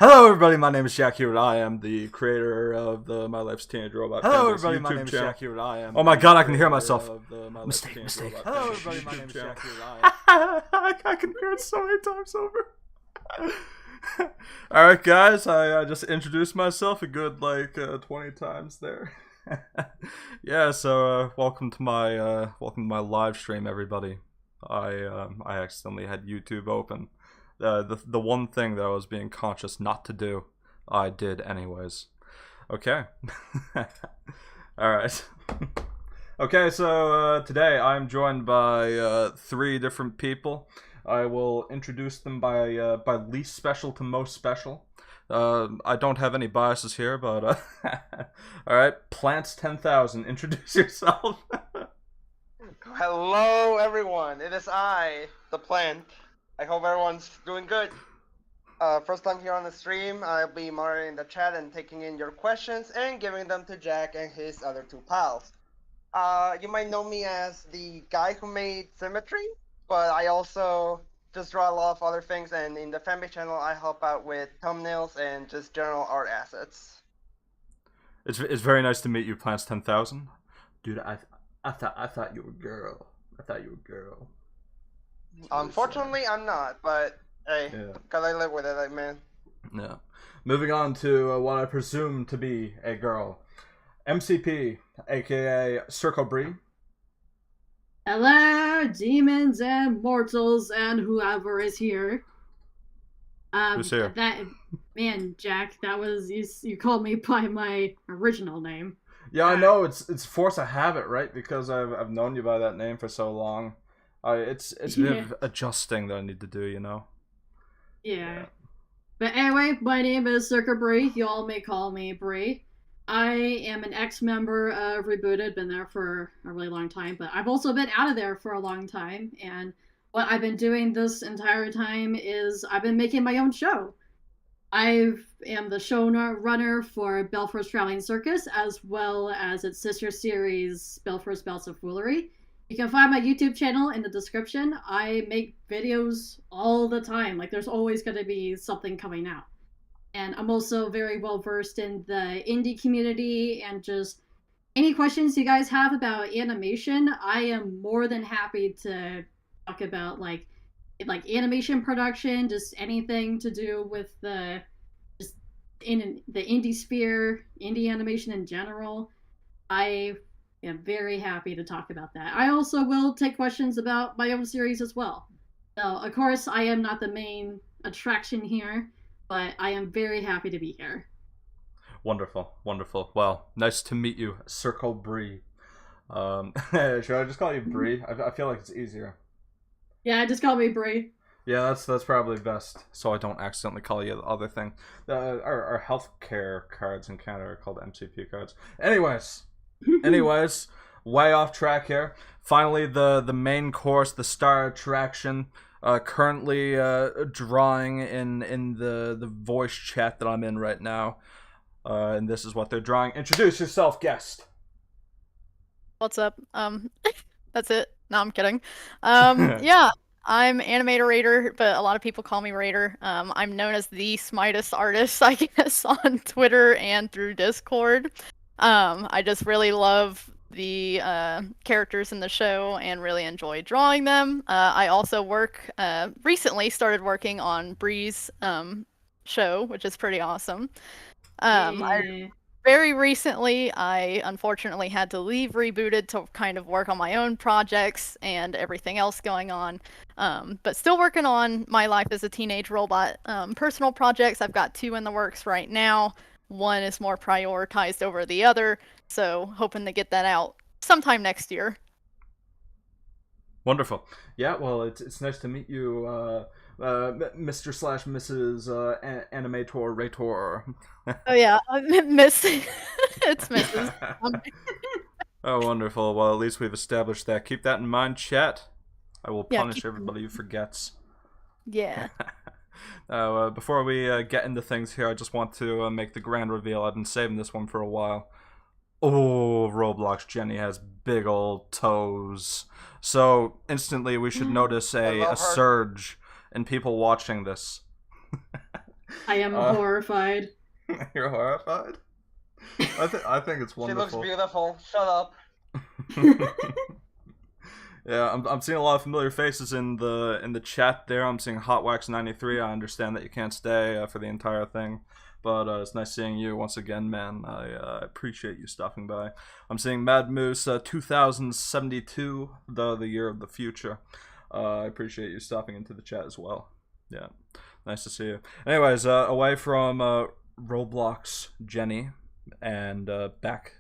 Hello, everybody. My name is Hubert. I am the creator of the My Life's Teenage Robot. Hello, Panelist everybody. My YouTube name is channel. Hubert. I am. Oh my God, I can hear myself. Mistake. Hello, everybody. My name is channel. Hubert. I can hear it so many times over. All right, guys. I just introduced myself a good 20 times there. Yeah. So welcome to my live stream, everybody. I accidentally had YouTube open. The one thing that I was being conscious not to do, I did anyways. Okay. Alright. Okay, so today I'm joined by 3 different people. I will introduce them by least special to most special. I don't have any biases here, but alright, Plants 10,000, introduce yourself. Hello everyone, it is I, the plant. I hope everyone's doing good. First time here on the stream, I'll be moderating the chat and taking in your questions and giving them to Jack and his other 2 pals. You might know me as the guy who made Symmetry, but I also just draw a lot of other things, and in the fanbase channel I help out with thumbnails and just general art assets. It's very nice to meet you, Plants 10,000. Dude, I thought you were a girl. Unfortunately, I'm not, but hey, Yeah. gotta live with it, man. Yeah. Moving on to what I presume to be a girl. MCP, aka Circle Bree. Hello, demons and mortals and whoever is here. Who's here? Man, Jack, that was you called me by my original name. Yeah, I know, it's force of habit, right? Because I've known you by that name for so long. It's a bit of adjusting that I need to do, you know? Yeah. But anyway, my name is Circa Bree. You all may call me Bree. I am an ex-member of Rebooted, been there for a really long time, but I've also been out of there for a long time, and what I've been doing this entire time is I've been making my own show. I am the showrunner for Belfur's Traveling Circus, as well as its sister series, Belfur's Belts of Foolery. You can find my YouTube channel in the description. I make videos all the time. Like, there's always going to be something coming out. And I'm also very well versed in the indie community, and just any questions you guys have about animation, I am more than happy to talk about like animation production, just anything to do with the indie sphere, indie animation in general. I am very happy to talk about that. I also will take questions about my own series as well. So, of course, I am not the main attraction here, but I am very happy to be here. Wonderful. Well, nice to meet you, Circle Bree. Should I just call you Bree? I feel like it's easier. Yeah, just call me Bree. Yeah, that's probably best, so I don't accidentally call you the other thing. Our healthcare cards in Canada are called MCP cards. Anyways, way off track here. Finally, the main course, the star attraction, currently drawing in the voice chat that I'm in right now. And this is what they're drawing. Introduce yourself, guest. What's up? That's it. No, I'm kidding. Yeah, I'm AnimatorRader, but a lot of people call me Raider. I'm known as the Smytus artist, I guess, on Twitter and through Discord. I just really love the characters in the show and really enjoy drawing them. I also recently started working on Bree's show, which is pretty awesome. Very recently, I unfortunately had to leave Rebooted to kind of work on my own projects and everything else going on. But still working on my life as a teenage robot personal projects. I've got 2 in the works right now. One is more prioritized over the other, so hoping to get that out sometime next year. Wonderful. Yeah, well, it's nice to meet you, Mr. / Mrs. AnimatorRader. Oh yeah, Miss. It's Mrs. Oh, wonderful. Well, at least we've established that. Keep that in mind, chat. I will punish everybody who forgets. Yeah. Before we get into things here, I just want to make the grand reveal. I've been saving this one for a while. Oh, Roblox Jenny has big old toes. So instantly we should notice a surge in people watching this. I am horrified. You're horrified? I think it's She looks wonderful. beautiful. Shut up. Yeah, I'm seeing a lot of familiar faces in the chat there. I'm seeing HotWax93. I understand that you can't stay for the entire thing, but it's nice seeing you once again, man. I appreciate you stopping by. I'm seeing Mad Moose 2072, the year of the future. I appreciate you stopping into the chat as well. Yeah, nice to see you. Anyways, away from Roblox Jenny and back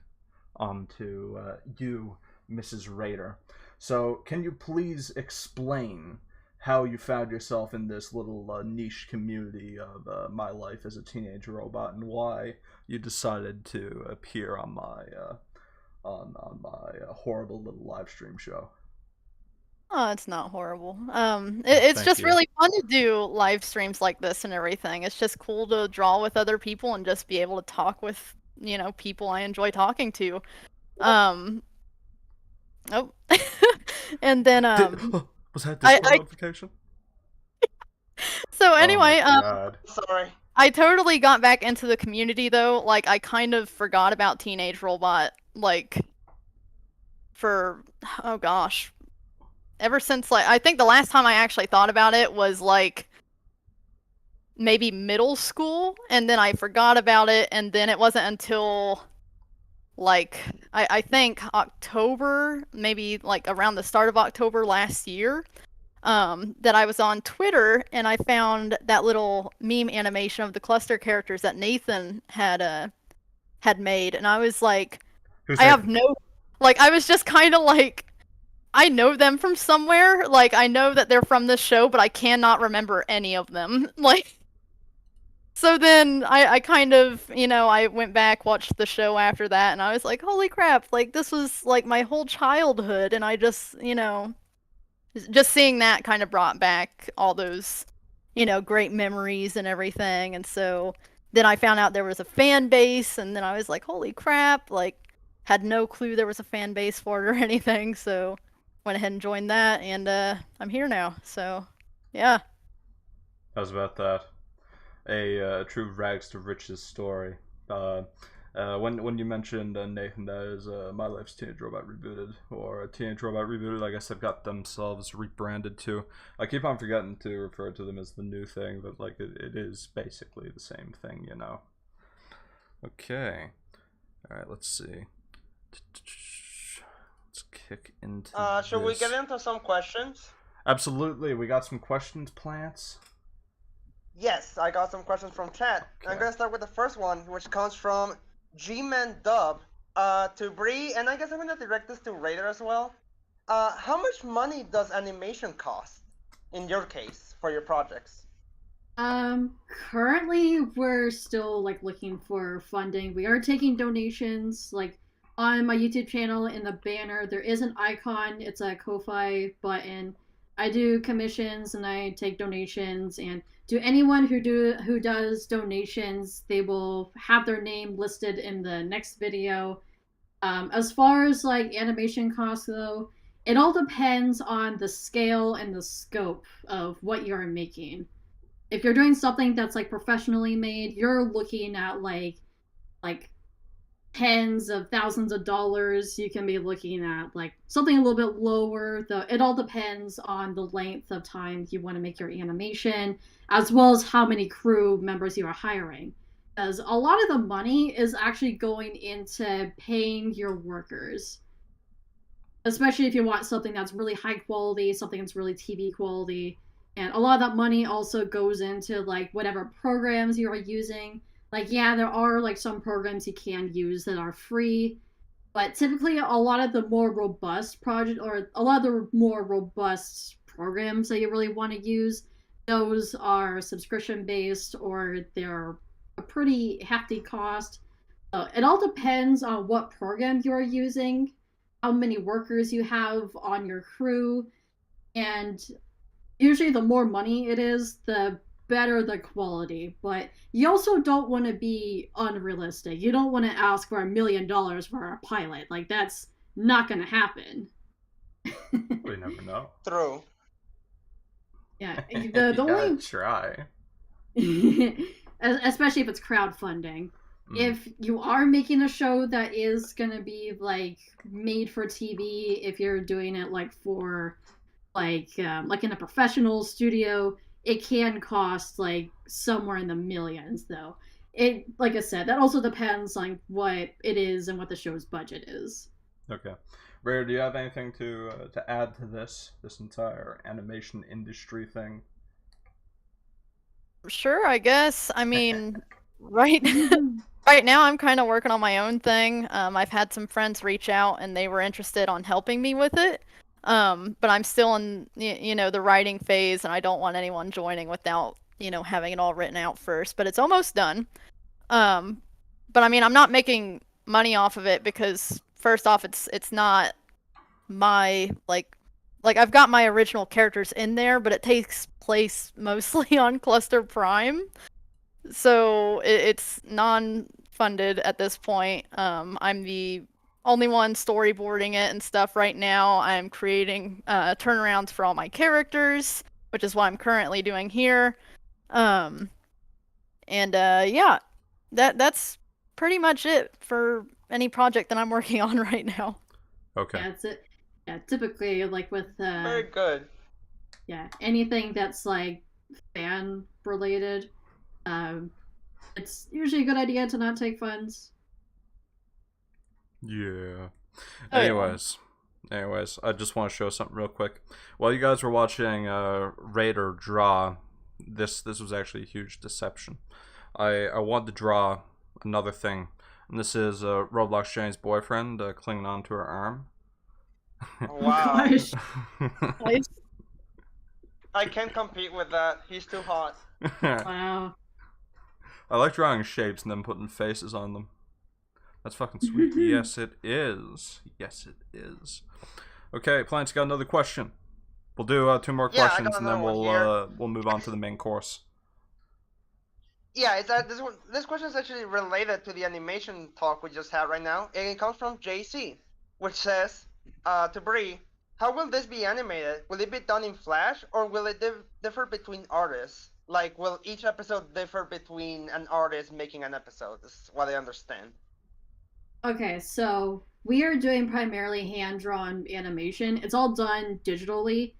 onto you, Mrs. Raider. So, can you please explain how you found yourself in this little niche community of my life as a teenage robot, and why you decided to appear on my horrible little live stream show? Oh, it's not horrible. It's Thank just you. really fun to do live streams like this and everything. It's just cool to draw with other people and just be able to talk with, people I enjoy talking to. Oh. And then Was that I- Discord notification? so Oh anyway, my God. Sorry. I totally got back into the community though. Like I kind of forgot about Teenage Robot for oh gosh. Ever since I think the last time I actually thought about it was maybe middle school, and then I forgot about it, and then it wasn't until I think October, maybe around the start of October last year, that I was on Twitter and I found that little meme animation of the cluster characters that Nathan had made, and I was like, Who's I that? have no, I was just kind of I know them from somewhere, I know that they're from this show, but I cannot remember any of them, So then I kind of, I went back, watched the show after that, and I was like, holy crap, this was my whole childhood, and I just, just seeing that kind of brought back all those, great memories and everything. And so then I found out there was a fan base, and then I was like, holy crap, had no clue there was a fan base for it or anything, so went ahead and joined that, and I'm here now, so yeah. How's about that? A true rags to riches story. When you mentioned Nathan, that is My Life's Teenage Robot Rebooted, or Teenage Robot Rebooted. I guess they've got themselves rebranded too. I keep on forgetting to refer to them as the new thing, but it is basically the same thing, Okay. All right. Let's see. Let's kick into. Should we get into some questions? Absolutely. We got some questions, Plants. Yes, I got some questions from chat. Okay. I'm gonna start with the first one, which comes from G-Man Dub to Bree, and I guess I'm gonna direct this to Raider as well. How much money does animation cost, in your case, for your projects? Currently we're still looking for funding. We are taking donations. On my YouTube channel, in the banner there is an icon. It's a Ko-Fi button. I do commissions and I take donations, and to anyone who does donations, they will have their name listed in the next video. As far as animation costs though, it all depends on the scale and the scope of what you're making. If you're doing something that's professionally made, you're looking at like tens of thousands of dollars. You can be looking at something a little bit lower, though it all depends on the length of time you want to make your animation, as well as how many crew members you are hiring. As a lot of the money is actually going into paying your workers, especially if you want something that's really high quality, something that's really TV quality. And a lot of that money also goes into whatever programs you are using. Yeah, there are some programs you can use that are free, but typically a lot of the more robust programs that you really want to use, those are subscription based, or they're a pretty hefty cost. It all depends on what program you're using, how many workers you have on your crew, and usually the more money it is, the better the quality. But you also don't want to be unrealistic. You don't want to ask for $1 million for a pilot. That's not going to happen. We never know. True. Yeah, You the gotta only try. especially if it's crowdfunding. Mm. If you are making a show that is gonna be like made for TV, if you're doing it like for like in a professional studio, it can cost like somewhere in the millions though. It, like I said, that also depends on what it is and what the show's budget is. Okay. Rare, do you have anything to add to this entire animation industry thing? Sure, I guess. I mean, right right now I'm kind of working on my own thing. I've had some friends reach out and they were interested on helping me with it. But I'm still in the writing phase, and I don't want anyone joining without having it all written out first. But it's almost done. But I mean, I'm not making money off of it because first off, it's not my like I've got my original characters in there, but it takes place mostly on Cluster Prime, so it's non-funded at this point. I'm the only one storyboarding it and stuff right now. I'm creating turnarounds for all my characters, which is what I'm currently doing here. Yeah, that's pretty much it for any project that I'm working on right now. Okay. Yeah, that's it. Yeah, typically like with Very good. yeah, anything that's like fan related, it's usually a good idea to not take funds. Yeah. Oh, yeah. Anyways, I just want to show something real quick. While you guys were watching Raider draw, this was actually a huge deception. I wanted to draw another thing, and this is Roblox Jenny's boyfriend clinging onto her arm. Wow. Gosh. Nice. I can't compete with that. He's too hot. Wow. I like drawing shapes and then putting faces on them. That's fucking sweet. Yes, it is. Yes, it is. Okay, Plants got another question. We'll do 2 more Yeah, I questions got and then another one we'll move on to the main course. Yeah, it's this question is actually related to the animation talk we just had right now, and it comes from JC, which says, to Bree, how will this be animated? Will it be done in Flash, or will it differ between artists? Like, will each episode differ between an artist making an episode? This is what I understand. Okay, so we are doing primarily hand-drawn animation. It's all done digitally.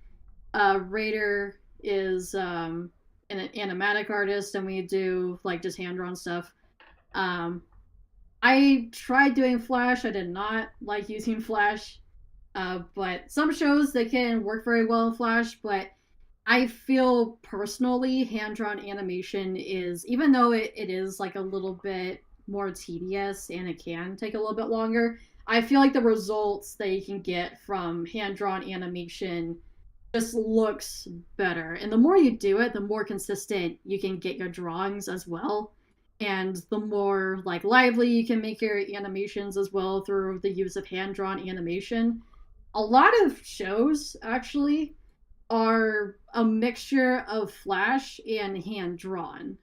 Raider is an animatic artist, and we do like just hand-drawn stuff. I tried doing Flash. I did not like using Flash, but some shows they can work very well in Flash. But I feel personally, hand-drawn animation is, even though it is like a little bit more tedious and it can take a little bit longer, I feel like the results that you can get from hand-drawn animation just looks better. And the more you do it, the more consistent you can get your drawings as well. And the more like lively you can make your animations as well through the use of hand-drawn animation. A lot of shows actually are a mixture of Flash and hand-drawn.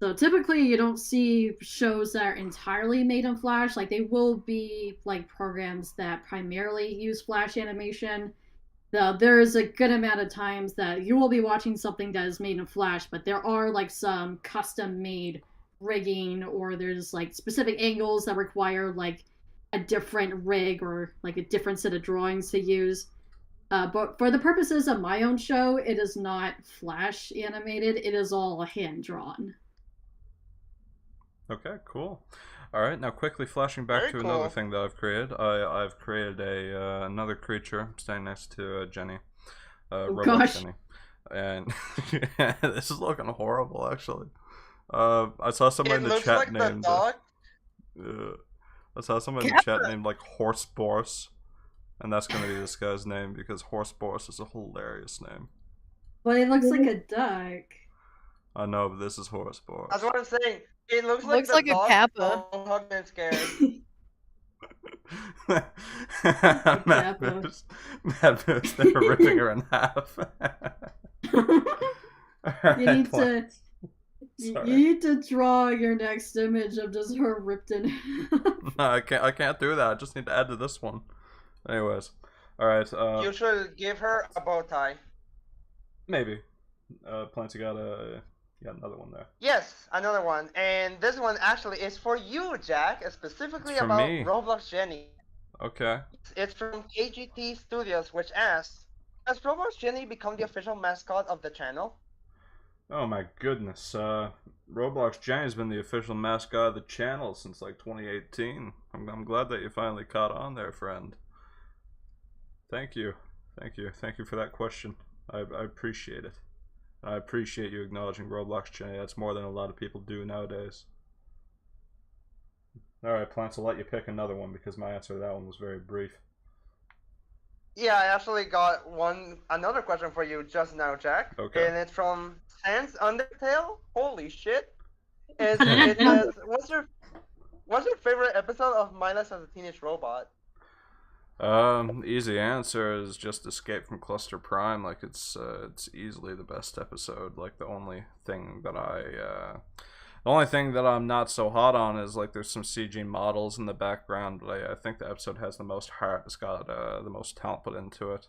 So typically you don't see shows that are entirely made in Flash. Like, they will be like programs that primarily use Flash animation. There is a good amount of times that you will be watching something that is made in Flash, but there are like some custom made rigging, or there's like specific angles that require like a different rig or like a different set of drawings to use. But for the purposes of my own show, it is not Flash animated. It is all hand drawn. Okay, cool. All right, now quickly flashing back Very to cool. another thing that I've created. I've created another creature standing next to Jenny, Roblox gosh. Jenny, and this is looking horrible actually. I saw someone It in the looks chat like the named. dog. I saw someone in the chat named like Horse Boris, and that's gonna be this guy's name because Horse Boris is a hilarious name. But it looks like a duck. I know, but this is Horse Boris. That's what I'm saying. It looks Looks the like a dog. kappa. Don't hug and scared. Matt moves. They're ripping her in half. You need to. You need to draw your next image of just her ripped in half. No, I can't do that. I just need to add to this one. Anyways, all right. You should give her a bow tie. Maybe. Plants, you got another one there. Yes, another one. And this one actually is for you, Jack, specifically It's for about me. Roblox Jenny. Okay. It's from KGT Studios, which asks, has Roblox Jenny become the official mascot of the channel? Oh my goodness. Roblox Jenny's been the official mascot of the channel since like 2018. I'm glad that you finally caught on there, friend. Thank you. Thank you for that question. I appreciate it. I appreciate you acknowledging Roblox Jenny. That's more than a lot of people do nowadays. Alright, Plants, I'll let you pick another one because my answer to that one was very brief. Yeah, I actually got another question for you just now, Jack. Okay. And it's from Sans Undertale. Holy shit! It says, what's your favorite episode of Mindless as a Teenage Robot? Easy answer is just Escape from Cluster Prime. Like it's easily the best episode. Like the only thing that I'm not so hot on is like there's some CG models in the background, but I think the episode has the most heart. It's got the most talent put into it.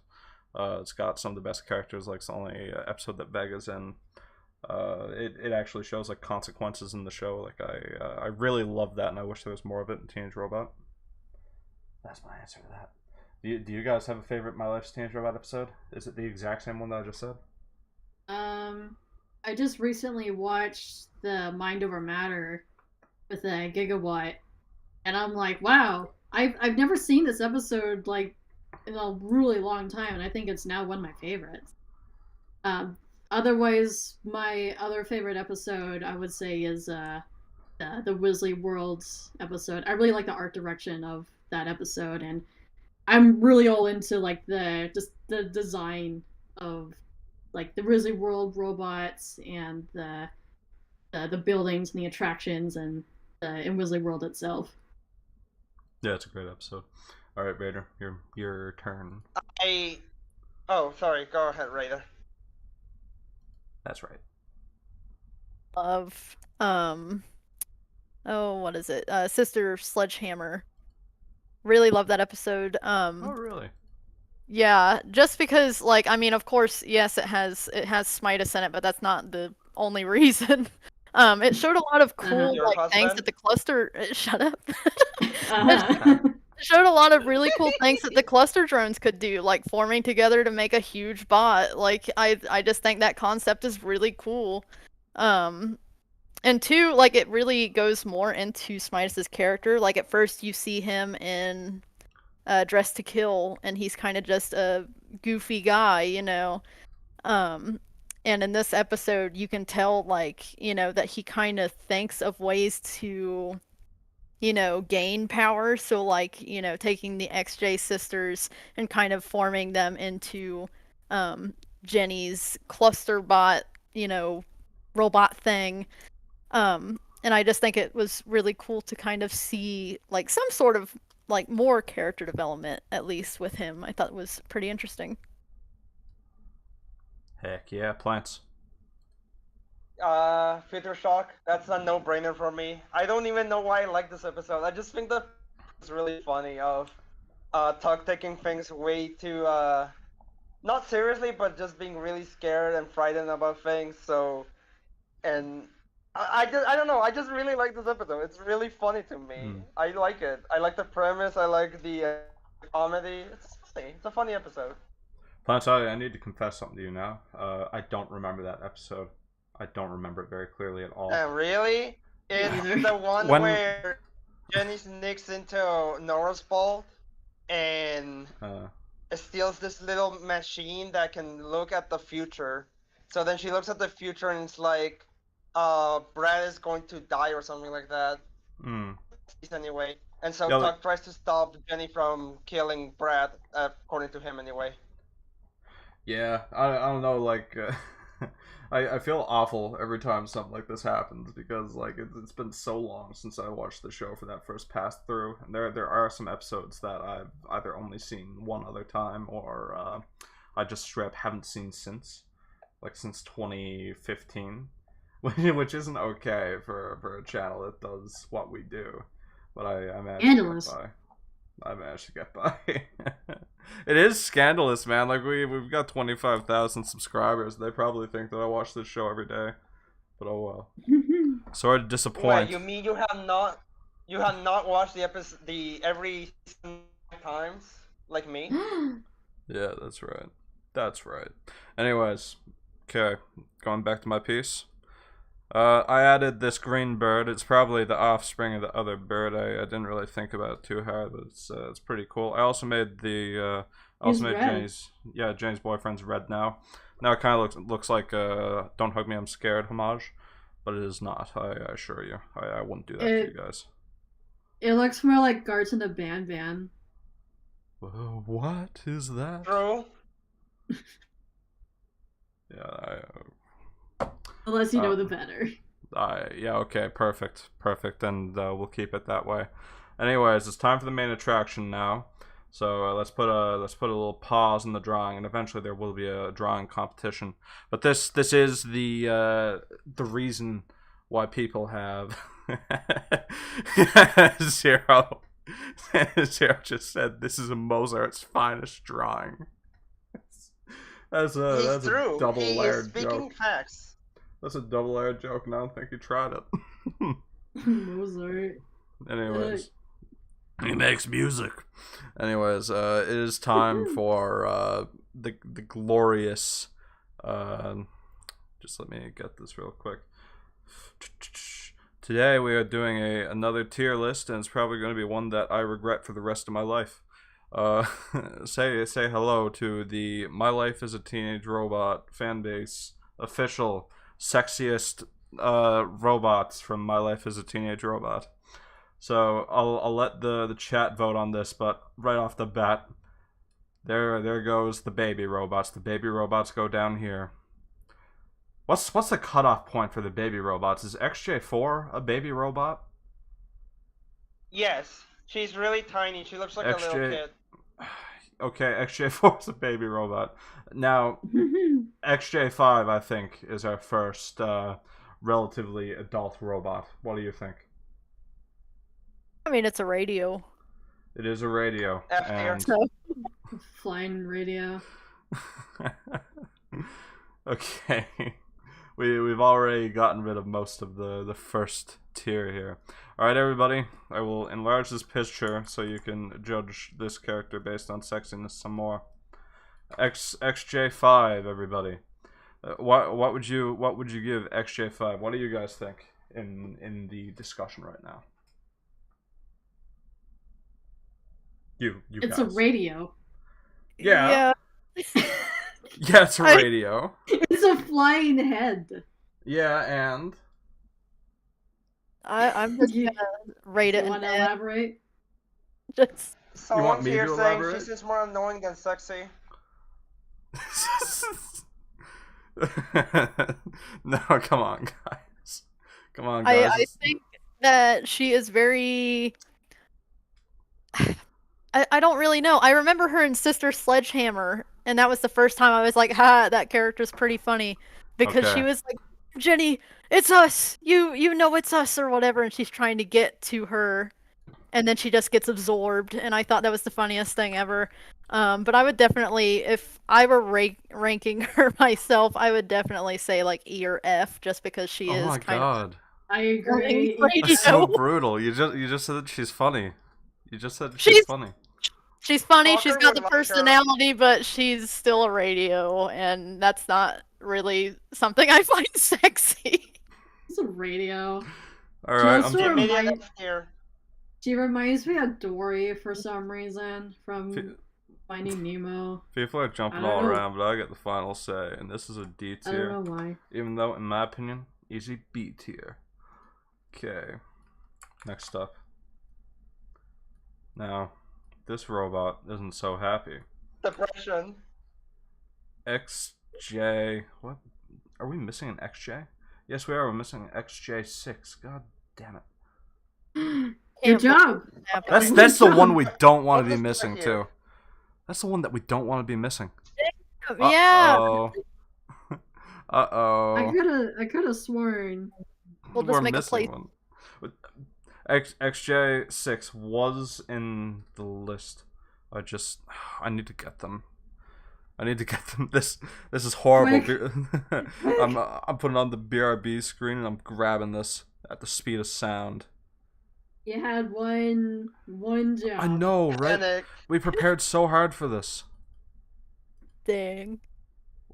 It's got some of the best characters. Like it's the only episode that Vega's in. It actually shows like consequences in the show. Like I really love that, and I wish there was more of it in Teenage Robot. That's my answer to that. Do you guys have a favorite My Life's Teenage Robot episode? Is it the exact same one that I just said? I just recently watched the Mind Over Matter with a Gigawatt, and I'm like, wow, I've never seen this episode like in a really long time, and I think it's now one of my favorites. Otherwise, my other favorite episode I would say is the Wizzly Worlds episode. I really like the art direction of that episode, and I'm really all into like the design of like the Wizzly World robots and the buildings and the attractions and in Wizzly World itself. Yeah, it's a great episode. All right, Raider, your turn. Oh, sorry. Go ahead, Raider. That's right. Of what is it? Sister Sledgehammer. Really love that episode. Oh, really? Yeah, just because, like, I mean, of course, yes, it has Smytus in it, but that's not the only reason. It showed a lot of cool Your like things husband? that the cluster. Shut up. Uh-huh. It showed a lot of really cool things that the cluster drones could do, like forming together to make a huge bot. Like, I just think that concept is really cool. And two, like, it really goes more into Smytus's character. Like, at first you see him in Dress to Kill, and he's kind of just a goofy guy, you know. And in this episode, you can tell, like, you know, that he kind of thinks of ways to, you know, gain power. So, like, you know, taking the XJ sisters and kind of forming them into Jenny's cluster bot, you know, robot thing. And I just think it was really cool to kind of see like some sort of like more character development, at least with him. I thought it was pretty interesting. Heck yeah, Plants. Future Shock. That's a no-brainer for me. I don't even know why I like this episode. I just think that it's really funny of Tuck taking things way too not seriously, but just being really scared and frightened about things. So, and I don't know. I just really like this episode. It's really funny to me. I like it. I like the premise. I like the comedy. It's funny. It's a funny episode. Plants, I need to confess something to you now. I don't remember that episode. I don't remember it very clearly at all. Really? It's the one where Jenny sneaks into Nora's vault and steals this little machine that can look at the future. So then she looks at the future and it's like, Brad is going to die or something like that. Anyway. And so Tuck tries to stop Jenny from killing Brad, according to him anyway. Yeah, I don't know, like, I feel awful every time something like this happens because, like, it's been so long since I watched the show for that first pass through, and there are some episodes that I've either only seen one other time or I just straight up haven't seen since 2015, which isn't okay for a channel that does what we do, but I managed to get by. I managed to get by. It is scandalous, man. Like we've got 25,000 subscribers. They probably think that I watch this show every day. But oh well. Sorry to disappoint. Wait, you mean you have not watched the episode every times like me? Yeah, that's right. That's right. Anyways, okay, going back to my piece. I added this green bird. It's probably the offspring of the other bird. I didn't really think about it too hard, but it's pretty cool. I also made Jenny's boyfriend's red now. Now it kind of looks like "Don't Hug Me, I'm Scared" homage, but it is not. I assure you, I wouldn't do that to you guys. It looks more like Guards in the Band. What is that? True. Yeah, Unless you know the better. Yeah, okay, perfect, and we'll keep it that way. Anyways, it's time for the main attraction now. So let's put a little pause in the drawing, and eventually there will be a drawing competition. But this is the reason why people have Zero just said this is a Mozart's finest drawing. That's a double-layered joke. Speaking facts. That's a double-layered joke, and I don't think he tried it. Mozart. Anyways, he makes music. Anyways, it is time for the glorious. Just let me get this real quick. Today we are doing another tier list, and it's probably going to be one that I regret for the rest of my life. Say hello to the My Life as a Teenage Robot fanbase official sexiest robots from My Life as a Teenage Robot. So I'll let the chat vote on this, but right off the bat, there goes the baby robots. The baby robots go down here. What's the cutoff point for the baby robots? Is XJ4 a baby robot? Yes, she's really tiny. She looks like a little kid. Okay, XJ4 is a baby robot. Now, XJ5, I think, is our first relatively adult robot. What do you think? I mean, it's a radio. It is a radio. And... Flying radio. Okay. We've already gotten rid of most of the first tier here. Alright, everybody, I will enlarge this picture so you can judge this character based on sexiness some more. XJ5, everybody. What would you give XJ5? What do you guys think in the discussion right now? You it's guys. A radio. Yeah. Yeah, it's a radio. It's a flying head. Yeah, and I'm just gonna rate it. You want to elaborate? Just. You want me to elaborate? Saying she's just more annoying than sexy. No, come on, guys. Come on, guys. I think that she is very. I don't really know. I remember her in Sister Sledgehammer, and that was the first time I was like, "Ha, that character's pretty funny," because she was like, "Jenny, it's us. You know it's us or whatever," and she's trying to get to her, and then she just gets absorbed, and I thought that was the funniest thing ever. But I would definitely, if I were ranking her myself, I would definitely say like E or F, just because she is. Oh my god! I agree. That's so brutal. You just said that she's funny. You just said she's funny. She's funny, she's got the personality, but she's still a radio, and that's not really something I find sexy. It's a radio. Alright, she reminds me of Dory for some reason from Finding Nemo. People are jumping all around, but I get the final say, and this is a D tier. I don't know why. Even though, in my opinion, easy B tier. Okay. Next up. Now, this robot isn't so happy. Depression. XJ... What? Are we missing an XJ? Yes, we are. We're missing an XJ6. God damn it. Good job. That's the one we don't want to be missing, too. That's the one that we don't want to be missing. Yeah. Uh-oh. I could have sworn. We'll just make a place. One. XJ6 was in the list. I need to get them. I need to get them. This is horrible. I'm putting on the BRB screen and I'm grabbing this at the speed of sound. You had one job. I know, right? Panic. We prepared so hard for this. Dang.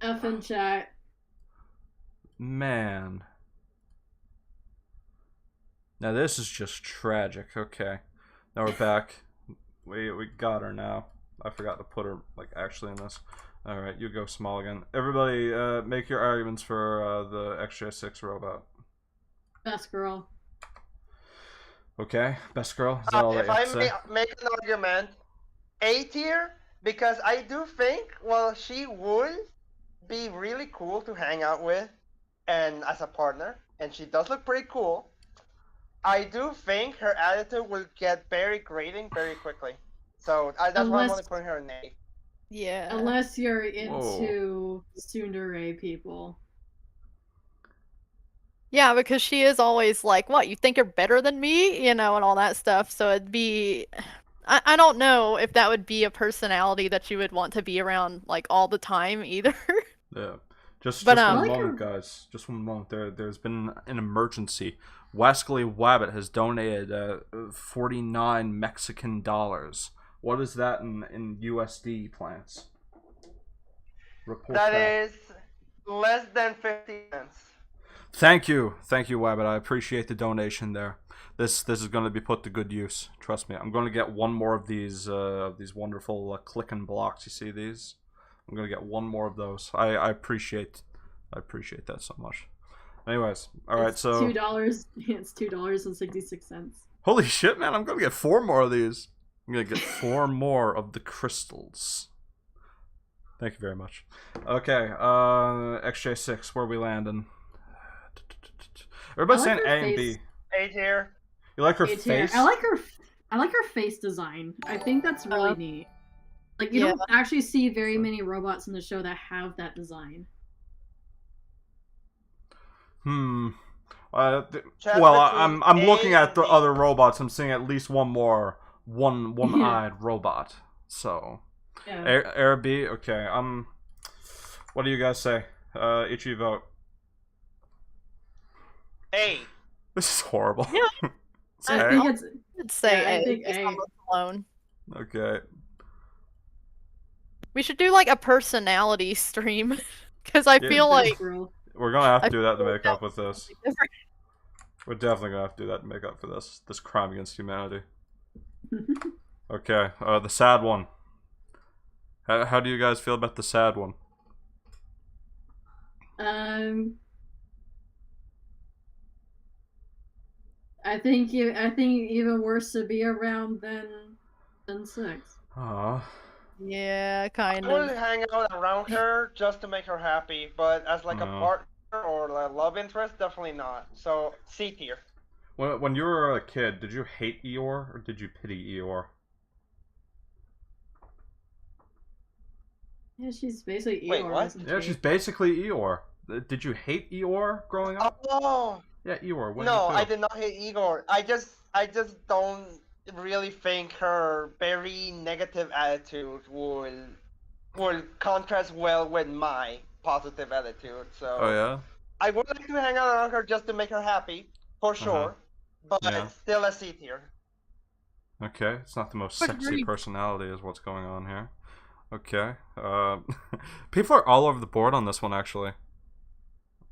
F in chat. Man. Now this is just tragic. Okay. Now we're back. We got her now. I forgot to put her like actually in this. Alright, you go small again. Everybody make your arguments for the XJ6 robot. Best girl. Okay, best girl. Is that all that If you have I to say? make an argument, A tier, because I do think, well, she would be really cool to hang out with and as a partner, and she does look pretty cool. I do think her attitude will get very grating very quickly. So that's why I'm only putting her in A. Yeah. Unless you're into tsundere people. Yeah, because she is always like, what, you think you're better than me? You know, and all that stuff. So it'd be... I don't know if that would be a personality that you would want to be around, like, all the time, either. Yeah. Just But, one moment, guys. Just one moment. There's been an emergency. Wascally Wabbit has donated 49 Mexican dollars. What is that in USD plants? Report That is less than 50 cents. Thank you, Wabbit. I appreciate the donation there. This is going to be put to good use. Trust me. I'm going to get one more of these wonderful clicking blocks. You see these? I'm going to get one more of those. I appreciate that so much. Anyways, all right. So $2. It's $2.66. holy shit, man! I'm going to get 4 more of these. I'm going to get 4 more of the crystals. Thank you very much. Okay, XJ6, where are we landing? Everybody's saying A and B. A tier. You like her A tier. face? I like her face design. I think that's really neat. Like you don't actually see very many robots in the show that have that design. Well, I'm looking at the other robots. I'm seeing at least one more one-eyed robot. So, A or B. Okay. What do you guys say? Each of you vote. A. This is horrible. Yeah. I think it's. I'd say I A. think It's A. almost alone. Okay. We should do like a personality stream, because I feel like we're gonna have to do that to make up with this. We're definitely gonna have to do that to make up for this crime against humanity. Okay, the sad one. How do you guys feel about the sad one? I think even worse to be around than 6. Aww. Yeah, kind I would of. hang out around her just to make her happy, but as like a partner or a love interest, definitely not. So C tier. When you were a kid, did you hate Eeyore or did you pity Eeyore? Yeah, she's basically Eeyore. Wait, what? Isn't Yeah, she? she's basically Eeyore. Did you hate Eeyore growing up? Oh Yeah, Eeyore. What no, did you I do? did not hate Igor. I just don't really think her very negative attitude would contrast well with my positive attitude. So Oh yeah. I would like to hang out around her just to make her happy, for sure. But Yeah. still a C tier. Okay, it's not the most But sexy really- personality is what's going on here. Okay. People are all over the board on this one, actually.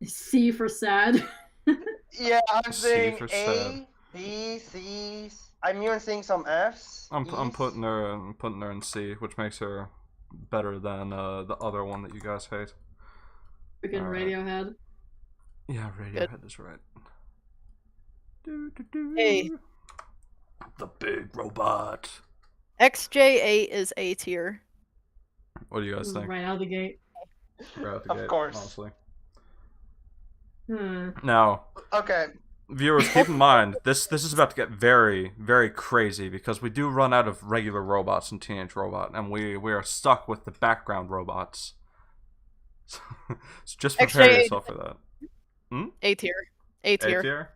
C for sad. Yeah, I'm C saying for A, sad. B, C's. I'm even seeing some F's. I'm E's. putting her in C, which makes her better than the other one that you guys hate. Freaking Alright. Radiohead. Yeah, Radiohead is right. Hey. The big robot. XJ8 is A tier. What do you guys think? Right out of the gate. Right out the Of gate, course. honestly. Hmm. Now, Okay. viewers, keep in mind this is about to get very, very crazy because we do run out of regular robots in Teenage Robot, and we are stuck with the background robots. So just prepare XJ8. yourself for that. A tier. A A tier. tier.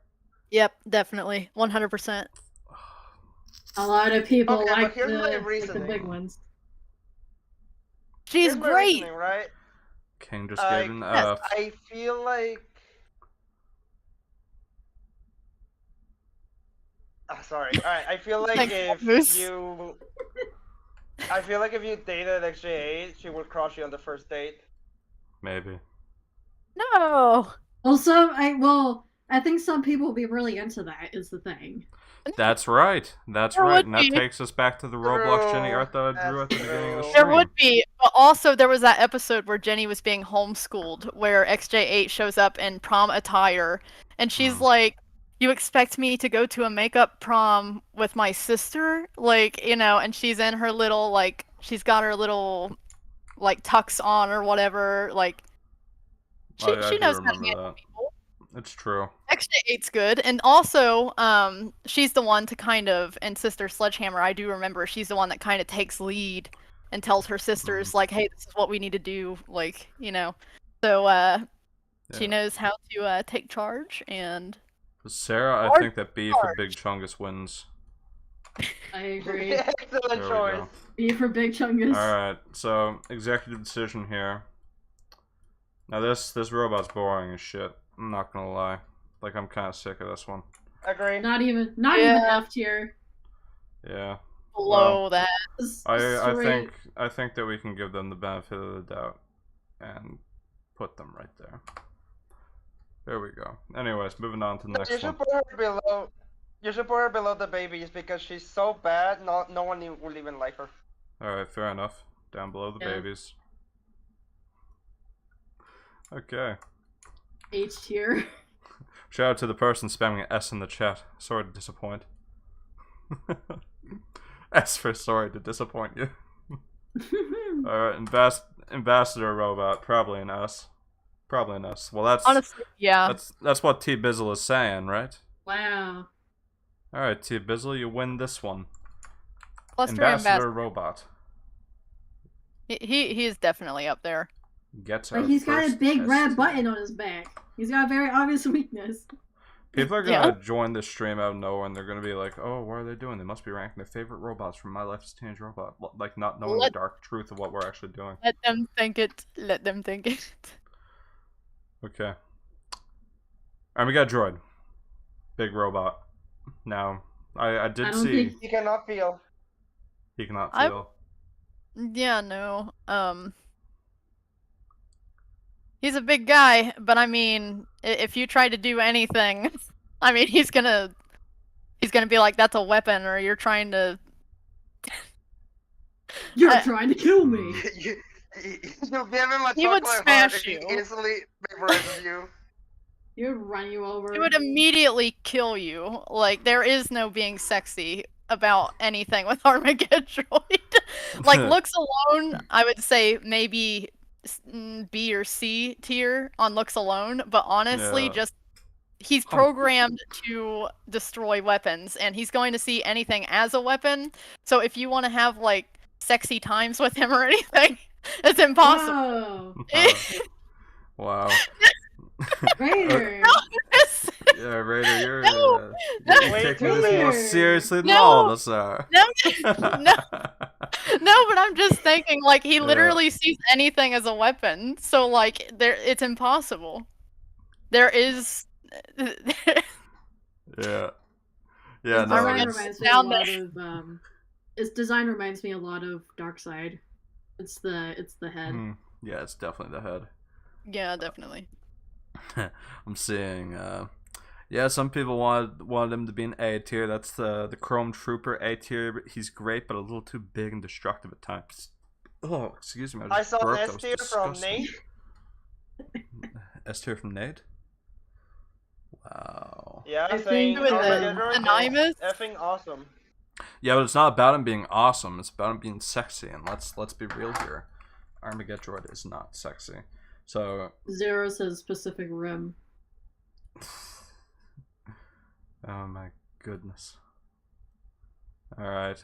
Yep, definitely. 100%. A lot of people Okay, but like here's my the reasoning. big ones. She's Here's my great. reasoning, right? King just gave an yes. F. I feel like. Sorry. Alright, I feel like Thanks, if Moose. you. I feel like if you dated XJ8, she would cross you on the first date. Maybe. No. Also, I think some people will be really into that. Is the thing. That's right. That's There right. would And that be. takes us back to the Roblox Jenny True. art that I drew at the That's beginning of the true. stream. There would be, but also there was that episode where Jenny was being homeschooled, where XJ8 shows up in prom attire, and she's like, "You expect me to go to a makeup prom with my sister?" Like, you know, and she's in her little like, she's got her little like tux on or whatever. Like, I she do knows how to remember handle that. people. It's true. XJ8's good, and also, she's the one to kind of, and Sister Sledgehammer, I do remember, she's the one that kind of takes lead and tells her sisters, like, hey, this is what we need to do, like, you know. So, she Yeah. knows how to take charge, and For Sarah, I Hard think that B for Big Chungus wins. I agree. Excellent There we choice. go. B for Big Chungus. Alright, so executive decision here. Now this robot's boring as shit. I'm not gonna lie. Like, I'm kind of sick of this one. Agree. Not even Yeah. F tier. Yeah. below that. I think that we can give them the benefit of the doubt and put them right there. There we go. Anyways, moving on to the next You should one. put her below. You should put her below the babies because she's so bad. No one will even like her. Alright, fair enough. Down below the Yeah. babies. Okay. H tier. Shout out to the person spamming S in the chat. Sorry to disappoint. S for sorry to disappoint you. Alright, Ambassador Robot, probably an S. Probably an S. Well, that's Honestly, yeah. that's what T Bizzle is saying, right? Wow. Alright, T Bizzle, you win this one. Cluster Ambassador Robot. He is definitely up there. Gets But our he's got a first big S red tier. button on his back. He's got a very obvious weakness. People are gonna join this stream out of nowhere and they're gonna be like, oh, what are they doing? They must be ranking their favorite robots from My Life as a Teenage Robot. Like, not knowing the dark truth of what we're actually doing. Let them think it. Let them think it. Okay. Alright, we got Droid. Big robot. Now, I did I don't see think- He cannot feel. he cannot I- feel. Yeah, no. He's a big guy, but I mean, if you try to do anything, I mean, he's gonna be like, "That's a weapon," or "You're trying to." You're trying to kill me. you give him a He would chocolate smash heart and you. he instantly vaporizes you. He would run you over. He would immediately kill you. Like, there is no being sexy about anything with Armageddroid. Like, looks alone, I would say maybe B or C tier on looks alone, but honestly, Yeah. just he's programmed to destroy weapons, and he's going to see anything as a weapon. So if you want to have like sexy times with him or anything, it's impossible. Whoa. Wow. Raider. Yeah, Raider, you're No! you're Way taking too this more late. seriously than No! all of us are. No, no, no, but I'm just thinking, like, he Yeah. literally sees anything as a weapon, so like, it's impossible. There is. Yeah. Yeah, His no, design it's, reminds me a down lot there. of his design reminds me a lot of Darkseid. It's the head. yeah, it's definitely the head. Yeah, definitely. I'm seeing yeah, some people wanted him to be an A tier. That's the Chrome Trooper A tier. He's great, but a little too big and destructive at times. Oh, excuse me. I just saw an burped. S That was tier from disgusting. Nate. S tier from Nate? Wow. Yeah, I saying think with Armageddon is Anonymous? effing awesome. Yeah, but it's not about him being awesome. It's about him being sexy. And let's be real here. Armageddroid is not sexy. So Zero says Pacific Rim. oh my goodness. Alright,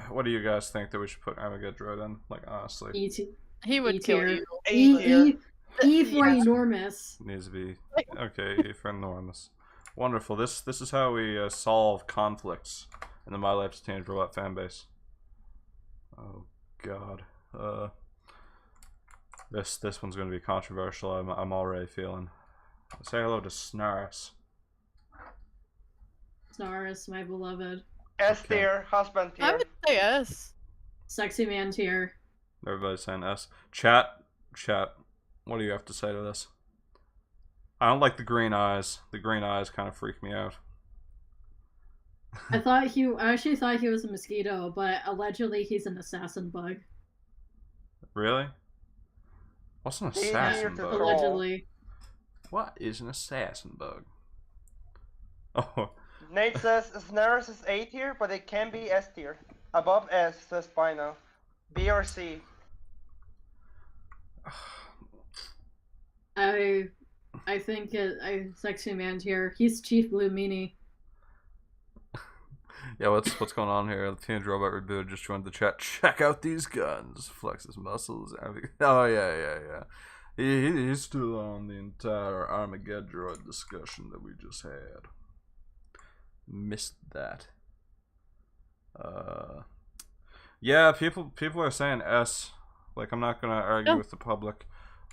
what do you guys think that we should put Armageddroid in? Like, honestly. E T He would kill tier. you. A E tier. E for Yeah. enormous. Needs to be okay for enormous. Wonderful. This is how we solve conflicts in the My Life's Teenage Robot fan base. Oh God. This one's gonna be controversial. I'm already feeling. Say hello to Snarus. Snarus, my beloved. S tier, husband I tier. would say yes. Sexy man tier. Everybody's saying S. Chat. What do you have to say to this? I don't like the green eyes. The green eyes kind of freak me out. I actually thought he was a mosquito, but allegedly he's an assassin bug. Really? What's an Easier assassin to bug? control. Allegedly. What is an assassin bug? Oh, Nate says Snares is A tier, but it can be S tier. Above S, says Spino. B or C. I think sexy man tier. He's Chief Blue Meanie. yeah. What's going on here? The Teenage Robot Reboot just joined the chat. Check out these guns. Flex his muscles. Oh yeah. He's still on the entire Armageddon discussion that we just had. Missed that. Yeah, people are saying S. Like, I'm not gonna argue with the public.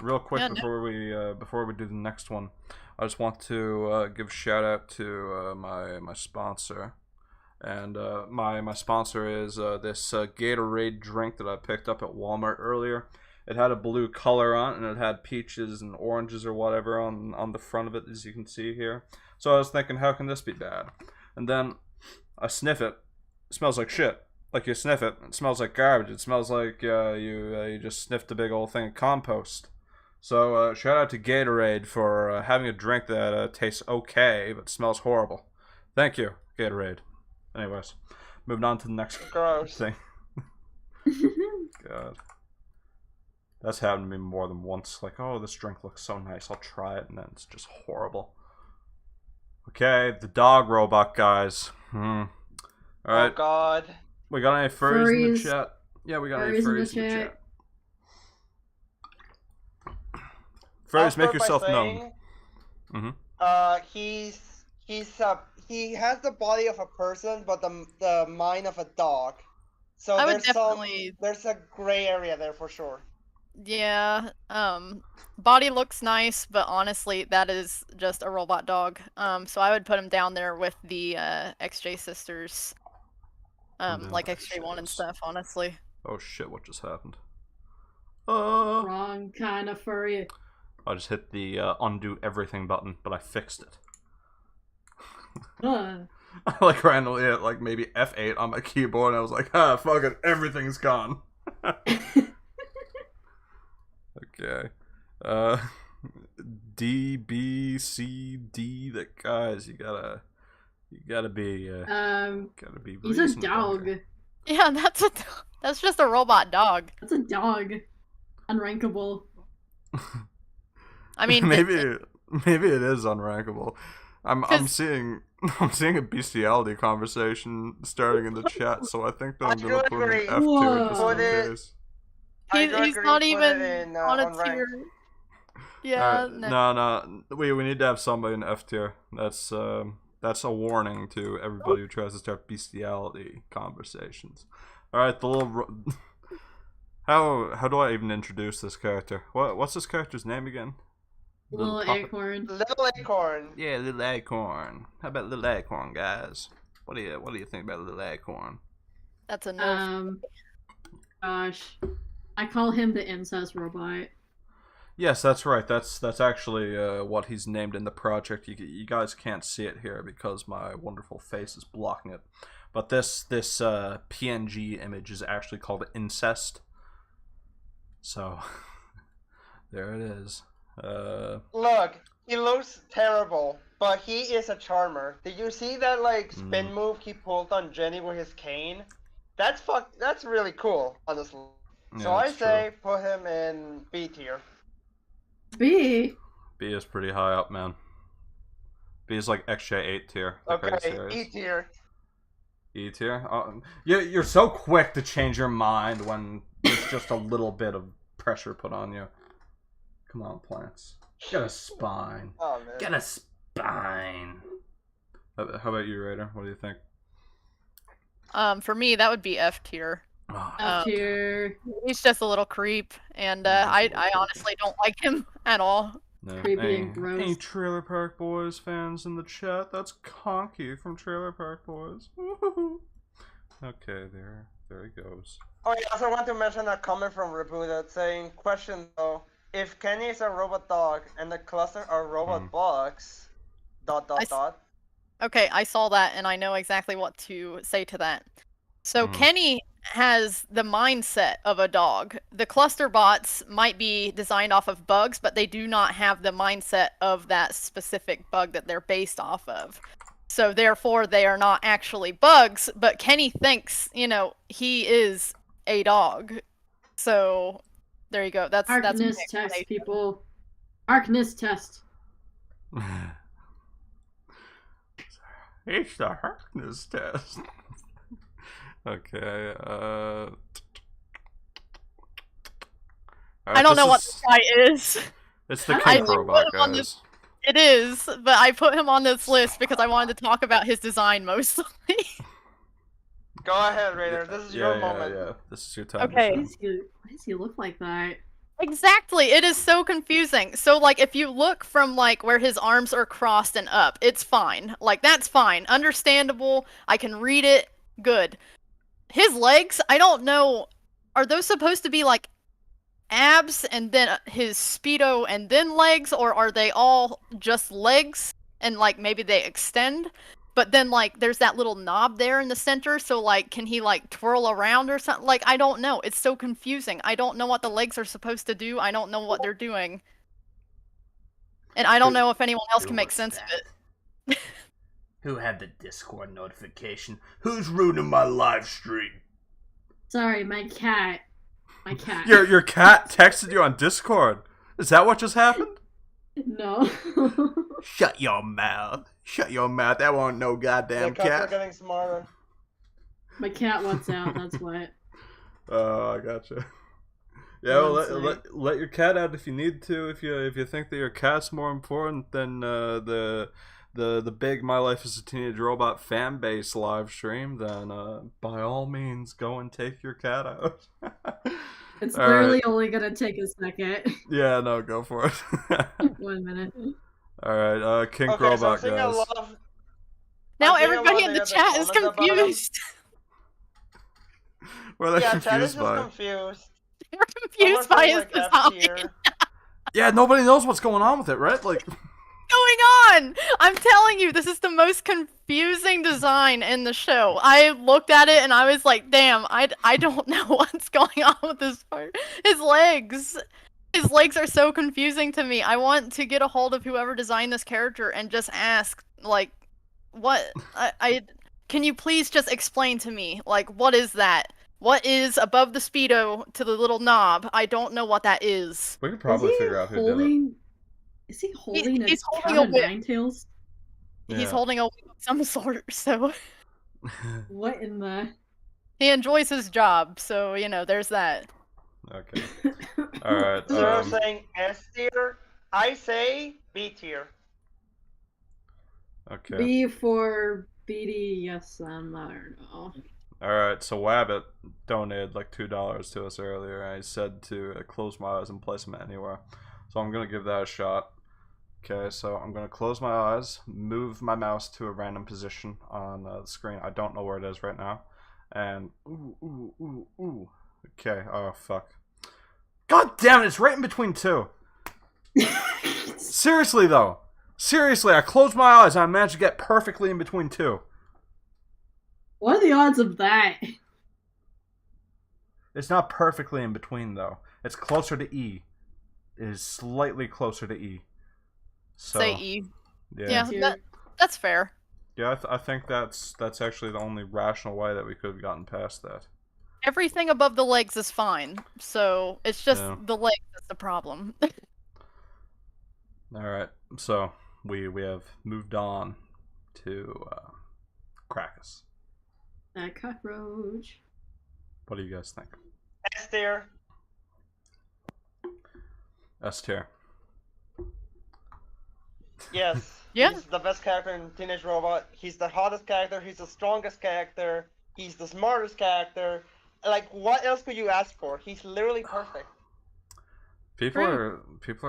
Real quick, before we do the next one, I just want to give a shout out to my sponsor, and my sponsor is this Gatorade drink that I picked up at Walmart earlier. It had a blue color on it, and it had peaches and oranges or whatever on the front of it, as you can see here. So I was thinking, how can this be bad? And then I sniff it. It smells like shit. Like, you sniff it, it smells like garbage. It smells like you just sniffed a big old thing of compost. So shout out to Gatorade for having a drink that tastes okay but smells horrible. Thank you, Gatorade. Anyways, moving on to the next thing. God. That's happened to me more than once. Like, oh, this drink looks so nice, I'll try it, and then it's just horrible. Okay, the dog robot, guys. Alright. Oh God. We got any furries in the chat? Yeah, we got any furries in the chat. Furries, make yourself known. He has the body of a person, but the mind of a dog. So I would definitely. There's a gray area there for sure. Yeah. Body looks nice, but honestly, that is just a robot dog. So I would put him down there with the XJ sisters. Like XJ1 and stuff, honestly. Oh shit, what just happened? Wrong kind of furry. I just hit the undo everything button, but I fixed it. I like randomly hit like maybe F8 on my keyboard, and I was like, ah, fuck it, everything's gone. Okay. D, B, C, D. That guys, you gotta be. Gotta be. He's a dog. Yeah, that's just a robot dog. That's a dog. Unrankable. I mean, maybe it is unrankable. I'm seeing a bestiality conversation starting in the chat, so I think that I'm gonna put him in F tier just in case. He's not even on a tier. Yeah. No. We need to have somebody in F tier. That's a warning to everybody who tries to start bestiality conversations. All right, the little. How do I even introduce this character? What's this character's name again? Little Acorn. Little Acorn. Yeah, Little Acorn. How about Little Acorn, guys? What do you think about Little Acorn? That's a no. Gosh, I call him the incest robot. Yes, that's right. That's actually what he's named in the project. You guys can't see it here because my wonderful face is blocking it. But this PNG image is actually called incest. So there it is. Look, he looks terrible, but he is a charmer. Did you see that spin move he pulled on Jenny with his cane? That's really cool, honestly. Yeah, so I say put him in B tier. B is pretty high up, man. B is like XJ8 tier. Okay, E tier. E tier? You're so quick to change your mind when there's just a little bit of pressure put on you. Come on, plants. Get a spine. Oh, man. Get a spine. How about you, Raider? What do you think? For me, that would be F tier. Oh, F tier. He's just a little creep, and I honestly don't like him at all. no. Creepy and gross. Any Trailer Park Boys fans in the chat? That's Conky from Trailer Park Boys. Woo-hoo-hoo. Okay, there he goes. Oh, I also want to mention a comment from Rebooted saying, question though, if Kenny is a robot dog and the cluster are robot bugs, ... Okay, I saw that, and I know exactly what to say to that. So Kenny has the mindset of a dog. The cluster bots might be designed off of bugs, but they do not have the mindset of that specific bug that they're based off of. So therefore, they are not actually bugs, but Kenny thinks, you know, he is a dog. So there you go. That's Arcness test, people. Arcness test. It's the Harkness test. Okay, I don't know what this guy is. It's the kink robot, guys. It is, but I put him on this list because I wanted to talk about his design mostly. Go ahead, Raider. This is your moment. Yeah, this is your time. Okay. Why does he look like that? Exactly. It is so confusing. So, like, if you look from, like, where his arms are crossed and up, it's fine. Like, that's fine. Understandable. I can read it. Good. His legs, I don't know. Are those supposed to be, like, abs and then his Speedo and then legs? Or are they all just legs and, like, maybe they extend? But then, like, there's that little knob there in the center, so, like, can he, like, twirl around or something? Like, I don't know. It's so confusing. I don't know what the legs are supposed to do. I don't know what they're doing. And I don't know if anyone else can make sense of it. Who had the Discord notification? Who's ruining my live stream? Sorry, my cat. My cat. Your cat texted you on Discord. Is that what just happened? No. Shut your mouth. Shut your mouth. That won't no goddamn The cats are cat. getting smarter. My cat wants out, that's what. Oh, I gotcha. Yeah, well, let your cat out if you need to. If you think that your cat's more important than the big My Life as a Teenage Robot fan base live stream, then by all means go and take your cat out. It's All literally right. only gonna take a second. Yeah, no, go for it. 1 minute. Alright, Kink Okay, Robot, so I'm seeing a guys. lot of... Now I'm seeing a lot everybody of in the other chat is comments about him. confused. What are they Yeah, chat is confused just by? confused. They're confused by his Someone said, like, F design. tier. Yeah, nobody knows what's going on with it, right? Like, Going on? I'm telling you, this is the most confusing design in the show. I looked at it and I was like, damn, I don't know what's going on with this part. His legs are so confusing to me. I want to get a hold of whoever designed this character and just ask, like, what? Can you please just explain to me, like, what is that? What is above the Speedo to the little knob? I don't know what that is. we could probably figure out who did it. Is he holding he's a holding cat a of whip. Ninetales? He's Yeah. holding a whip of some sort, so What in the... he enjoys his job, so, you know, there's that. Okay. Alright, So you're saying S tier? I say B tier. okay. B for BDSM, I don't know. Alright, so Wabbit donated like $2 to us earlier. I said to close my eyes and place them anywhere. So I'm gonna give that a shot. Okay, so I'm gonna close my eyes, move my mouse to a random position on the screen. I don't know where it is right now. And ooh. Okay, oh fuck. God damn it, it's right in between two. Seriously though. Seriously, I closed my eyes and I managed to get perfectly in between two. What are the odds of that? It's not perfectly in between though. It's closer to E. It is slightly closer to E. So, Say E. Yeah. Yeah, that's fair. Yeah, I think that's actually the only rational way that we could have gotten past that. Everything above the legs is fine, so it's just Yeah. the legs that's the problem. Alright, so we have moved on to Krakus. That cockroach. What do you guys think? S tier. S tier. Yes. Yeah. He's the best character in Teenage Robot. He's the hottest character. He's the strongest character. He's the smartest character. Like, what else could you ask for? He's literally perfect. People are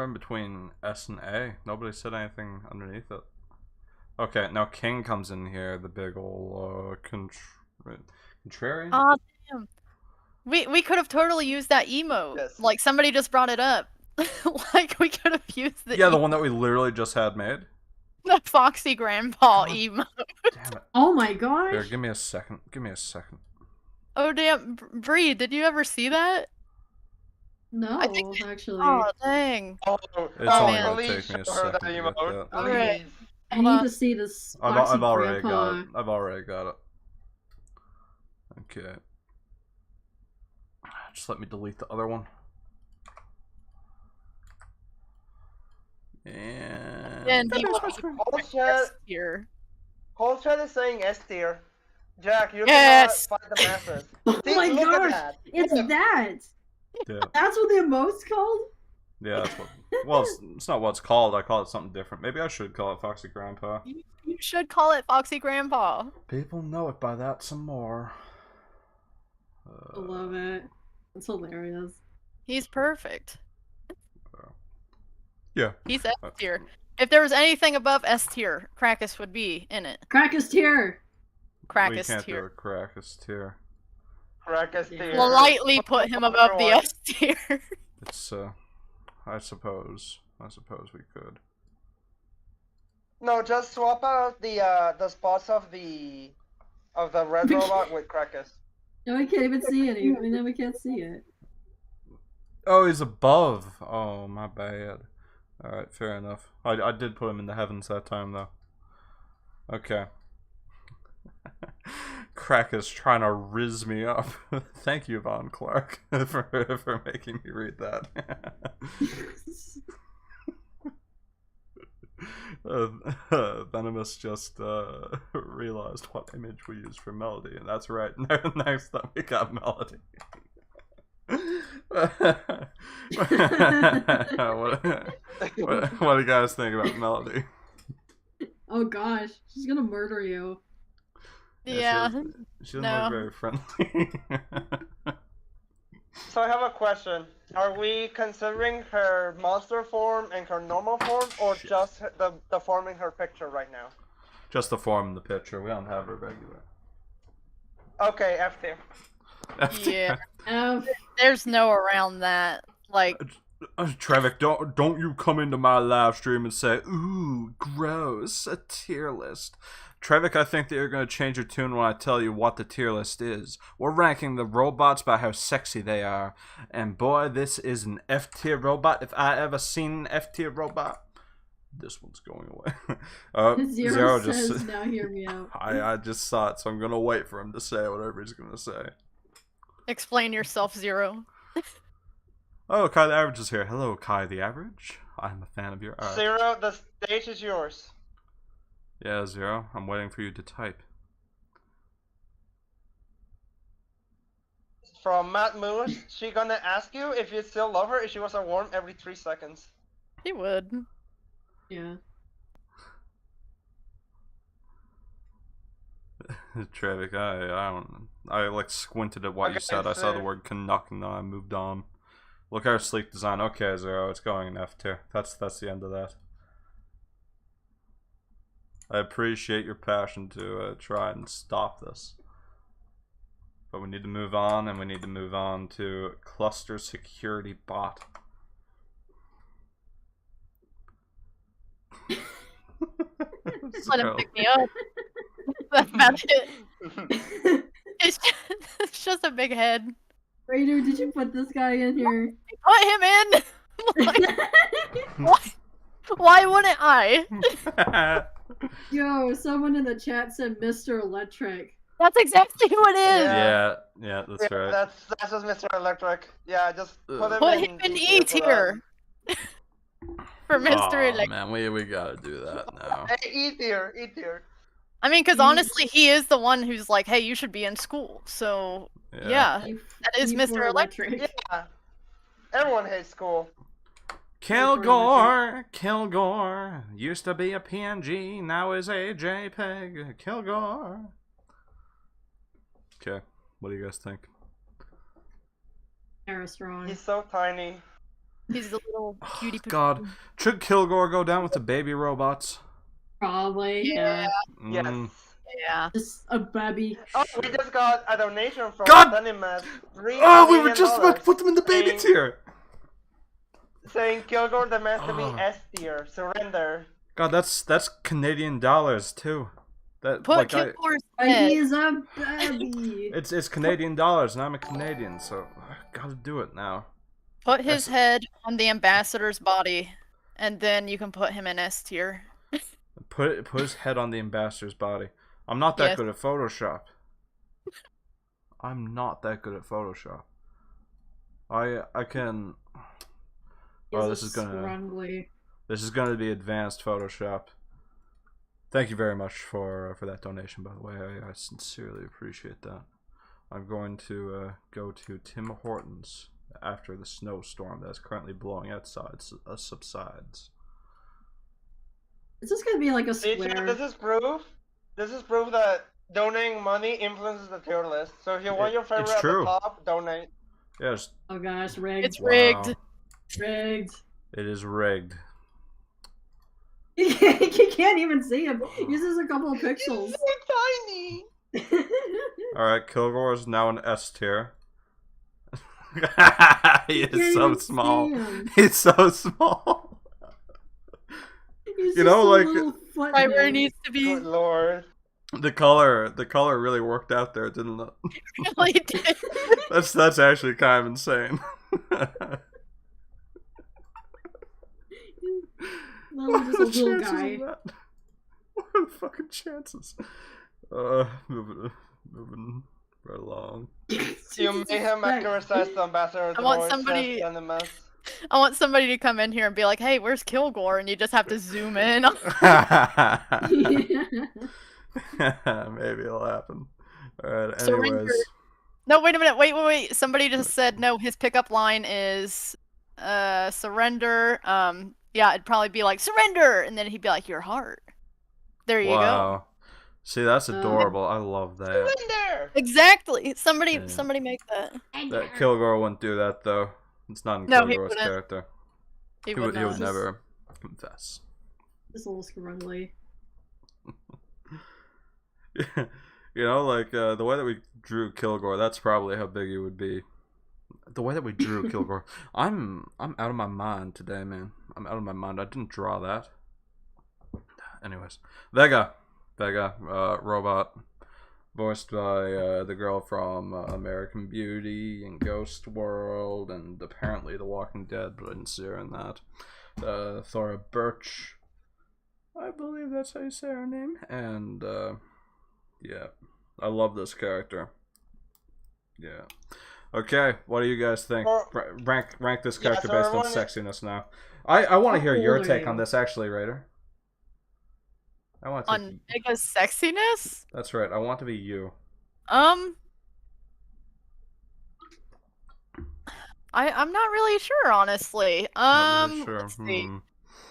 in between S and A. Nobody said anything underneath it. Okay, now King comes in here, the big ol' contrarian. Oh damn. We could have totally used that emote. Yes. Like somebody just brought it up. Like we could have used the Yeah, the one that we literally just had made. the Foxy Grandpa God. emote. Damn it. Oh my gosh. Here, give me a second. Give me a second. Oh damn, Bree, did you ever see that? No, I think actually. Oh dang. Oh, It's oh, only man. gonna please take me a show her second that to get emote. that. Alright. Please. I Hold need on. to see this I've Foxy already Grandpa. got it. I've already got it. Okay. Just let me delete the other one. And he wants Whole chat, here. whole chat is saying S tier. Jack, you Yes! cannot fight the masses. Oh See, my look at gosh! that. It's Look. that! Yeah, That's what the emote's called? yeah, that's what. Well, it's not what it's called. I call it something different. Maybe I should call it Foxy Grandpa. You should call it Foxy Grandpa. People know it by that some more. I love it. It's hilarious. He's perfect. Yeah. He's S tier. If there was anything above S tier, Krakus would be in it. Crackus tier! We Krakus can't do tier. a Krakus tier. Crack S tier. We'll lightly put him above the Everyone. S tier. It's I suppose we could. No, just swap out the spots of the red robot with Krakus. No, we can't even see any. I mean, then we can't see it. Oh, he's above. Oh, my bad. Alright, fair enough. I did put him in the heavens that time, though. Okay. Krakus trying to riz me up. Thank you, Von Clark, for making me read that. Venomous just realized what image we used for Melody, and that's right. Next up, we got Melody. What do you guys think about Melody? Oh gosh, she's gonna murder you. Yeah. She doesn't No. look very friendly. So I have a question. Are we considering her monster form and her normal form, or just the form in her picture right now? Just the form in the picture. We don't have her regular. Okay, F tier. Yeah. Oh, There's no around that. Like, Trevik, don't you come into my live stream and say, ooh, gross, a tier list. Trevik, I think that you're going to change your tune when I tell you what the tier list is. We're ranking the robots by how sexy they are. And boy, this is an F tier robot. If I ever seen an F tier robot, this one's going away. Zero just says, now hear me out. I just saw it, so I'm going to wait for him to say whatever he's going to say. explain yourself, Zero. Oh, Kai the Average is here. Hello, Kai the Average. I'm a fan of your art. Zero, the stage is yours. Yeah, Zero. I'm waiting for you to type. From Matt Moose, she gonna ask you if you still love her if she was a worm every 3 seconds. He would. Yeah. Trevik, I like squinted at what you Okay, said. I saw the fair. word Canuck and then I moved on. Look at our sleek design. Okay, Zero, it's going in F tier. That's the end of that. I appreciate your passion to try and stop this. But we need to move on, and we need to move on to Cluster Security Bot. Let him pick me up. That's about it. It's just a big head. Raider, did you put this guy in here? Put him in! Like, why wouldn't I? Yo, someone in the chat said Mr. Electric. That's exactly who it is. Yeah, that's right. That's just Mr. Electric. Yeah, just put him Put in. him in E tier. For Mr. Aw, Electric. man, we gotta do that now. Hey, E tier, E tier. I mean, because honestly, he is the one who's like, hey, you should be in school. So, yeah. That is Mr. Electric. Yeah. Everyone hates school. Kilgore used to be a PNG, now is a JPEG. Kilgore. Okay, what do you guys think? Era strong. He's so tiny. He's a little cutie. God, should Kilgore go down with the baby robots? Probably, yeah. Yes. Yeah. Just a baby. Oh, we just got a donation from God! Animas. Oh, we were just about to put them in the baby saying- tier! Saying Kilgore demands to be Oh. S tier. Surrender. God, that's Canadian dollars too. That Put like Kilgore's But head. he's a baby. it's Canadian dollars, and I'm a Canadian, so I gotta do it now. Put his That's- head on the ambassador's body, and then you can put him in S tier. Put his head on the ambassador's body. I'm not that Yes. good at Photoshop. I'm not that good at Photoshop. I can. Oh, this is gonna be advanced Photoshop. Thank you very much for that donation, by the way. I sincerely appreciate that. I'm going to go to Tim Hortons after the snowstorm that's currently blowing outside subsides. Is this gonna be like a See, square? this is proof. This is proof that donating money influences the tier list. So if you want your favorite at true. the top, donate. Yes, Oh gosh, rigged. It's rigged. wow. Rigged. It is rigged. You can't even see him. He uses a couple of pixels. so tiny. Alright, Kilgore is now an S tier. He Can't is so even small. see him. He's so small. He's You just know, a like- little foot Right where he head. needs to be. Good lord. The color really worked out there, didn't it? Really did. That's actually kind of insane. Little, just a little guy. of that? What are the fucking chances? Moving right along. You may have accuracy the ambassador. I want somebody- I want somebody to come in here and be like, "Hey, where's Kilgore?" And you just have to zoom in. Maybe it'll happen. Alright, Surrender. anyways. No, wait a minute. Wait. Somebody just said no. His pickup line is surrender. Yeah, it'd probably be like surrender, and then he'd be like your heart. There you go. Wow. See, that's adorable. I love that. Surrender. Exactly. Somebody Yeah. make that. That Kilgore wouldn't do that though. It's not in No, he Kilgore's wouldn't. character. He He would would not. never confess. Just a little scrumbly. You know, like the way that we drew Kilgore, that's probably how big he would be. The way that we drew Kilgore, I'm out of my mind today, man. I'm out of my mind. I didn't draw that. Anyways, Vega, robot, voiced by the girl from American Beauty and Ghost World, and apparently The Walking Dead, but I didn't see her in that. Thora Birch, I believe that's how you say her name, and yeah, I love this character. Yeah. Okay, what do you guys think? Well, Rank this yeah, character so based on everyone- sexiness now. I want to How hear your old are take you? on this, actually, Raider. I want to. On Vega's sexiness? That's right. I want to be you. I'm not really sure, honestly. Not really sure. Let's see. Hmm.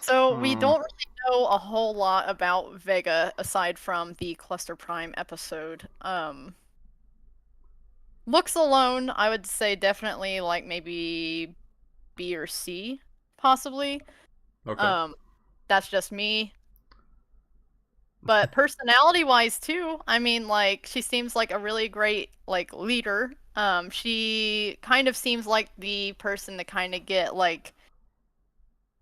So we Hmm. don't really know a whole lot about Vega aside from the Cluster Prime episode. Looks alone, I would say definitely like maybe B or C, possibly. Okay. That's just me. But personality-wise too, I mean, like she seems like a really great like leader. She kind of seems like the person to kind of get like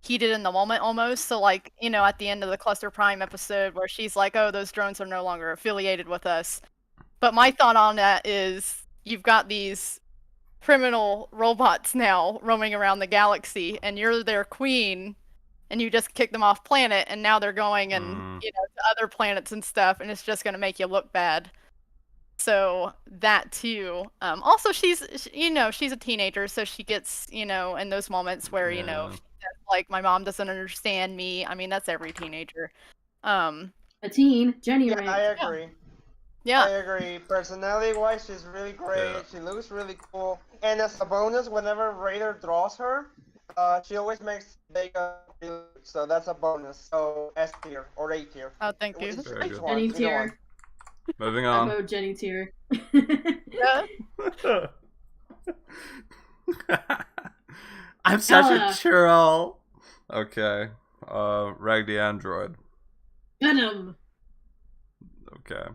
heated in the moment almost. So like, you know, at the end of the Cluster Prime episode where she's like, "Oh, those drones are no longer affiliated with us." But my thought on that is you've got these criminal robots now roaming around the galaxy and you're their queen and you just kick them off planet and now they're going and you know to other planets and stuff and it's just going to make you look bad. So that too. Also you know, she's a teenager, so she gets, you know, in those moments where, you know, Yeah. she says, like my mom doesn't understand me. I mean, that's every teenager. A teen, Jenny, Yeah, right? I agree. I Yeah. agree. Personality-wise, she's really great. Yeah. She looks really cool. And as a bonus, whenever Raider draws her, she always makes Vega really good. So that's a bonus. So S tier or A tier. Oh, thank you. Which Very which good. one? Any Either one. tier. Moving I on. vote Jenny tier. Yeah. I'm such a Ella. troll. Okay. Rag the android. Venom. Okay.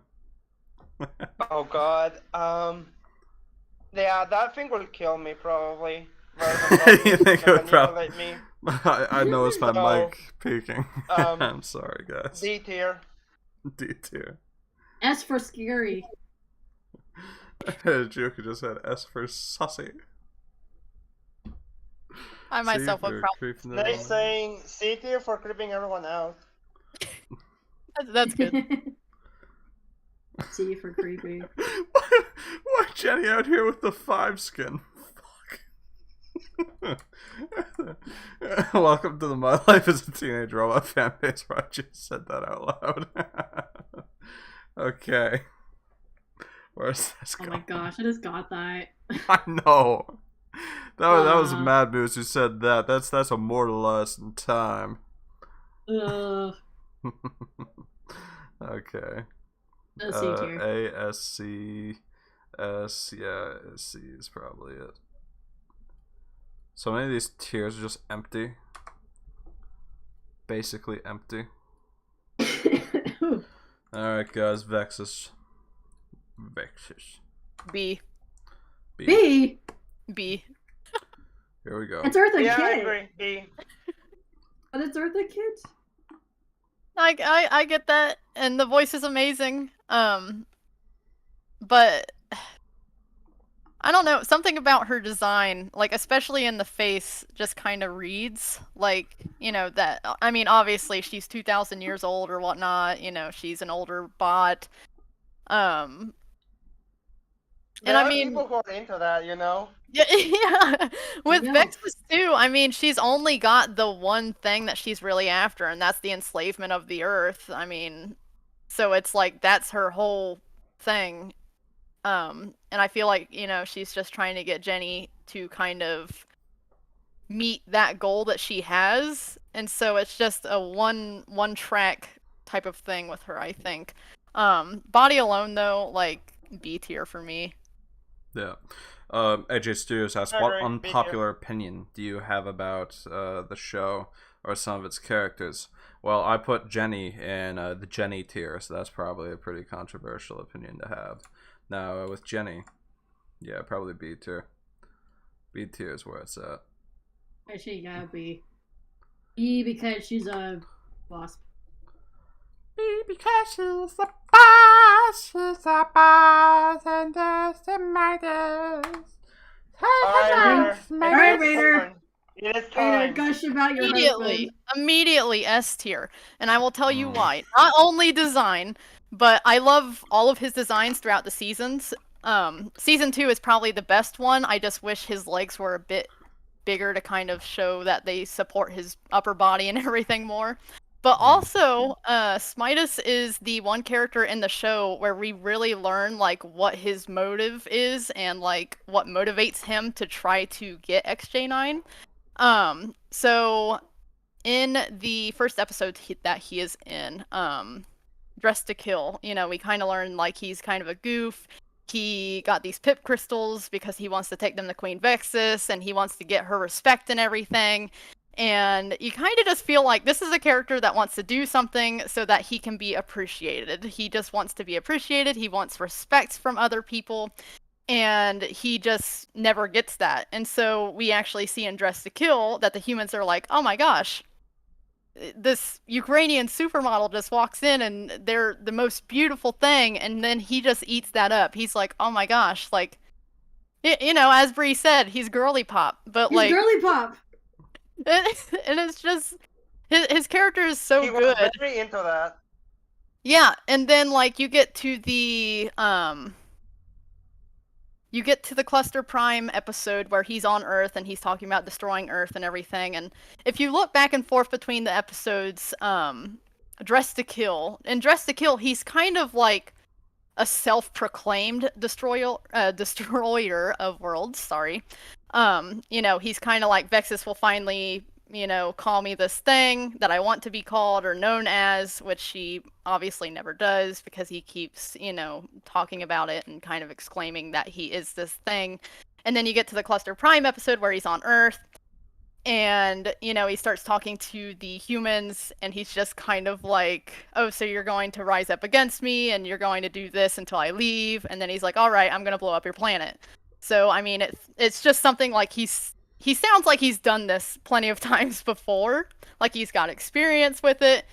Oh god. Yeah, that thing will kill me probably. Rather than love me, You think it would manipulate me. I noticed my So, mic peaking. um, I'm sorry, guys. D tier. D tier. S for scary. Joker just had S for sussy. I myself would probably. creeping They're everyone out. saying C tier for creeping everyone out. That's good. T for creepy. Why Jenny out here with the 5 skin? Fuck. Welcome to the My Life as a Teenage Robot fan base where I just said that out loud. Okay. Where's this Oh going? my gosh, I just got that. I know. That was Mad Moose who said that. That's immortalized in time. Ugh. Okay. A C tier. A, S, C, S. Yeah, C is probably it. So many of these tiers are just empty. Basically empty. Alright, guys. Vexus. B. B. B. Here we go. It's Eartha Yeah, I Kitt. agree. B. But it's Eartha Kitt. I get that, and the voice is amazing. But I don't know, something about her design, like especially in the face, just kind of reads like, you know, that. I mean, obviously she's 2,000 years old or whatnot. You know, she's an older bot. And There I are mean, people who are into that, you know. yeah, yeah. With know. Vexus too, I mean, she's only got the one thing that she's really after, and that's the enslavement of the Earth. I mean, so it's like that's her whole thing. And I feel like, you know, she's just trying to get Jenny to kind of meet that goal that she has, and so it's just a one track type of thing with her, I think. Body alone though, like B tier for me. Yeah. AJ Studios asks, I what agree, unpopular opinion do you have about the show or some of its characters? Well, I put Jenny in the Jenny tier, so that's probably a pretty controversial opinion to have. Now, with Jenny, yeah, probably B tier. B tier is where it's at. She gotta be. E because she's a wasp. B because she's a boss, and there's the Smytus. Alright, Raider. It is Raider, time. gush about your Immediately S tier, and I will tell you why. Not only design, but I love all of his designs throughout the seasons. Season 2 is probably the best one. I just wish his legs were a bit bigger to kind of show that they support his upper body and everything more. But also, Smytus is the one character in the show where we really learn like what his motive is and like what motivates him to try to get XJ9. So in the first episode that he is in, Dressed to Kill, you know, we kind of learn like he's kind of a goof. He got these pip crystals because he wants to take them to Queen Vexus and he wants to get her respect and everything. And you kind of just feel like this is a character that wants to do something so that he can be appreciated. He just wants to be appreciated. He wants respect from other people. And he just never gets that. And so we actually see in Dressed to Kill that the humans are like, oh my gosh, this Ukrainian supermodel just walks in and they're the most beautiful thing, and then he just eats that up. He's like, oh my gosh, like, you know, as Bree said, he's girly pop, but He's like, girly pop. and it's just his character is so He good. was very into that. Yeah, and then like you get to the Cluster Prime episode where he's on Earth and he's talking about destroying Earth and everything. And if you look back and forth between the episodes, Dressed to Kill, he's kind of like a self-proclaimed destroyer of worlds. Sorry. You know, he's kind of like Vexus will finally call me this thing that I want to be called or known as, which he obviously never does because he keeps, talking about it and kind of exclaiming that he is this thing. And then you get to the Cluster Prime episode where he's on Earth. And, he starts talking to the humans, and he's just kind of like, oh, so you're going to rise up against me, and you're going to do this until I leave. And then he's like, all right, I'm going to blow up your planet. So, I mean, it's just something like he sounds like he's done this plenty of times before. Like he's got experience with it.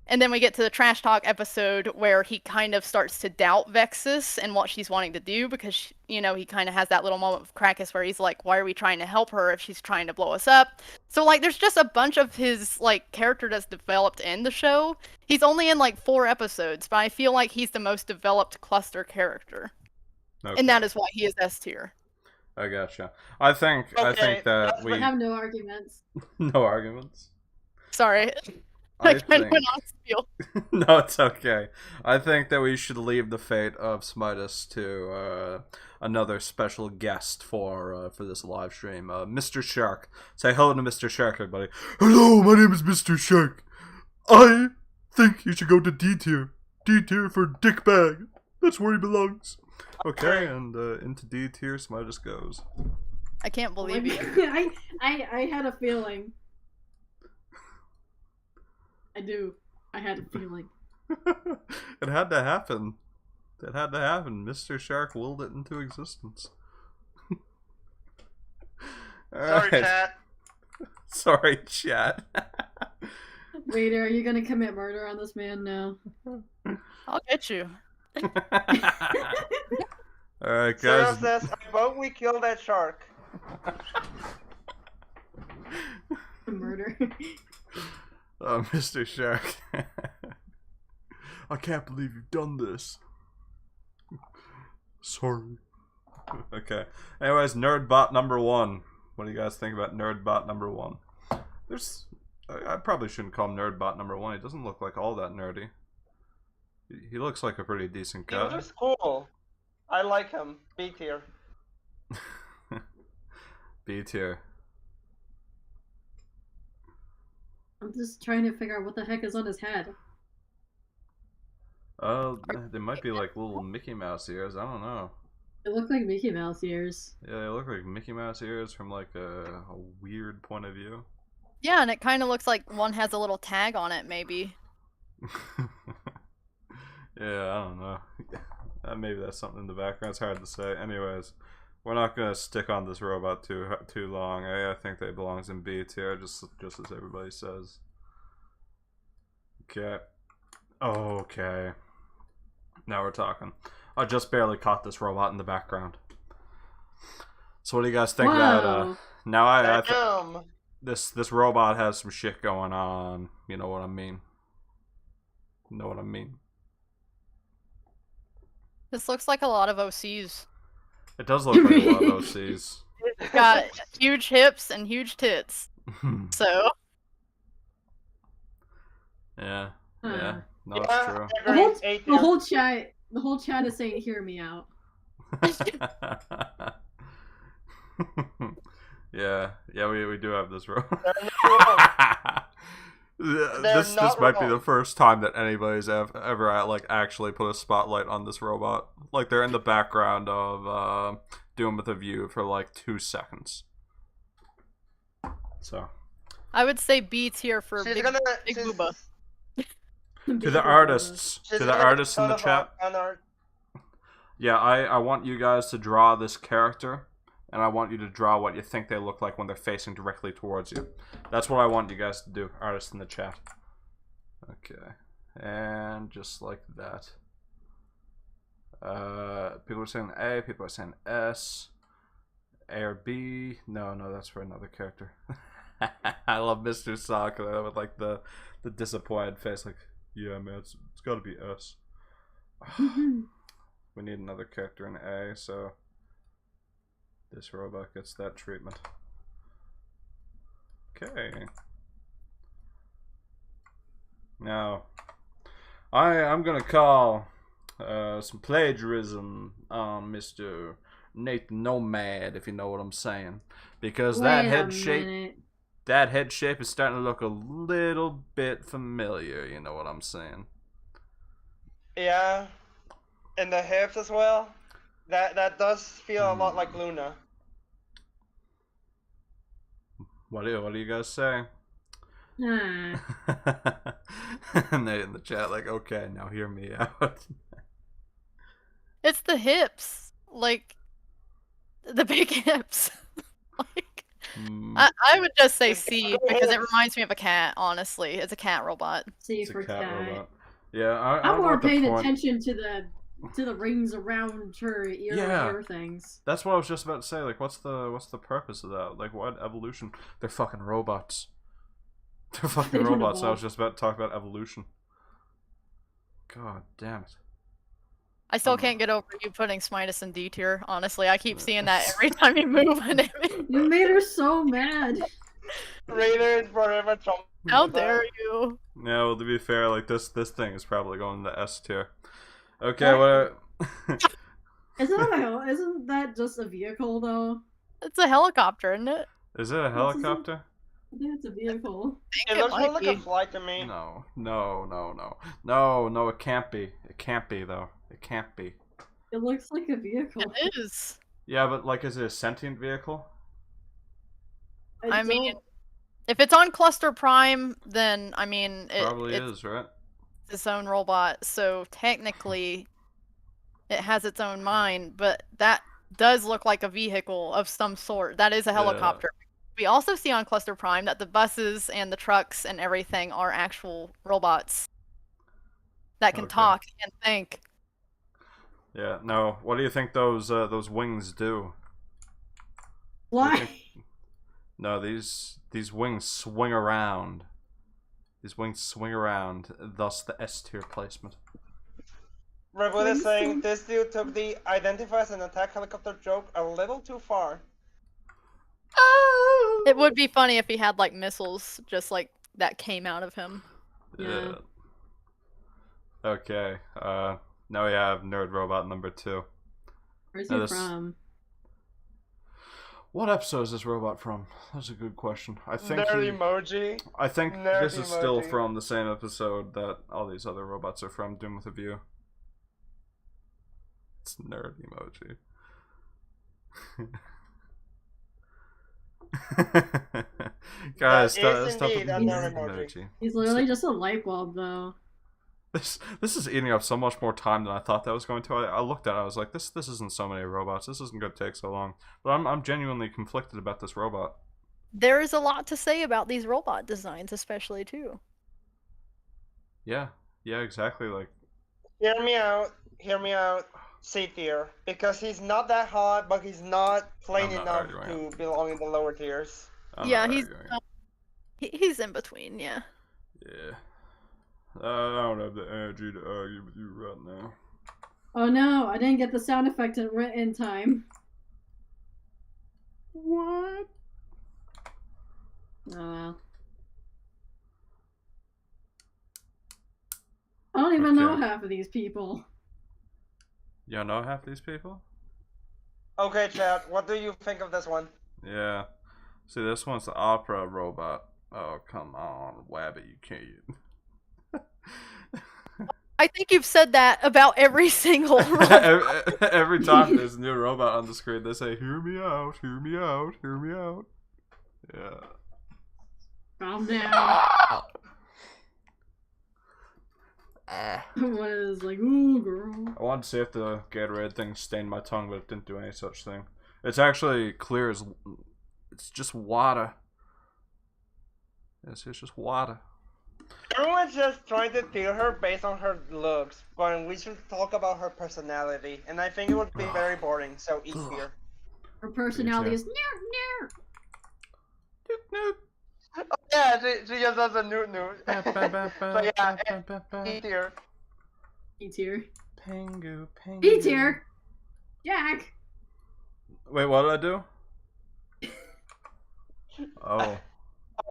And then we get to the Trash Talk episode where he kind of starts to doubt Vexus and what she's wanting to do because, he kind of has that little moment with Krakus where he's like, why are we trying to help her if she's trying to blow us up? So, like, there's just a bunch of his, like, character that's developed in the show. He's only in, like, 4 episodes, but I feel like he's the most developed Cluster character. Okay. And that is why he is S tier. I gotcha. I think that we I have no arguments. no arguments. Sorry. I kind of think... went on spiel. No, it's okay. I think that we should leave the fate of Smytus to another special guest for this live stream. Mr. Shark. Say hello to Mr. Shark, everybody. Hello, my name is Mr. Shark. I think you should go to D tier. D tier for dick bag. That's where he belongs. Okay, and into D tier, Smytus goes. I can't believe you. I had a feeling. I do. I had a feeling. It had to happen. It had to happen. Mr. Shark willed it into existence. Sorry, chat. Sorry, chat. Raider, are you gonna commit murder on this man now? I'll get you. Alright, Sarah guys. says, I vote we kill that shark. Murder. Mr. Shark. I can't believe you've done this. Sorry. Okay. Anyways, Nerdbot number 1. What do you guys think about Nerdbot number 1? I probably shouldn't call him Nerdbot number 1. He doesn't look like all that nerdy. He looks like a pretty decent He guy. looks cool. I like him. B tier. B tier. I'm just trying to figure out what the heck is on his head. They might be like little Mickey Mouse ears. I don't know. It looked like Mickey Mouse ears. Yeah, they look like Mickey Mouse ears from like a weird point of view. Yeah, and it kind of looks like one has a little tag on it, maybe. Yeah, I don't know. Maybe that's something in the background. It's hard to say. Anyways, we're not gonna stick on this robot too long. I think that belongs in B tier, just as everybody says. Okay. Okay. Now we're talking. I just barely caught this robot in the background. So what do you guys think about now I this robot has some shit going on. You know what I mean? You know what I mean? This looks like a lot of OCs. It does look like a lot of OCs. It's got huge hips and huge tits. So. Yeah. Yeah. No, Yeah, it's true. The whole chat is saying, "Hear me out." Yeah, we do have this robot. They're This not might be wrong. the first time that anybody's ever like actually put a spotlight on this robot. Like they're in the background of Doom with a View for like 2 seconds. So I would say B tier for She's Big gonna, Booba. to the artists, she's to the gonna artists in the talk chat. about art. Yeah, I want you guys to draw this character, and I want you to draw what you think they look like when they're facing directly towards you. That's what I want you guys to do, artists in the chat. Okay, and just like that. People are saying A, people are saying S, A or B. No, that's for another character. I love Mr. Sock with like the disappointed face, like, yeah, man, it's got to be S. We need another character in A, so this robot gets that treatment. Okay. Now, I'm gonna call some plagiarism on Mr. Nathan Nomad, if you know what I'm saying, because that head shape. that head shape is starting to look a little bit familiar. You know what I'm saying? Yeah, and the hips as well. That does feel a lot like Luna. What do you guys say? Nah. And they in the chat like, okay, now hear me out. It's the hips, like the big hips. Like, I would just say It's C got because it hips. reminds me of a cat. Honestly, it's a cat robot. C It's a for cat cat. robot. Yeah, I I'm don't know more what the paying point. attention to the rings around her ear things. That's what I was just about to say. Like, what's the purpose of that? Like, what evolution? They're fucking robots. They're fucking They don't robots. I was evolve. just about to talk about evolution. God damn it. I still can't get over you putting Smytus in D tier. Honestly, I keep seeing that every time you move an image. You made her so mad. Raider is forever traumatized. How dare you? Yeah, well, to be fair, like this thing is probably going to S tier. Okay, what? Isn't that just a vehicle though? It's a helicopter, isn't it? Is it a helicopter? I think it's a vehicle. It looks more like a flight to me. No, it can't be. It can't be though. It can't be. It looks like a vehicle. It is. Yeah, but like, is it a sentient vehicle? I mean, if it's on Cluster Prime, then I mean, Probably it's is, right? its own robot. So technically, it has its own mind. But that does look like a vehicle of some sort. That is a helicopter. We also see on Cluster Prime that the buses and the trucks and everything are actual robots that can talk and think. Yeah. No. What do you think those wings do? Why? No, these wings swing around. These wings swing around, thus the S tier placement. Rebel is saying this dude took the identify as an attack helicopter joke a little too far. It would be funny if he had like missiles just like that came out of him. Yeah. Okay. Now we have Nerd Robot number 2. Where's he from? What episode is this robot from? That's a good question. I think Nerd emoji. I think Nerd this is still emoji. from the same episode that all these other robots are from, Doom with a View. It's nerd emoji. Guys, stop indeed with a nerd nerd emoji. emoji. He's literally just a light bulb though. This is eating up so much more time than I thought that was going to. I looked at it, I was like, this isn't so many robots. This isn't going to take so long. But I'm genuinely conflicted about this robot. There is a lot to say about these robot designs, especially too. Yeah, exactly. Like, Hear me out. C tier. Because he's not that hot, but he's not plain I'm not enough arguing to belong in the lower tiers. Yeah, he's in between. Yeah. Yeah. I don't have the energy to argue with you right now. Oh no, I didn't get the sound effect in time. What? Oh well. I don't even know half of these people. You don't know half these people? Okay, chat, what do you think of this one? Yeah. See, this one's the opera robot. Oh, come on, Wabbit, you can't. I think you've said that about every single robot. Every time there's a new robot on the screen, they say, "Hear me out, hear me out, hear me out." Yeah. Calm down. What is like, ooh, girl. I wanted to see if the Gatorade thing stained my tongue, but it didn't do any such thing. It's actually clear as... It's just water. It's just water. Everyone's just trying to tier her based on her looks, but we should talk about her personality, and I think it would be very boring, so E tier. Her personality is near. Yeah, she just has a newt. So yeah, E tier. E tier. Pengu. E tier. Jack. Wait, what did I do? Oh.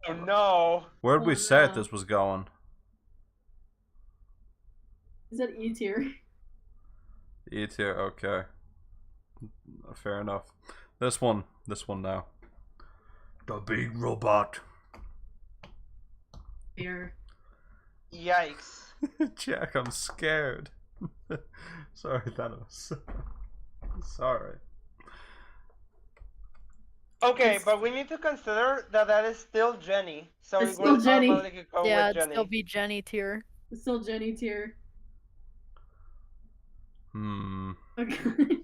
Oh no. Where did we say no. this was going? Is that E tier? E tier, okay. Fair enough. This one now. The big robot. Here. Yikes. Jack, I'm scared. Sorry, Thanos. Sorry. Okay, but we need to consider that is still Jenny. So It's we still will Jenny. automatically go Yeah, with it'd Jenny. still be Jenny tier. It's still Jenny tier. Okay.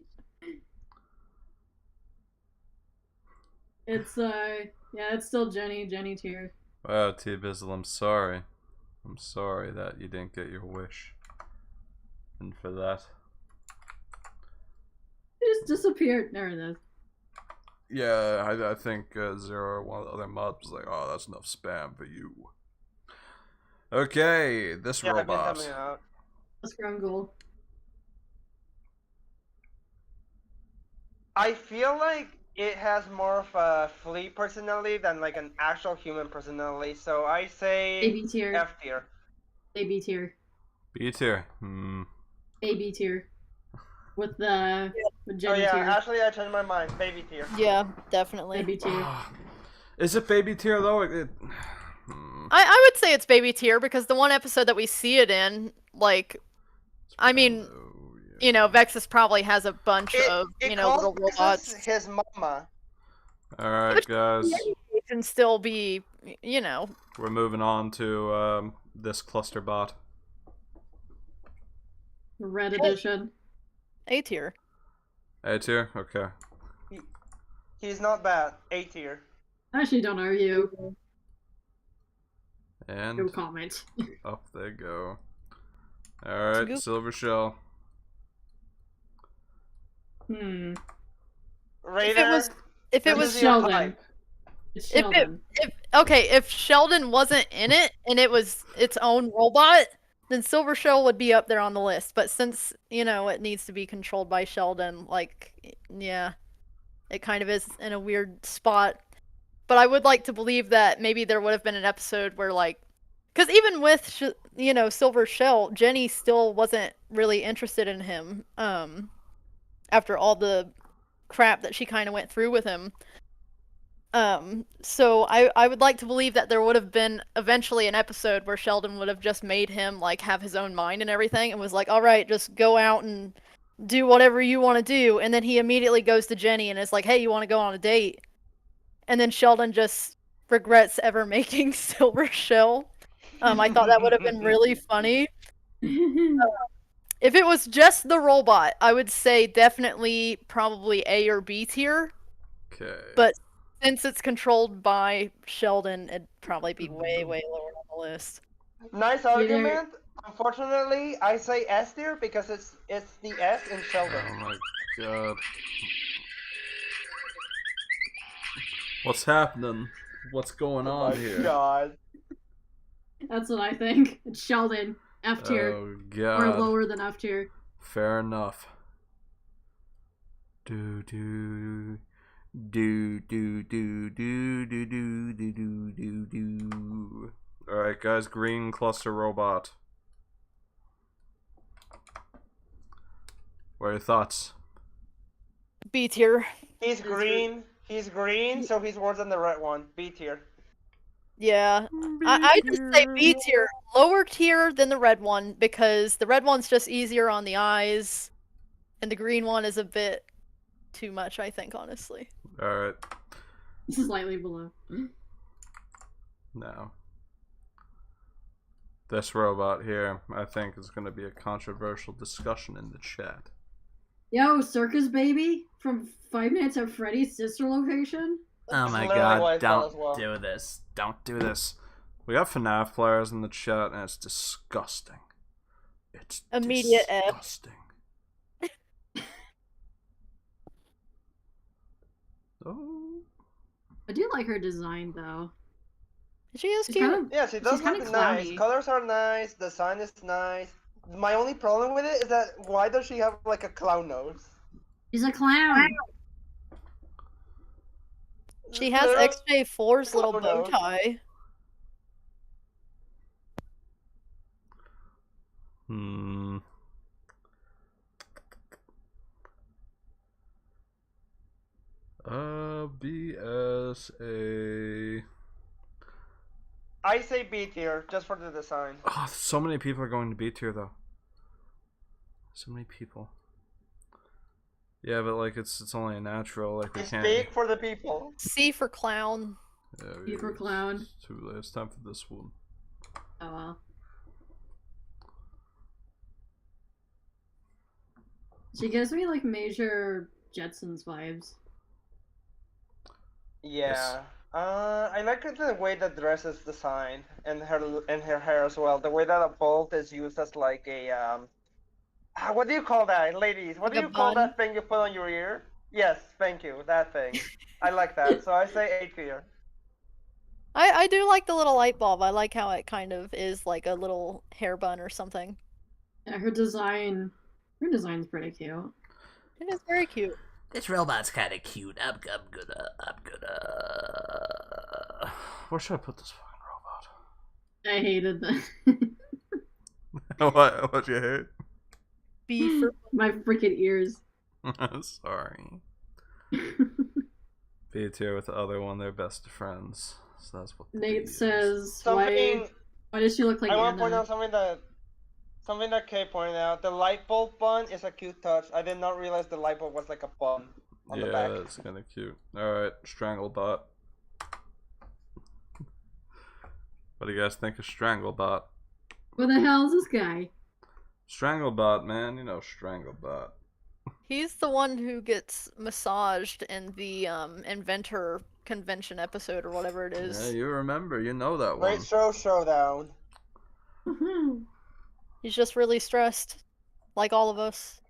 It's yeah, it's still Jenny tier. Wow, T-Bizzle, I'm sorry. I'm sorry that you didn't get your wish. And for that. It just disappeared. There it is. Yeah, I think Zero, one of the other mods, was like, oh, that's enough spam for you. Okay, this Yeah, I've been robot. coming out. That's Grungle. I feel like it has more of a flea personality than like an actual human personality. So I say AB tier. F tier. AB tier. B tier. AB tier. With the with Jenny Oh yeah, tier. actually I changed my mind. Baby tier. Yeah, definitely. AB tier. Is it baby tier though? I would say it's baby tier because the one episode that we see it in, like, I mean, you know, Vexus probably has a bunch of, you know, little robots. His mama. Alright, guys. It can still be, you know. We're moving on to this cluster bot. Red edition. A tier. A tier? Okay. He's not bad. A tier. I actually don't argue. And No comment. up they go. Alright, Silver Shell. Raider. If it was Sheldon. It's Sheldon. If Sheldon wasn't in it and it was its own robot, then Silver Shell would be up there on the list. But since, you know, it needs to be controlled by Sheldon, like, yeah, it kind of is in a weird spot. But I would like to believe that maybe there would have been an episode where, like, because even with, you know, Silver Shell, Jenny still wasn't really interested in him after all the crap that she kind of went through with him. So I would like to believe that there would have been eventually an episode where Sheldon would have just made him, like, have his own mind and everything and was like, all right, just go out and do whatever you want to do. And then he immediately goes to Jenny and is like, hey, you want to go on a date? And then Sheldon just regrets ever making Silver Shell. I thought that would have been really funny. If it was just the robot, I would say definitely probably A or B tier. Okay. But since it's controlled by Sheldon, it'd probably be way, way lower on the list. Nice argument. Unfortunately, I say S tier because it's the S in Sheldon. Oh my god. What's happening? What's going on here? God. That's what I think. It's Sheldon. F tier. Oh god. Or lower than F tier. Fair enough. Do do do do do do do do do do do do. All right, guys. Green cluster robot. What are your thoughts? B tier. He's green. He's green, so he's worse than the red one. B tier. Yeah, I just say B tier, lower tier than the red one because the red one's just easier on the eyes, and the green one is a bit too much, I think, honestly. All right. Slightly below. Now, this robot here, I think, is going to be a controversial discussion in the chat. Yo, Circus Baby from Five Nights at Freddy's sister location? Oh my literally what I god, thought as don't well. do this. Don't do this. We got FNAF players in the chat, and it's disgusting. It's Immediate F. disgusting. Oh. I do like her design, though. She is She's cute. kind of, Yeah, she does She's kinda look nice. clowny. Colors are nice. Design is nice. My only problem with it is that why does she have like a clown nose? she's a clown. She has Literally- XJ4's little bow nose. tie. BSA. I say B tier just for the design. Oh, so many people are going to B tier though. So many people. Yeah, but like it's only a natural. Like we can't. Speak for the people. C for clown. Yeah, B for clown. It's too late. It's time for this one. Oh well. She gives me like major Jetsons vibes. Yeah. Yes. I like the way the dress is designed and her hair as well. The way that a bolt is used as like a what do you call that, ladies? What Like do a you call bun? that thing you put on your ear? Yes, thank you, that thing. I like that. So I say A tier. I do like the little light bulb. I like how it kind of is like a little hair bun or something. Yeah, her design's pretty cute. It is very cute. This robot's kind of cute. I'm gonna. Where should I put this fucking I hated that. robot? What you hate? B for My freaking ears. Sorry. B tier with the other one. They're best friends. So that's what. the B Nate is. says, Something why does she look like I want to point Anna? out something that Kay pointed out. The light bulb bun is a cute touch. I did not realize the light bulb was like a bun on the back. Yeah, it's kind of cute. Alright, Stranglebot. What do you guys think of Stranglebot? What the hell is this guy? Stranglebot, man. You know Stranglebot. He's the one who gets massaged in the inventor convention episode or whatever it is. Yeah, you remember. You know that one. Great showdown. He's just really stressed, like all of us.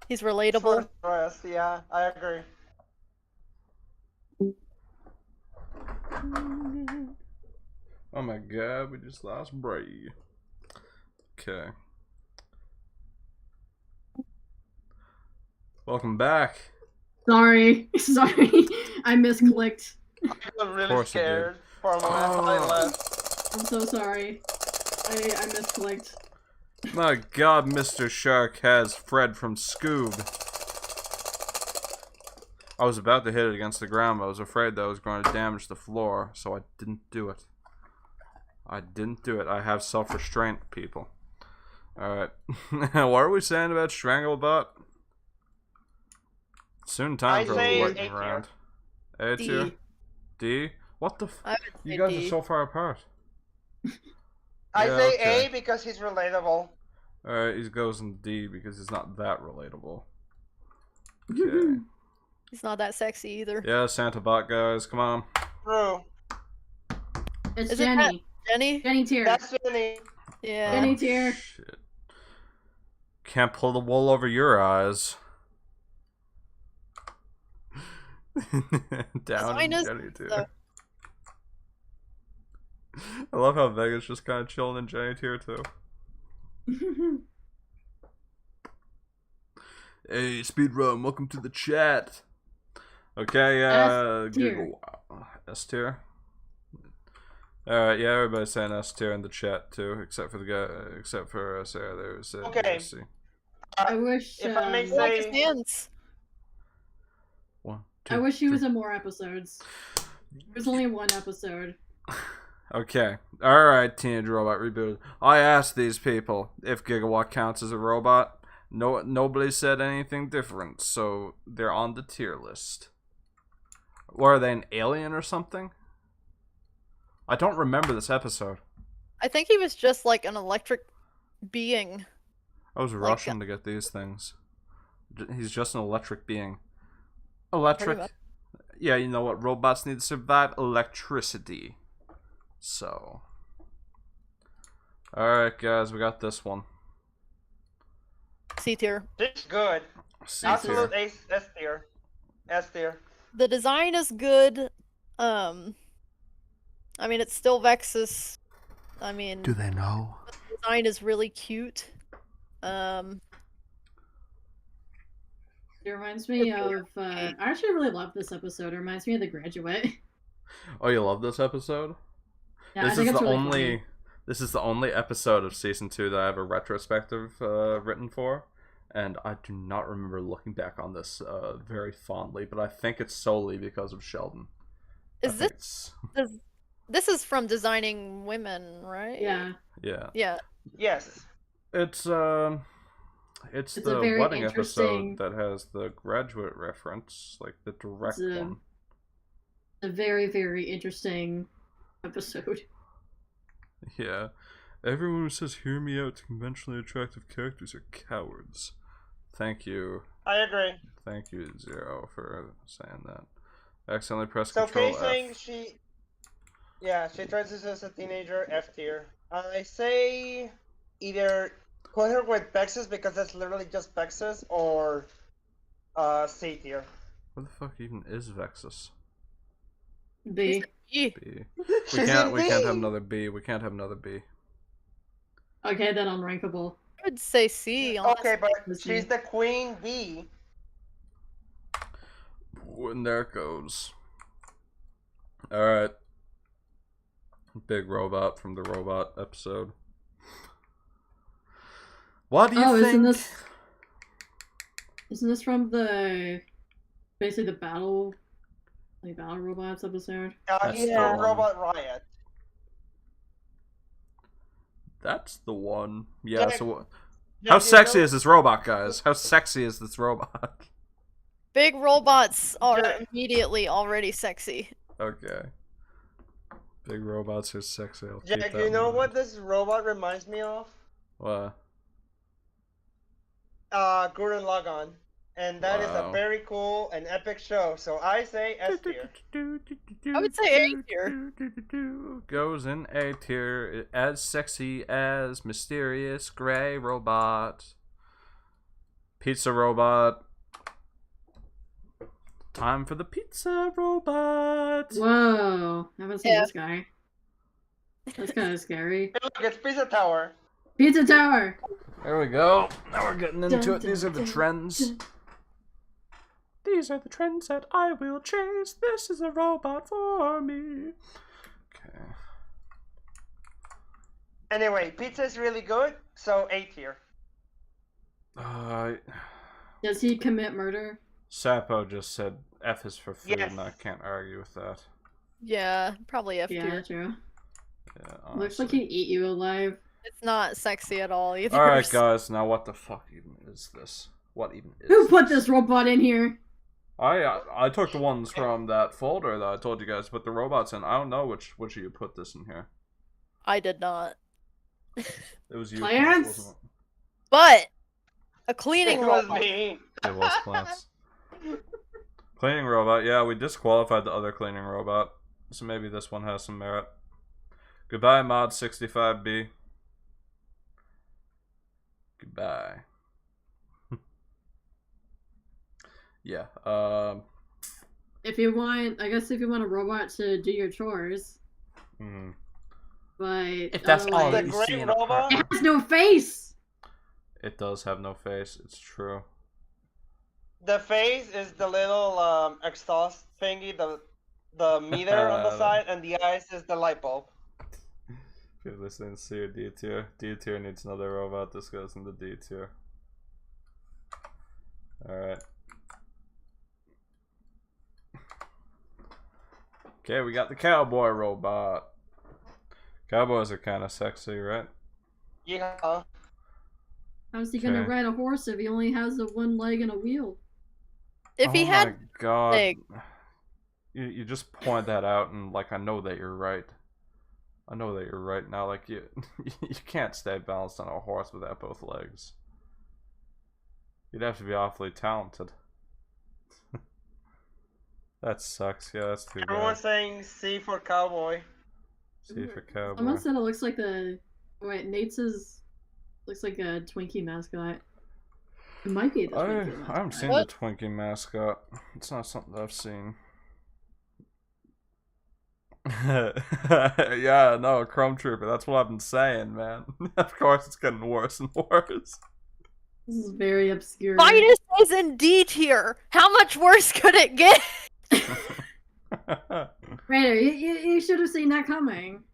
He's relatable. Stress, yeah, I agree. Oh my god, we just lost Bray. Okay. Welcome back. Sorry. I misclicked. I was really course you did. scared for a moment. I thought I left. I'm so sorry. I misclicked. My god, Mr. Shark has Fred from Scoob. I was about to hit it against the ground, but I was afraid that I was going to damage the floor, so I didn't do it. I have self-restraint, people. Alright. What are we saying about Stranglebot? Soon time for a say look A tier. around. A tier? D. D? What the f- I would You say guys D. are so far apart. I Yeah, say okay. A because he's relatable. Alright, he goes in D because he's not that relatable. Okay. He's not that sexy either. Yeah, Santa Bot guys, come on. True. It's Is it Jenny. Jenny? Jenny tier. That's Jenny. Yeah. Jenny tier. Shit. Can't pull the wool over your eyes. Down Mine in is, Jenny tier. though. I love how Vega's just kind of chilling in Jenny tier too. Hey, Speedrun, welcome to the chat. Okay, S tier. Google. S tier. Alright, yeah, everybody's saying S tier in the chat too, except for the guy, except for Sarah. There's Okay. C. I wish. If I may I like his say, hands. 1, 2, I wish he was 3. in more episodes. There's only one episode. Okay. Alright, Teenage Robot Rebooted. I asked these people if Gigawatt counts as a robot. No, nobody said anything different, so they're on the tier list. Or are they an alien or something? I don't remember this episode. I think he was just like an electric being. I was Like, rushing to get these things. He's just an electric being. Electric. much. Yeah, you know what robots need to survive? Electricity. So. Alright, guys, we got this one. C tier. this is good. C Absolute tier. ace, S tier. S tier. The design is good. I mean, it's still Vex's. I mean, they know? the design is really cute. It reminds me of. I actually really love this episode. It reminds me of The Graduate. Oh, you love this episode? Yeah, I This think is it's the really only. funny. This is the only episode of season 2 that I have a retrospective written for, and I do not remember looking back on this very fondly. But I think it's solely because of Sheldon. I Is think this it's- This is from Designing Women, right? Yeah. Yeah. Yeah. Yes. It's It's a the very wedding interesting- episode that has the graduate reference, like the direct It's a- one. A very, very interesting episode. Yeah. Everyone who says "hear me out" to conventionally attractive characters are cowards. Thank you. I agree. Thank you, Zero, for saying that. Accidentally pressed So Control Kay saying F. she transitions as a teenager, F tier. I say either put her with Bexus because that's literally just Bexus, or C tier. What the fuck even is Vexus? B. E. B. She's We can't in have B. another B. We can't have another B. Okay, then unrankable. I would say C. Honestly. Okay, but Let's she's see. the queen bee. And there it goes. Alright. Big robot from the robot episode. What do you think? Isn't this from the basically the battle robots episode? That's He's the from one. Robot Riot. That's the one. Yeah, Jack- so Jack, how you sexy know- is this robot, guys? How sexy is this robot? Big robots are Yeah. immediately already sexy. Okay. Big robots are sexy. I'll keep Jack, that you in know mind. what this robot reminds me of? What? Gurren Lagann. And that is Wow. a very cool and epic show, so I say S tier. I would say A tier. Goes in A tier. As sexy as mysterious gray robot. Pizza robot. Time for the pizza robot. Whoa, I haven't seen Yeah. this guy. That's kind of scary. Hey, look, it's Pizza Tower. Pizza Tower. There we go. Now we're getting into Dun, it. These are the dun, trends. dun. These are the trends that I will chase. This is a robot for me. Okay. Anyway, pizza is really good, so A tier. Does he commit murder? Sapo just said F is for food, Yes. and I can't argue with that. Yeah, probably F Yeah, tier. true. Yeah, Looks like honestly. he'd eat you alive. It's not sexy at all either. Alright, guys, now what the fuck even is this? What even is Who put this robot in here? I took the ones from that folder that I told you guys to put the robots in. I don't know which of you put this in here. I did not. It was you. Plants? wasn't But a cleaning It was robot. me. it? It was plants. Cleaning robot, yeah, we disqualified the other cleaning robot. So maybe this one has some merit. Goodbye, mod 65B. Goodbye. Yeah, If you want a robot to do your chores, mhm. but If that's all The that you otherwise- see great in a robot. it has no face. It does have no face, it's true. The face is the little exhaust thingy, the meter on the side, and the eyes is the light bulb. If you're listening to your D tier. D tier needs another robot, this goes in the D tier. Alright. Okay, we got the cowboy robot. Cowboys are kind of sexy, right? Yeah. How's he gonna Okay. ride a horse if he only has a one leg and a wheel? If he Oh had my God. leg. You just point that out and like I know that you're right. I know that you're right now. Like you you can't stay balanced on a horse without both legs. You'd have to be awfully talented. That sucks. Yeah, that's too Everyone's bad. saying C for cowboy. C for cowboy. Someone said it looks like Nate's looks like a Twinkie mascot. It might be the Twinkie mascot. I haven't seen What? the Twinkie mascot. It's not something I've seen. Yeah, no, Chrome Trooper. That's what I've been saying, man. Of course, it's getting worse and worse. This is very obscure. Smytus is in D tier. How much worse could it get? Raider, you should have seen that coming.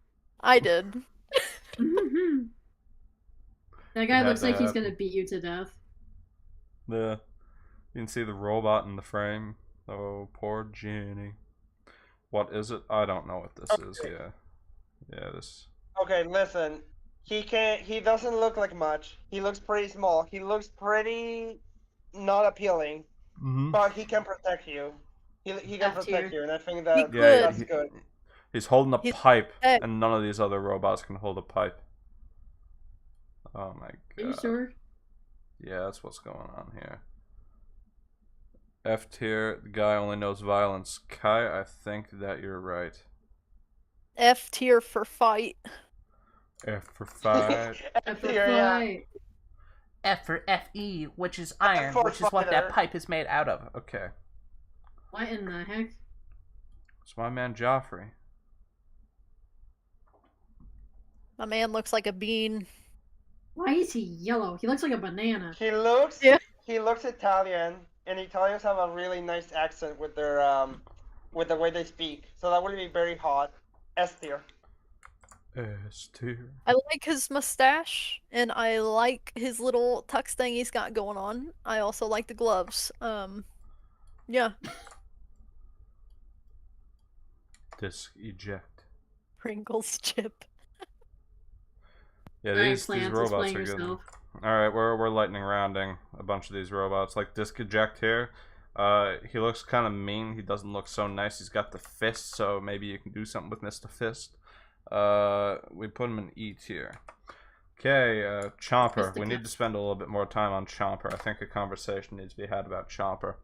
I did. That guy Had looks to like he's happen. gonna beat you to death. Yeah, you can see the robot in the frame. Oh, poor Jenny. What is it? I don't know what this is. Yeah, Yeah, this. Okay, listen. He doesn't look like much. He looks pretty small. He looks pretty not appealing, Mm-hmm. but he can protect you. He can F tier. protect you, and I think that He Yeah, that's he- good. He's holding a He's pipe, dead. and none of these other robots can hold a pipe. Oh my god. Are you sure? Yeah, that's what's going on here. F tier, the guy only knows violence. Kai, I think that you're right. F tier for fight. F for fight. F for Tier, yeah. fight. F for FE, which is iron, for which is what fighter. that pipe is made out of. Okay. What in the heck? It's my man Joffrey. My man looks like a bean. Why is he yellow? He looks like a banana. He looks Yeah. he looks Italian, and Italians have a really nice accent with their with the way they speak. So that would be very hot. S tier. S tier. I like his mustache, and I like his little tux thing he's got going on. I also like the gloves. Yeah, Disc eject. Pringles chip. Yeah, Alright, these Plants, robots explain are good. yourself. Alright, we're lightning rounding a bunch of these robots. Like Disc eject here. He looks kind of mean. He doesn't look so nice. He's got the fist, so maybe you can do something with Mr. Fist. We put him in E tier. Okay, Chomper. We need to spend a little bit more time on Chomper. I think a conversation needs to be had about Chomper.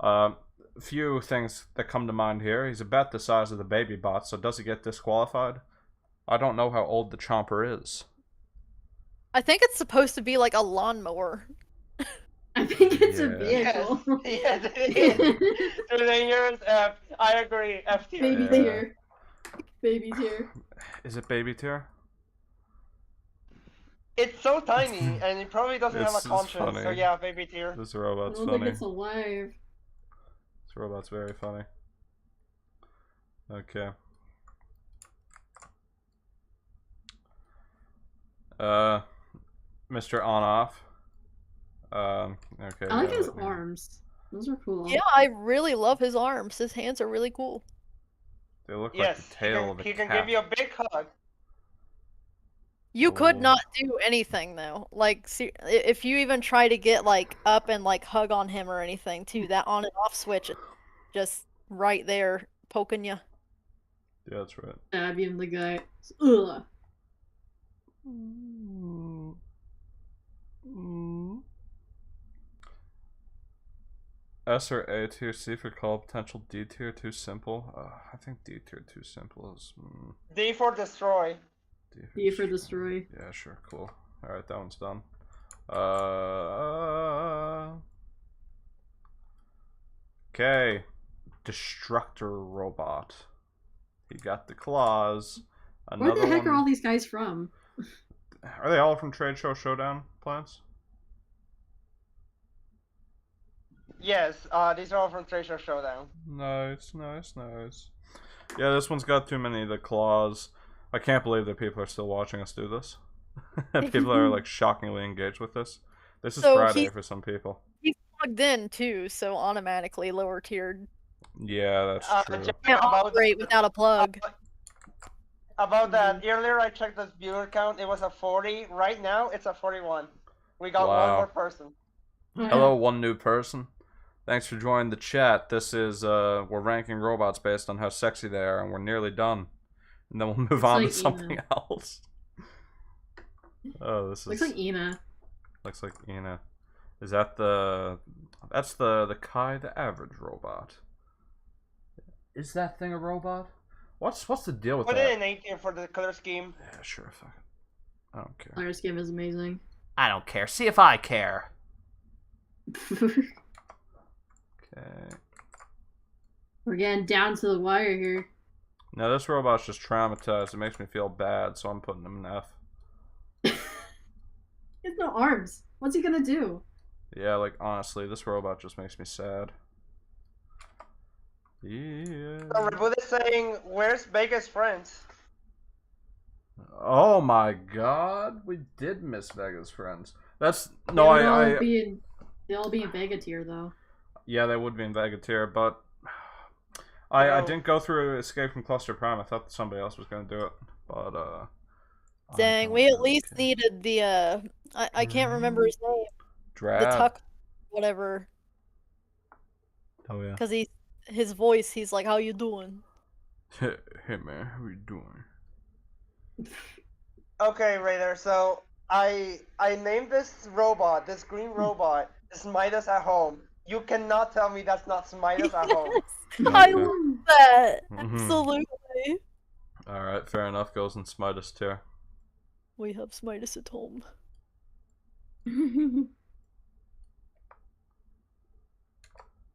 A few things that come to mind here. He's about the size of the baby bot, so does he get disqualified? I don't know how old the Chomper is. I think it's supposed to be like a lawnmower. I think it's a Yeah. vehicle. Yes, it is. So the answer is F. I agree. F tier. Baby Yeah. tier. Baby tier. Is it baby tier? It's so tiny, and it probably doesn't have This a is conscience. So funny. yeah, baby tier. This I robot's don't think funny. it's alive. This robot's very funny. Okay. Mr. On-Off. Okay. I like yeah, his let me- arms. Those are cool. Yeah, I really love his arms. His hands are really cool. They look Yes, like the tail of a he can cat. give you a big hug. You could Ooh. not do anything though. Like, if you even try to get like up and like hug on him or anything, too, that on and off switch, just right there poking you. Yeah, that's right. Stab you in the gut. Ugh. S or A tier, C for call, potential D tier, too simple. I think D tier too simple is. D for destroy. D for destroy. Yeah, sure, cool. Alright, that one's done. Okay. Destructor robot. He got the claws. Where the heck one... are all these guys from? Are they all from Trade Show Showdown plants? Yes, these are all from Tracer Showdown. Nice. Yeah, this one's got too many of the claws. I can't believe that people are still watching us do this. People are like shockingly engaged with this. This is So Friday he's- for some people. He's plugged in too, so automatically lower tiered. Yeah, that's true. Jack, Can't about operate without a plug. About that, earlier I checked this viewer count. It was a 40. Right now, it's a 41. We got one Wow. more person. Hello, one new person. Thanks for joining the chat. This is we're ranking robots based on how sexy they are, and we're nearly done. And then we'll move on to like something Ina. else. Oh, this Looks is like Ina. looks like Ina. Is that the? That's the Kai, the average robot. Is that thing a robot? What's the deal with Put that? it in 18 for the color scheme. Yeah, sure, fuck it. I don't care. Fire skim is amazing. I don't care. See if I care. Okay. We're getting down to the wire here. Now this robot's just traumatized. It makes me feel bad, so I'm putting him in F. He has no arms. What's he gonna do? Yeah, like honestly, this robot just makes me sad. Yeah. So Reboot is saying, where's Vegas friends? Oh my god, we did miss Vega's friends. That's no, They would I they'll all be in Vega tier though. yeah, they would be in Vega tier, but I Oh. didn't go through Escape from Cluster Prime. I thought somebody else was gonna do it, but I Dang, don't we at really least care. needed the I can't remember his name. The Drab. Tuck, whatever. Oh yeah. Cause his voice, he's like, "How you doing?" Hey man, how you doing? Okay, Raider. So I named this robot, this green robot, Smytus at home. You cannot tell me that's not Smytus at home. Yes, I Okay. love that. Mhm. Absolutely. All right, fair enough. Goes in Smytus tier. We have Smytus at home.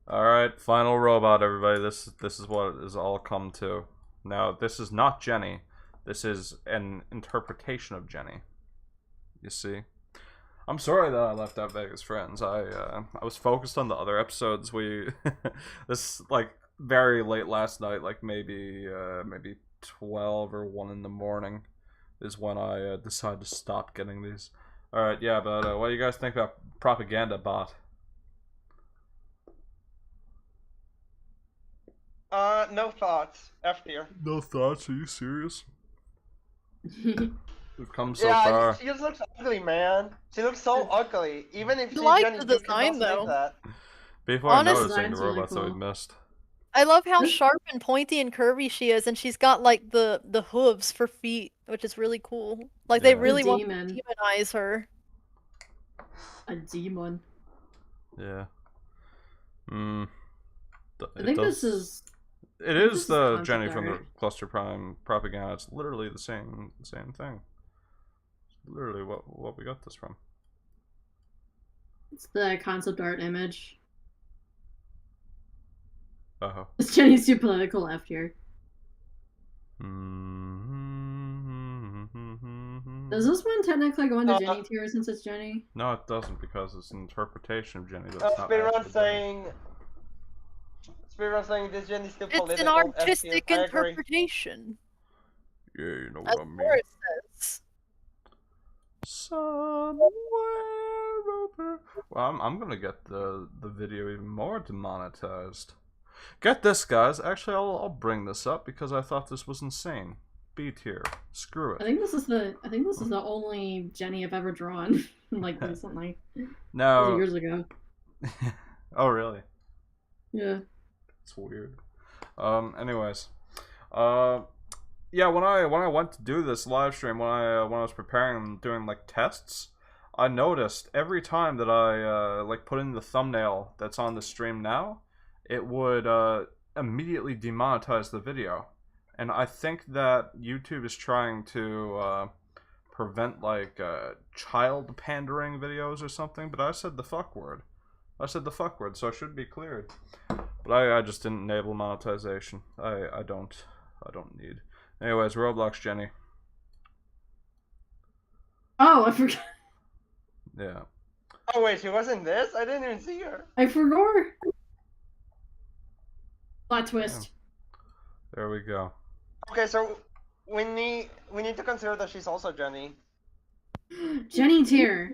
All right, final robot, everybody. This is what it has all come to. Now, this is not Jenny. This is an interpretation of Jenny. You see, I'm sorry that I left out Vegas Friends. I was focused on the other episodes. We this like very late last night, like maybe 12 or 1 in the morning, is when I decided to stop getting these. All right, yeah, but what do you guys think about Propaganda Bot? No thoughts. F tier. No thoughts? Are you serious? We've come so Yeah, far. she just looks ugly, man. She looks so ugly. Even if I she's like Jenny, the you cannot design, say though. that. People are Honest noticing the design's really robots that we cool. missed. I love how sharp and pointy and curvy she is, and she's got like the hooves for feet, which is really cool. Like they Yeah. really want to Demon. demonize her. A demon. Yeah. Hmm. I think this is. It think this is is the concept Jenny from the art. Cluster Prime propaganda. It's literally the same thing. It's literally what we got this from. It's the concept art image. Oh. It's Jenny's too political F here. Does this one technically go into Jenny tier since it's Jenny? No, it doesn't, because it's an interpretation of Jenny. That's not Speedrun actually Jenny. saying this Jenny's too It's political. an F tier. artistic I agree. interpretation. Yeah, you know That's what I mean. what it says. Somewhere over. Well, I'm gonna get the video even more demonetized. Get this, guys. Actually, I'll bring this up because I thought this was insane. B tier. Screw I it. think this is the only Jenny I've ever drawn, like recently. Now. Years ago. Oh really? Yeah. It's weird. Anyways. Yeah, when I went to do this live stream, when I was preparing and doing like tests, I noticed every time that I like put in the thumbnail that's on the stream now, it would immediately demonetize the video. And I think that YouTube is trying to prevent like child pandering videos or something, but I said the fuck word. So it should be cleared. But I just didn't enable monetization. I don't need. Anyways, Roblox Jenny. Oh, I forgot. Yeah. Oh wait, she wasn't this? I didn't even see her. I forgot. Plot twist. There we go. Okay, so we need to consider that she's also Jenny. Jenny tier.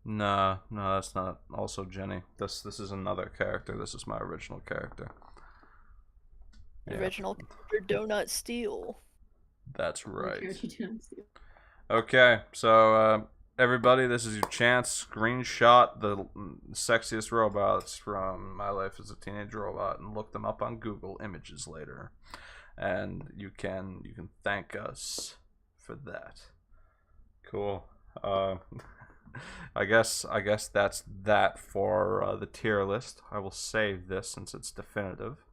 Nah, no, that's not also Jenny. This is another character. This is my original character. Yeah. Original Donut Steel. That's right. Okay, Okay, so everybody, this is your chance. Screenshot the sexiest robots from My Life as a Teenage Robot and look them up on Google Images later. And you can thank us for that. Cool. I guess that's that for the tier list. I will save this since it's definitive.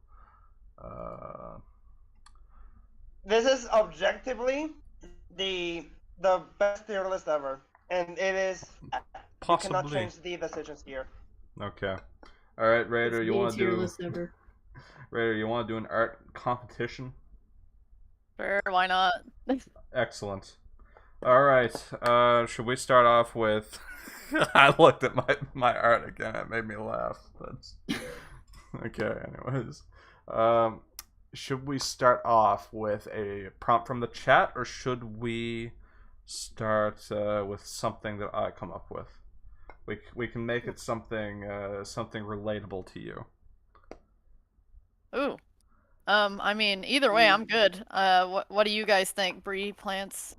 This is objectively the best tier list ever, and it is. Possibly. You cannot change the decisions here. Okay. All right, Raider, you want to tier do? list ever. Raider, you want to do an art competition? Sure, why not? Excellent. All right. Should we start off with? I looked at my art again. It made me laugh. That's okay. Anyways, should we start off with a prompt from the chat, or should we start with something that I come up with? We can make it something relatable to you. Ooh. I mean, either way, I'm good. What do you guys think, Bree, Plants?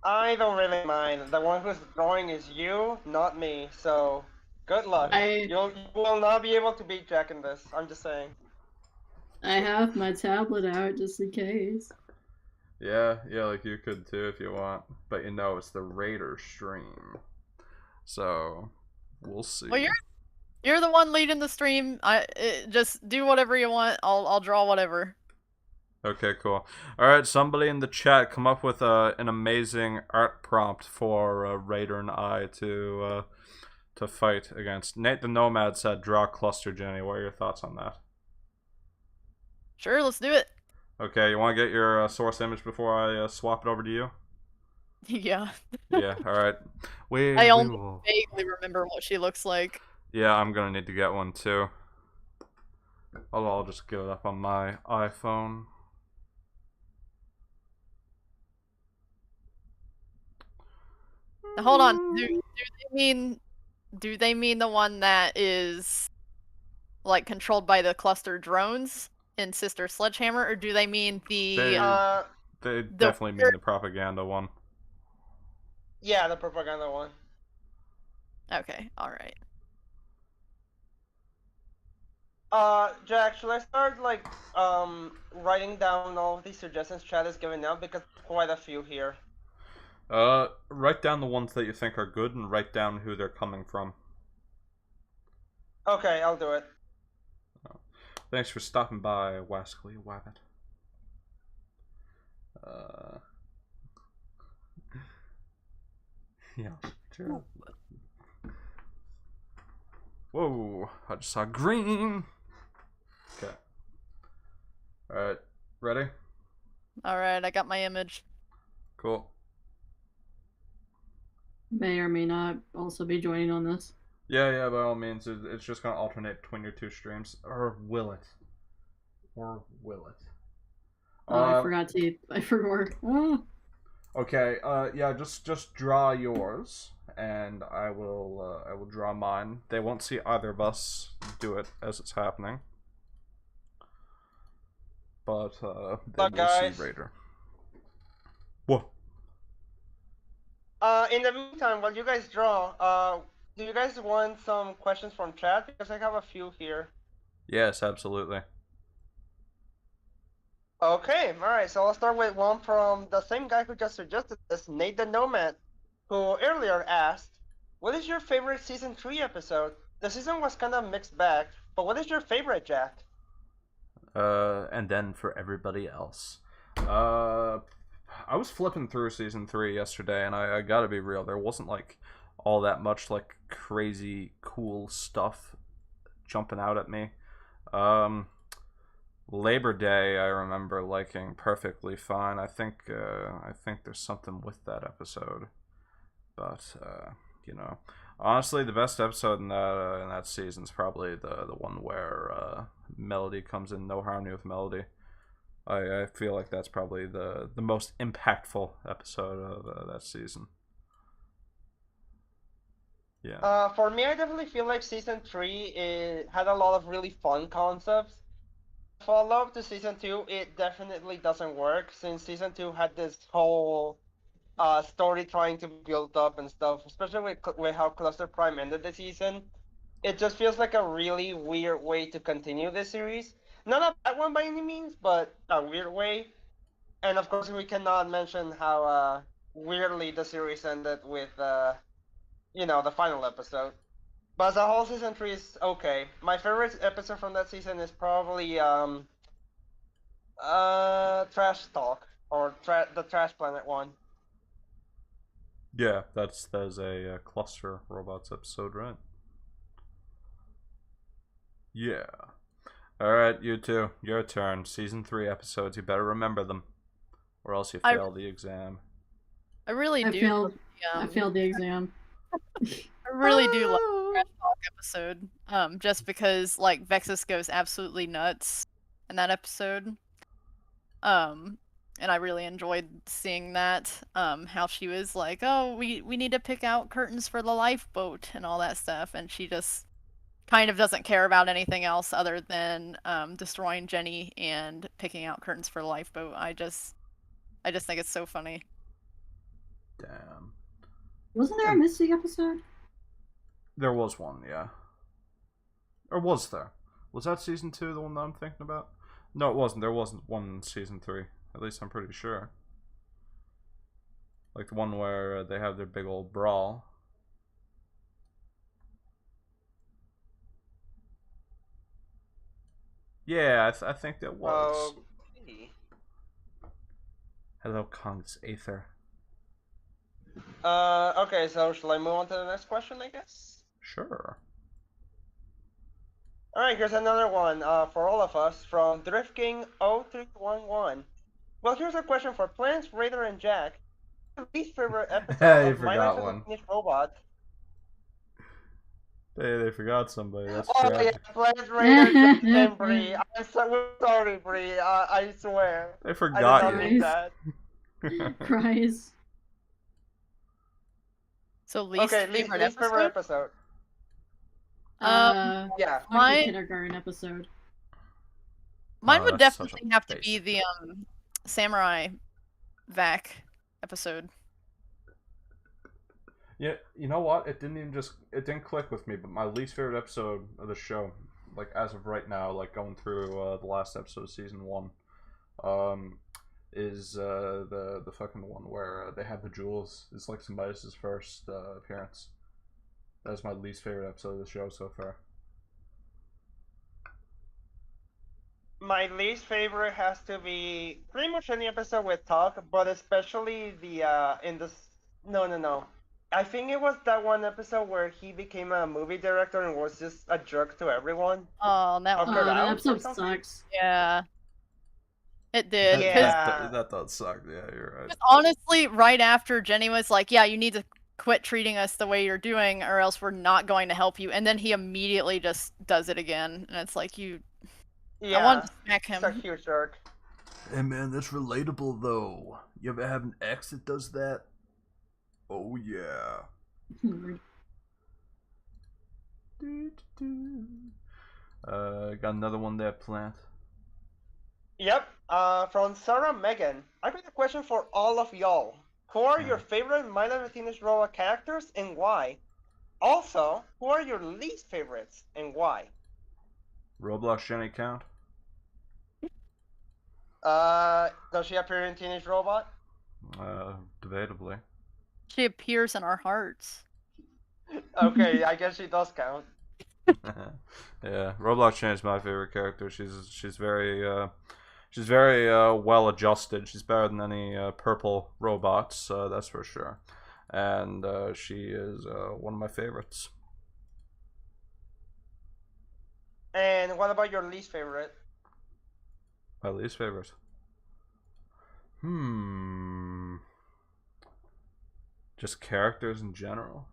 I don't really mind. The one who's drawing is you, not me. So, good luck. You will not be able to beat Jack in this. I'm just saying. I have my tablet out just in case. Yeah, like you could too if you want. But it's the Raider stream. So, we'll see. Well, you're the one leading the stream. Just do whatever you want. I'll draw whatever. Okay, cool. Alright, somebody in the chat come up with an amazing art prompt for Raider and I to fight against. Nate the Nomad said, draw cluster, Jenny. What are your thoughts on that? Sure, let's do it. Okay, you want to get your source image before I swap it over to you? Yeah. Yeah, alright. I only vaguely remember what she looks like. Yeah, I'm gonna need to get one too. I'll just get it up on my iPhone. Now, hold on. Do they mean the one that is like controlled by the cluster drones in Sister Sledgehammer, or do they mean They definitely mean the propaganda one. Yeah, the propaganda one. Okay, alright. Jack, should I start writing down all of these suggestions chat is giving out, because quite a few here. Write down the ones that you think are good and write down who they're coming from. Okay, I'll do it. Thanks for stopping by, Wascally Wabbit. Yeah, sure. Whoa, I just saw green. Okay. Alright, ready? Alright, I got my image. Cool. May or may not also be joining on this. Yeah, by all means. It's just going to alternate between your two streams. Or will it? Oh, I forgot. Oh. Okay, yeah, just draw yours, and I will draw mine. They won't see either of us do it as it's happening. But, they will see Raider. What? In the meantime, while you guys draw, do you guys want some questions from chat? Because I have a few here. Yes, absolutely. Okay, alright, so I'll start with one from the same guy who just suggested this, Nate the Nomad, who earlier asked, what is your favorite Season 3 episode? The season was kind of mixed bag, but what is your favorite, Jack? And then for everybody else. I was flipping through Season 3 yesterday, and I gotta be real, there wasn't, all that much, crazy cool stuff jumping out at me. Labor Day, I remember liking perfectly fine. I think there's something with that episode, but honestly, the best episode in that season is probably the one where Melody comes in no harmony with Melody. I feel like that's probably the most impactful episode of that season. Yeah. For me, I definitely feel like Season 3 had a lot of really fun concepts. Follow-up to Season 2, it definitely doesn't work, since Season 2 had this whole story trying to build up and stuff, especially with how Cluster Prime ended the season. It just feels like a really weird way to continue this series. Not a bad one by any means, but a weird way. And of course, we cannot mention how weirdly the series ended with, the final episode. But the whole Season 3 is okay. My favorite episode from that season is probably Trash Talk, or the Trash Planet one. Yeah, that's a Cluster Robots episode, right? Yeah. Alright, you two, your turn. Season 3 episodes, you better remember them, or else you fail the exam. I really do. I failed the exam. I really do love the Trash Talk episode, just because Vexus goes absolutely nuts in that episode, and I really enjoyed seeing that. How she was like, "Oh, we need to pick out curtains for the lifeboat and all that stuff," and she just kind of doesn't care about anything else other than destroying Jenny and picking out curtains for the lifeboat. I just think it's so funny. Damn. Wasn't there a Mystic episode? There was one, yeah. Or was there? Was that season 2 the one that I'm thinking about? No, it wasn't. There wasn't one in season 3. At least I'm pretty sure. Like the one where they have their big old brawl. Yeah, I think that was. Hello, Kong's Aether. Okay, so shall I move on to the next question, I guess? Sure. Alright, here's another one for all of us from DriftKing0311. Well, here's a question for Plants, Raider, and Jack. Your least favorite episode Hey, of My Life as a Teenage Robot? They forgot somebody. That's Oh tragic. yeah, Plants, Raider, Jack, and Bree. I'm so sorry, Bree. I swear. They forgot I did not you. mean that. Cries. So least Okay, favorite least favorite episode. Yeah. My kindergarten episode. Mine Oh, would that's such definitely a have to be basic. the Samurai Vac episode. Yeah, you know what? It didn't click with me. But my least favorite episode of the show, like as of right now, like going through the last episode of season 1, is the fucking one where they have the jewels. It's like Smytus' first appearance. That's my least favorite episode of the show so far. My least favorite has to be pretty much any episode with Talk, but especially the no. I think it was that one episode where he became a movie director and was just a jerk to everyone. Oh, that Of one. her That out or episode something? sucks. Yeah. It did. That, 'cause Yeah. that does suck. Yeah, you're right. honestly, right after Jenny was like, yeah, you need to quit treating us the way you're doing or else we're not going to help you. And then he immediately just does it again. And it's like, I Yeah. want to smack He's a him. huge jerk. Hey man, that's relatable though. You ever have an ex that does that? Oh yeah. Got another one there, Plant. Yep. From Sarah Megan. I got a question for all of y'all. Who are your favorite My Life as a Teenage Robot characters and why? Also, who are your least favorites and why? Roblox Jenny count? Does she appear in Teenage Robot? Debatably. She appears in our hearts. Okay, I guess she does count. Yeah, Roblox Jenny's my favorite character. She's very well adjusted. She's better than any purple robots, that's for sure. And she is one of my favorites. And what about your least favorite? My least favorite. Just characters in general.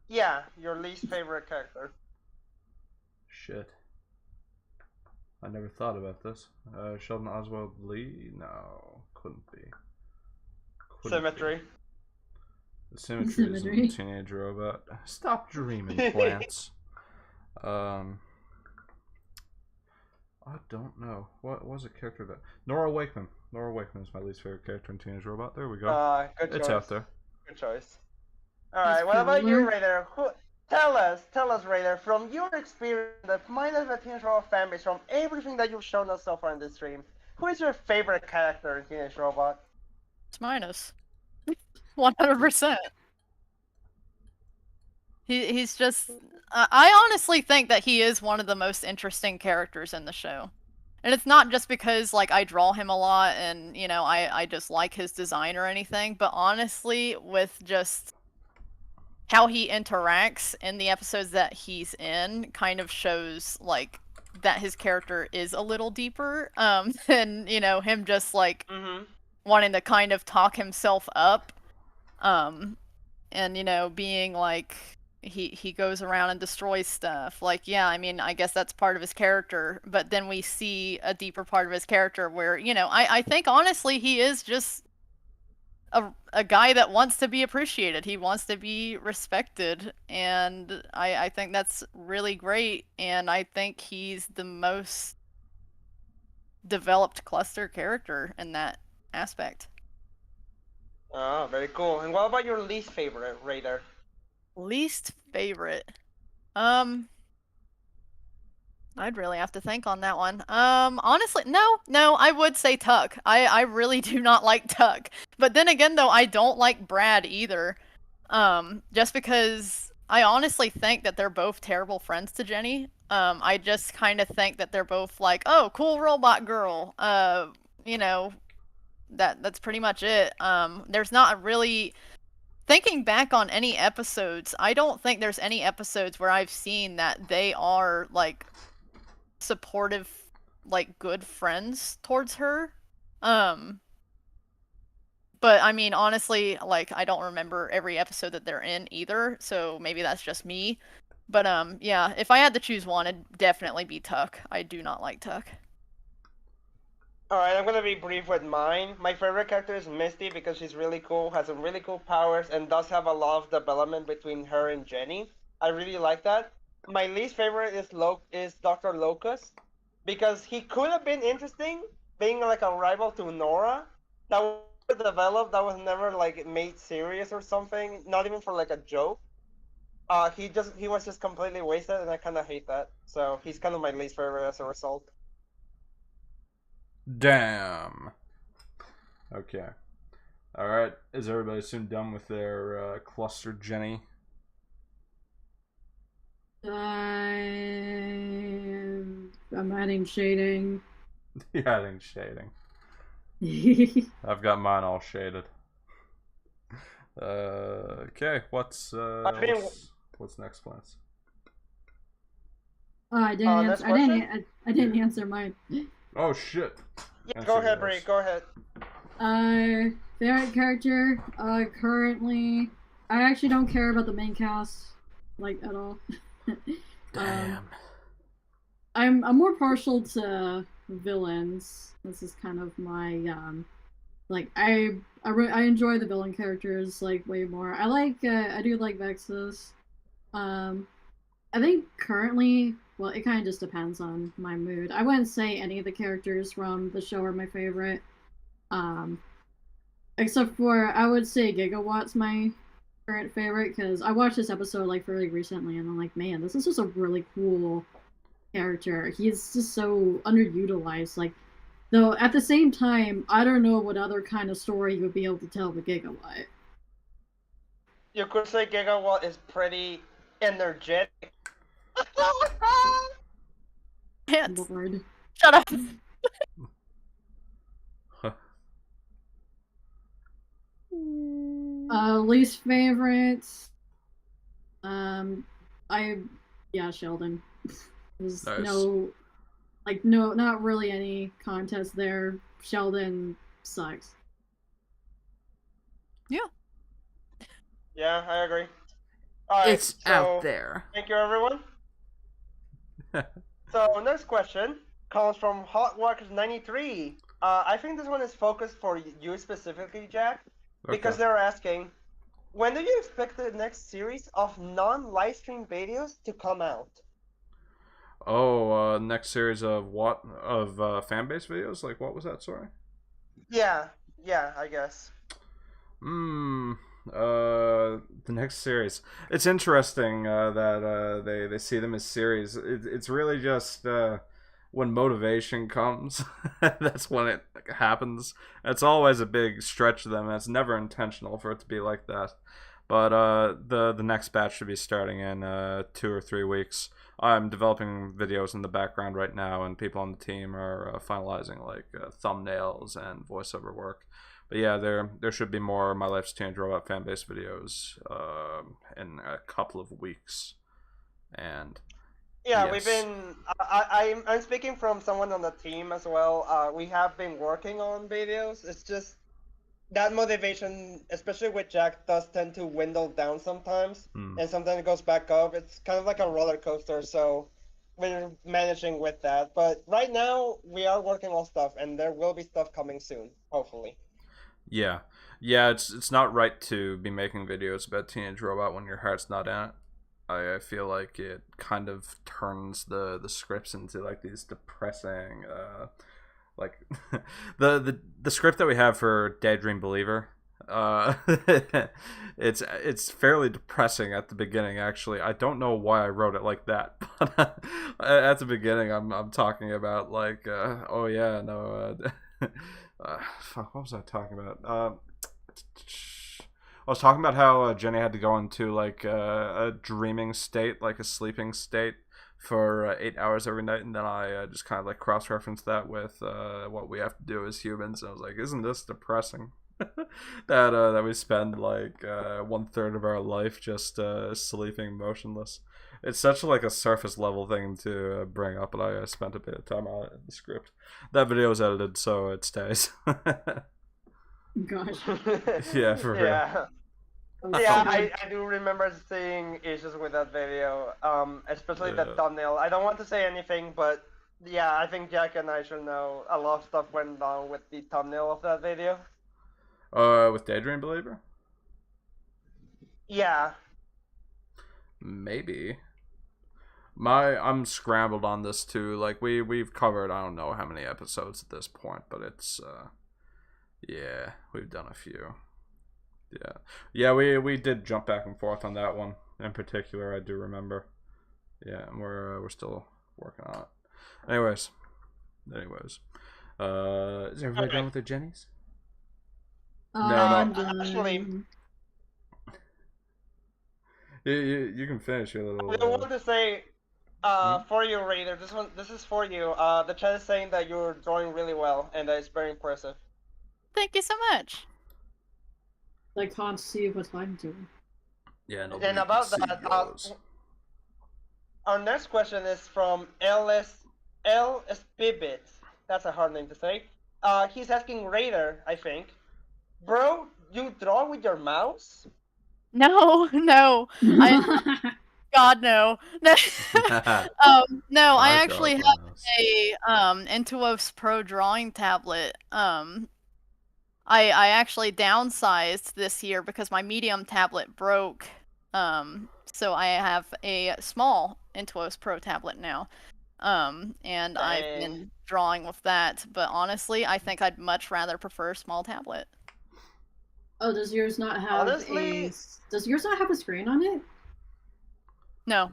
Yeah, your least favorite character. Shit. I never thought about this. Sheldon Oswald Lee? No, couldn't be. Symmetry. Be. The symmetry is in the teenage robot. Stop dreaming, Plants. I don't know. What was a character that Nora Wakeman. Nora Wakeman is my least favorite character in Teenage Robot. There we go. Good choice. It's out there. Good choice. Alright, what about you, Raider? Tell us, Raider, from your experience, the My Life as a Teenage Robot fanbase, from everything that you've shown us so far in this stream, who is your favorite character in Teenage Robot? Smytus. 100%. He's just... I honestly think that he is one of the most interesting characters in the show. And it's not just because, like, I draw him a lot and, you know, I just like his design or anything, but honestly, with just how he interacts in the episodes that he's in kind of shows, like, that his character is a little deeper, than, you know, him just, like, wanting to kind of talk himself up, and, you know, being, like... He goes around and destroys stuff. Like, yeah, I mean, I guess that's part of his character, but then we see a deeper part of his character where, you know, I think honestly he is just a guy that wants to be appreciated. He wants to be respected, and I think that's really great. And I think he's the most developed cluster character in that aspect. Oh, very cool. And what about your least favorite Raider? Least favorite. I'd really have to think on that one. Honestly, no, I would say Tuck. I really do not like Tuck. But then again, though, I don't like Brad either. Just because I honestly think that they're both terrible friends to Jenny. I just kind of think that they're both like, oh, cool robot girl. You know, that's pretty much it. There's not really thinking back on any episodes. I don't think there's any episodes where I've seen that they are like supportive, like good friends towards her. But I mean, honestly, like I don't remember every episode that they're in either, so maybe that's just me. But yeah, if I had to choose one, it'd definitely be Tuck. I do not like Tuck. Alright, I'm gonna be brief with mine. My favorite character is Misty because she's really cool, has some really cool powers, and does have a lot of development between her and Jenny. I really like that. My least favorite is Dr. Locust because he could have been interesting, being like a rival to Nora. That was developed, that was never like made serious or something, not even for like a joke. He was just completely wasted, and I kind of hate that. So he's kind of my least favorite as a result. Damn. Okay. Alright, is everybody soon done with their cluster Jenny? I'm adding shading. You're adding shading. I've got mine all shaded. Okay, what's next plans? Oh, I didn't answer mine. Oh shit. Yeah, go ahead, Brie. Go ahead. Favorite character. Currently, I actually don't care about the main cast, like at all. Damn. I'm more partial to villains. This is kind of my like I enjoy the villain characters like way more. I do like Vexus. I think currently, well, it kind of just depends on my mood. I wouldn't say any of the characters from the show are my favorite. Except for, I would say Gigawatt's my current favorite, because I watched this episode, like, fairly recently, and I'm like, man, this is just a really cool character. He's just so underutilized, like, though, at the same time, I don't know what other kind of story you would be able to tell with Gigawatt. You could say Gigawatt is pretty energetic. Lord. Shut up. Least favorites. Sheldon. There's Nice. not really any contest there. Sheldon sucks. Yeah, I agree. Alright, It's out there. Thank you, everyone. So, next question comes from HotWalkers93. I think this one is focused for you specifically, Jack, because Okay. they're asking, when do you expect the next series of non-livestream videos to come out? Oh, next series of what? Of fan-based videos? Like, what was that, sorry? Yeah, I guess. The next series. It's interesting that they see them as series. It's really just when motivation comes, that's when it happens. It's always a big stretch to them. And it's never intentional for it to be like that. But the next batch should be starting in 2 or 3 weeks. I'm developing videos in the background right now, and people on the team are finalizing like thumbnails and voiceover work. But yeah, there should be more My Life's Changed Robot fan-based videos in a couple of weeks. And yeah, yes. we've been. I'm speaking from someone on the team as well. We have been working on videos. It's just that motivation, especially with Jack, does tend to dwindle down sometimes, and sometimes it goes back up. It's kind of like a roller coaster. So we're managing with that. But right now, we are working on stuff, and there will be stuff coming soon, hopefully. Yeah. Yeah, it's not right to be making videos about Teenage Robot when your heart's not in it. I feel like it kind of turns the scripts into like these depressing like the script that we have for Daydream Believer, it's fairly depressing at the beginning. Actually, I don't know why I wrote it like that, but at the beginning I'm talking about like oh yeah, no fuck, what was I talking about? I was talking about how Jenny had to go into like a dreaming state, like a sleeping state, for 8 hours every night, and then I just kind of like cross-referenced that with what we have to do as humans. And I was like, isn't this depressing? that we spend like 1/3 of our life just sleeping motionless. It's such like a surface level thing to bring up, but I spent a bit of time on it in the script. That video is edited, so it stays. Gosh. Yeah, for real. Yeah. Oh, Yeah, shit. I do remember seeing issues with that video, especially the Yeah. thumbnail. I don't want to say anything, but yeah, I think Jack and I should know a lot of stuff went down with the thumbnail of that video. With Daydream Believer? Yeah. Maybe. I'm scrambled on this too. Like we've covered I don't know how many episodes at this point, but it's yeah, we've done a few. Yeah, we did jump back and forth on that one in particular. I do remember. Yeah, and we're still working on it. Anyways, is everybody done with their Jennies? No. I'm done. Actually, You can finish your little. I want to say, for you, Raider, this is for you. The chat is saying that you're drawing really well, and that it's very impressive. Thank you so much. I can't see what I'm doing. Yeah, no. And about that, our next question is from L.S. Bibit. That's a hard name to say. He's asking Raider, I think. Bro, you draw with your mouse? No, God no. No, I actually have a Intuos Pro drawing tablet. I actually downsized this year because my medium tablet broke. So I have a small Intuos Pro tablet now. And I've been drawing with that, but honestly, I think I'd much rather prefer a small tablet. Oh, does yours not have Does yours not have a screen on it? No.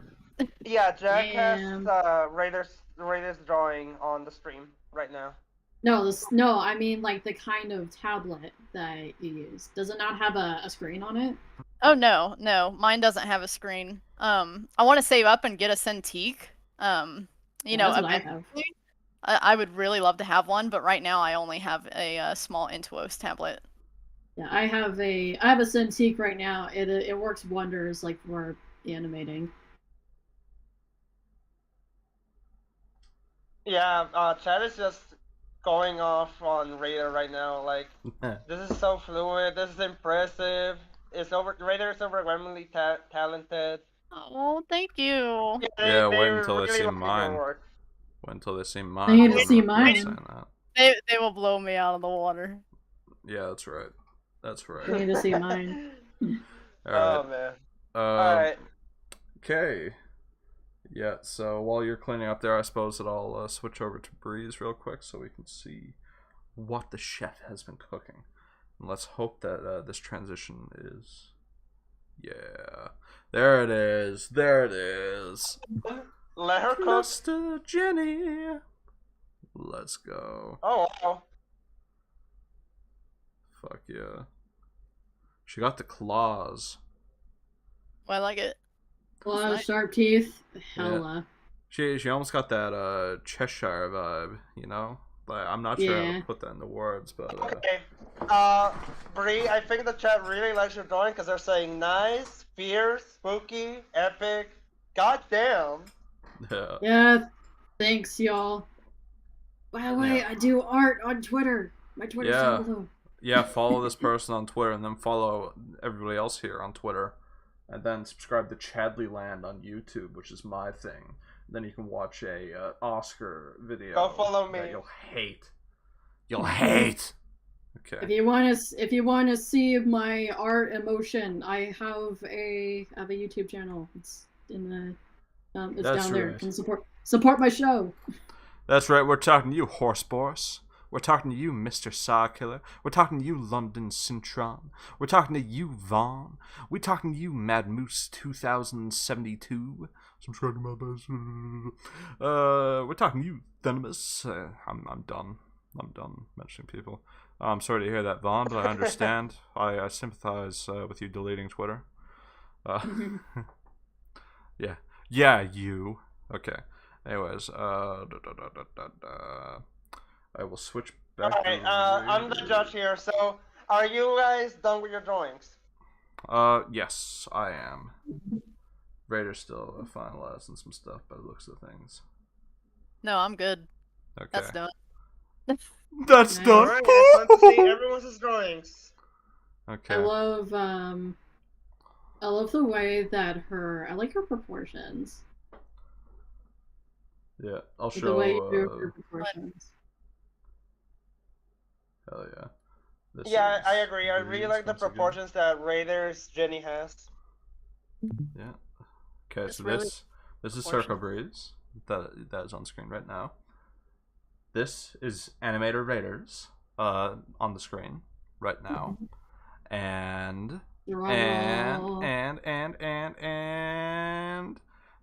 Yeah, Jack Damn. has Raider's drawing on the stream right now. No, I mean like the kind of tablet that you use. Does it not have a screen on it? Oh no, mine doesn't have a screen. I want to save up and get a Cintiq. You know, that's what I have. eventually, I would really love to have one, but right now I only have a small Intuos tablet. Yeah, I have a Cintiq right now. It works wonders like for animating. Yeah, chat is just going off on Raider right now. Like, this is so fluid. This is impressive. Raider is overwhelmingly talented. Oh, thank you. Yeah, wait until they see mine. Wait until they see mine. They need to see mine. They will blow me out of the water. Yeah, that's right. That's right. They need to see mine. Oh man. Alright. Okay. Yeah, so while you're cleaning up there, I suppose that I'll switch over to Breeze real quick so we can see what the chef has been cooking. And let's hope that this transition is... Yeah. There it is. There it is. Let her cook. Master Jenny. Let's go. Oh wow. Fuck yeah. She got the claws. I like it. Claws, sharp teeth, hella. Yeah. She almost got that Cheshire vibe, you know? But I'm not sure how Yeah. to put that into words, but Okay. Bree, I think the chat really likes your drawing because they're saying nice, fierce, spooky, epic. Goddamn. yeah. Yeah, thanks, y'all. By the way, Yeah. I do art on Twitter. My Twitter's Yeah. down below. Yeah, follow this person on Twitter and then follow everybody else here on Twitter. And then subscribe to Chadley Land on YouTube, which is my thing. Then you can watch a Oscar video. Go follow me. That you'll hate. You'll hate. Okay. If you wanna see my art and motion, I have a YouTube channel. It's in the it's That's down there. right. Can support my show. That's right. We're talking to you, Horse Boris. We're talking to you, Mr. Saw Killer. We're talking to you, London Cintron. We're talking to you, Vaughn. We're talking to you, Mad Moose 2072. Subscribe to my best. We're talking to you, Venomous. I'm done. I'm done mentioning people. I'm sorry to hear that, Vaughn, but I understand. I sympathize with you deleting Twitter. Yeah. Yeah, you. Okay. Anyways, I will switch back. Alright, I'm the judge here, so are you guys done with your drawings? Yes, I am. Raider's still finalizing some stuff by the looks of things. No, I'm good. Okay. That's done. That's Nice. done. Alright, it's time to see everyone's drawings. Okay. I love the way that I like her proportions. Yeah, I'll The show. way you do her proportions. Hell yeah. This Yeah, is I agree. I really Breeze like the once again. proportions that Raider's Jenny has. Yeah. Okay, It's so really this is proportional. Circle Breeze. That is on screen right now. This is AnimatorRader's on the screen right now. And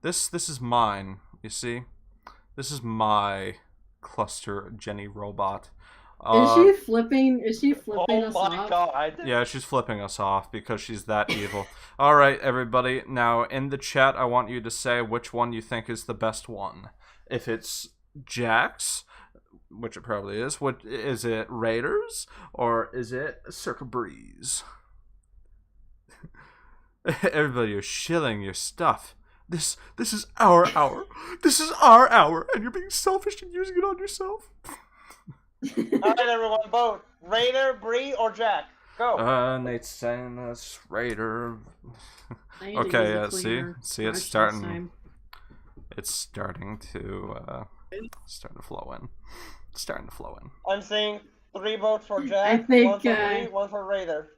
this is mine, you see? This is my cluster Jenny robot. Is she flipping Oh us my off? god. Yeah, she's flipping us off because she's that evil. Alright, everybody. Now, in the chat, I want you to say which one you think is the best one. If it's Jax, which it probably is, what is it, Raiders? Or is it Circle Breeze? Everybody, you're shilling your stuff. This is our hour. This is our hour, and you're being selfish and using it on yourself. Alright, everyone, vote. Raider, Bree, or Jack. Go. Nate's saying that's Raider. I need to Okay, use a yeah, cleaner see, it's brush this starting. time. It's starting to flow in. It's starting to flow in. I'm seeing 3 votes for Jack, I think, 1 for Bree, 1 for Raider.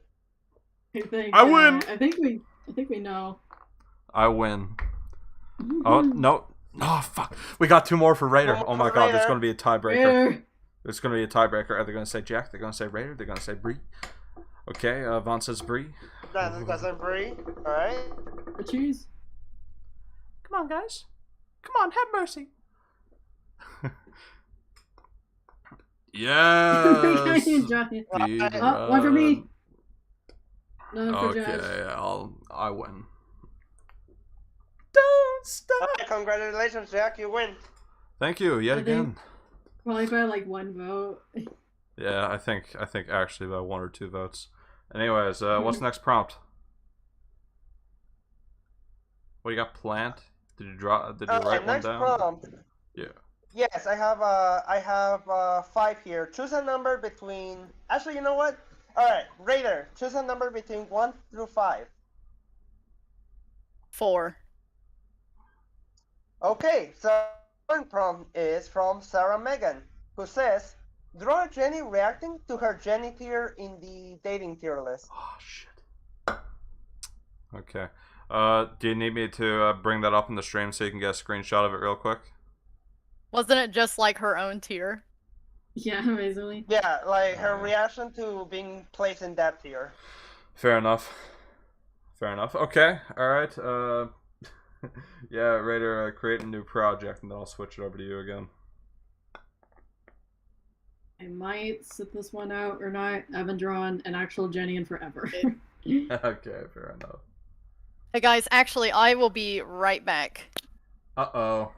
I win! I think we know. I win. Oh no! Oh fuck! We got 2 more for Raider. Oh my god! There's going to be a tiebreaker. Raider. There's going to be a tiebreaker. Are they going to say Jack? They're going to say Raider. They're going to say Bree. Okay. Vaughn says Bree. Then that's a Bree. Alright. The cheese. Come on, guys. Come on, have mercy. Yes. Johnny. Speed Oh, one for me. run. None for Okay, Josh. I win. Don't stop. Alright, congratulations, Jack. You win. Thank you yet I again. think- Probably by like 1 vote. Yeah, I think actually by 1 or 2 votes. Anyways, what's the next prompt? What you got? Plant? Did you write one Next down? prompt. Yeah. Yes, I have 5 here. Choose a number between. Actually, you know what? All right, Raider. Choose a number between 1 through 5. 4. Okay, so one prompt is from Sarah Megan, who says, "Draw Jenny reacting to her Jenny tier in the dating tier list." Oh shit. Okay. Do you need me to bring that up in the stream so you can get a screenshot of it real quick? Wasn't it just like her own tier? Yeah, basically. Yeah, like her reaction to being placed in that tier. Fair enough. Fair enough. Okay. All right. Yeah, Raider, create a new project, and then I'll switch it over to you again. I might sit this one out or not. I haven't drawn an actual Jenny in forever. Okay, fair enough. Hey guys, actually, I will be right back. Uh-oh.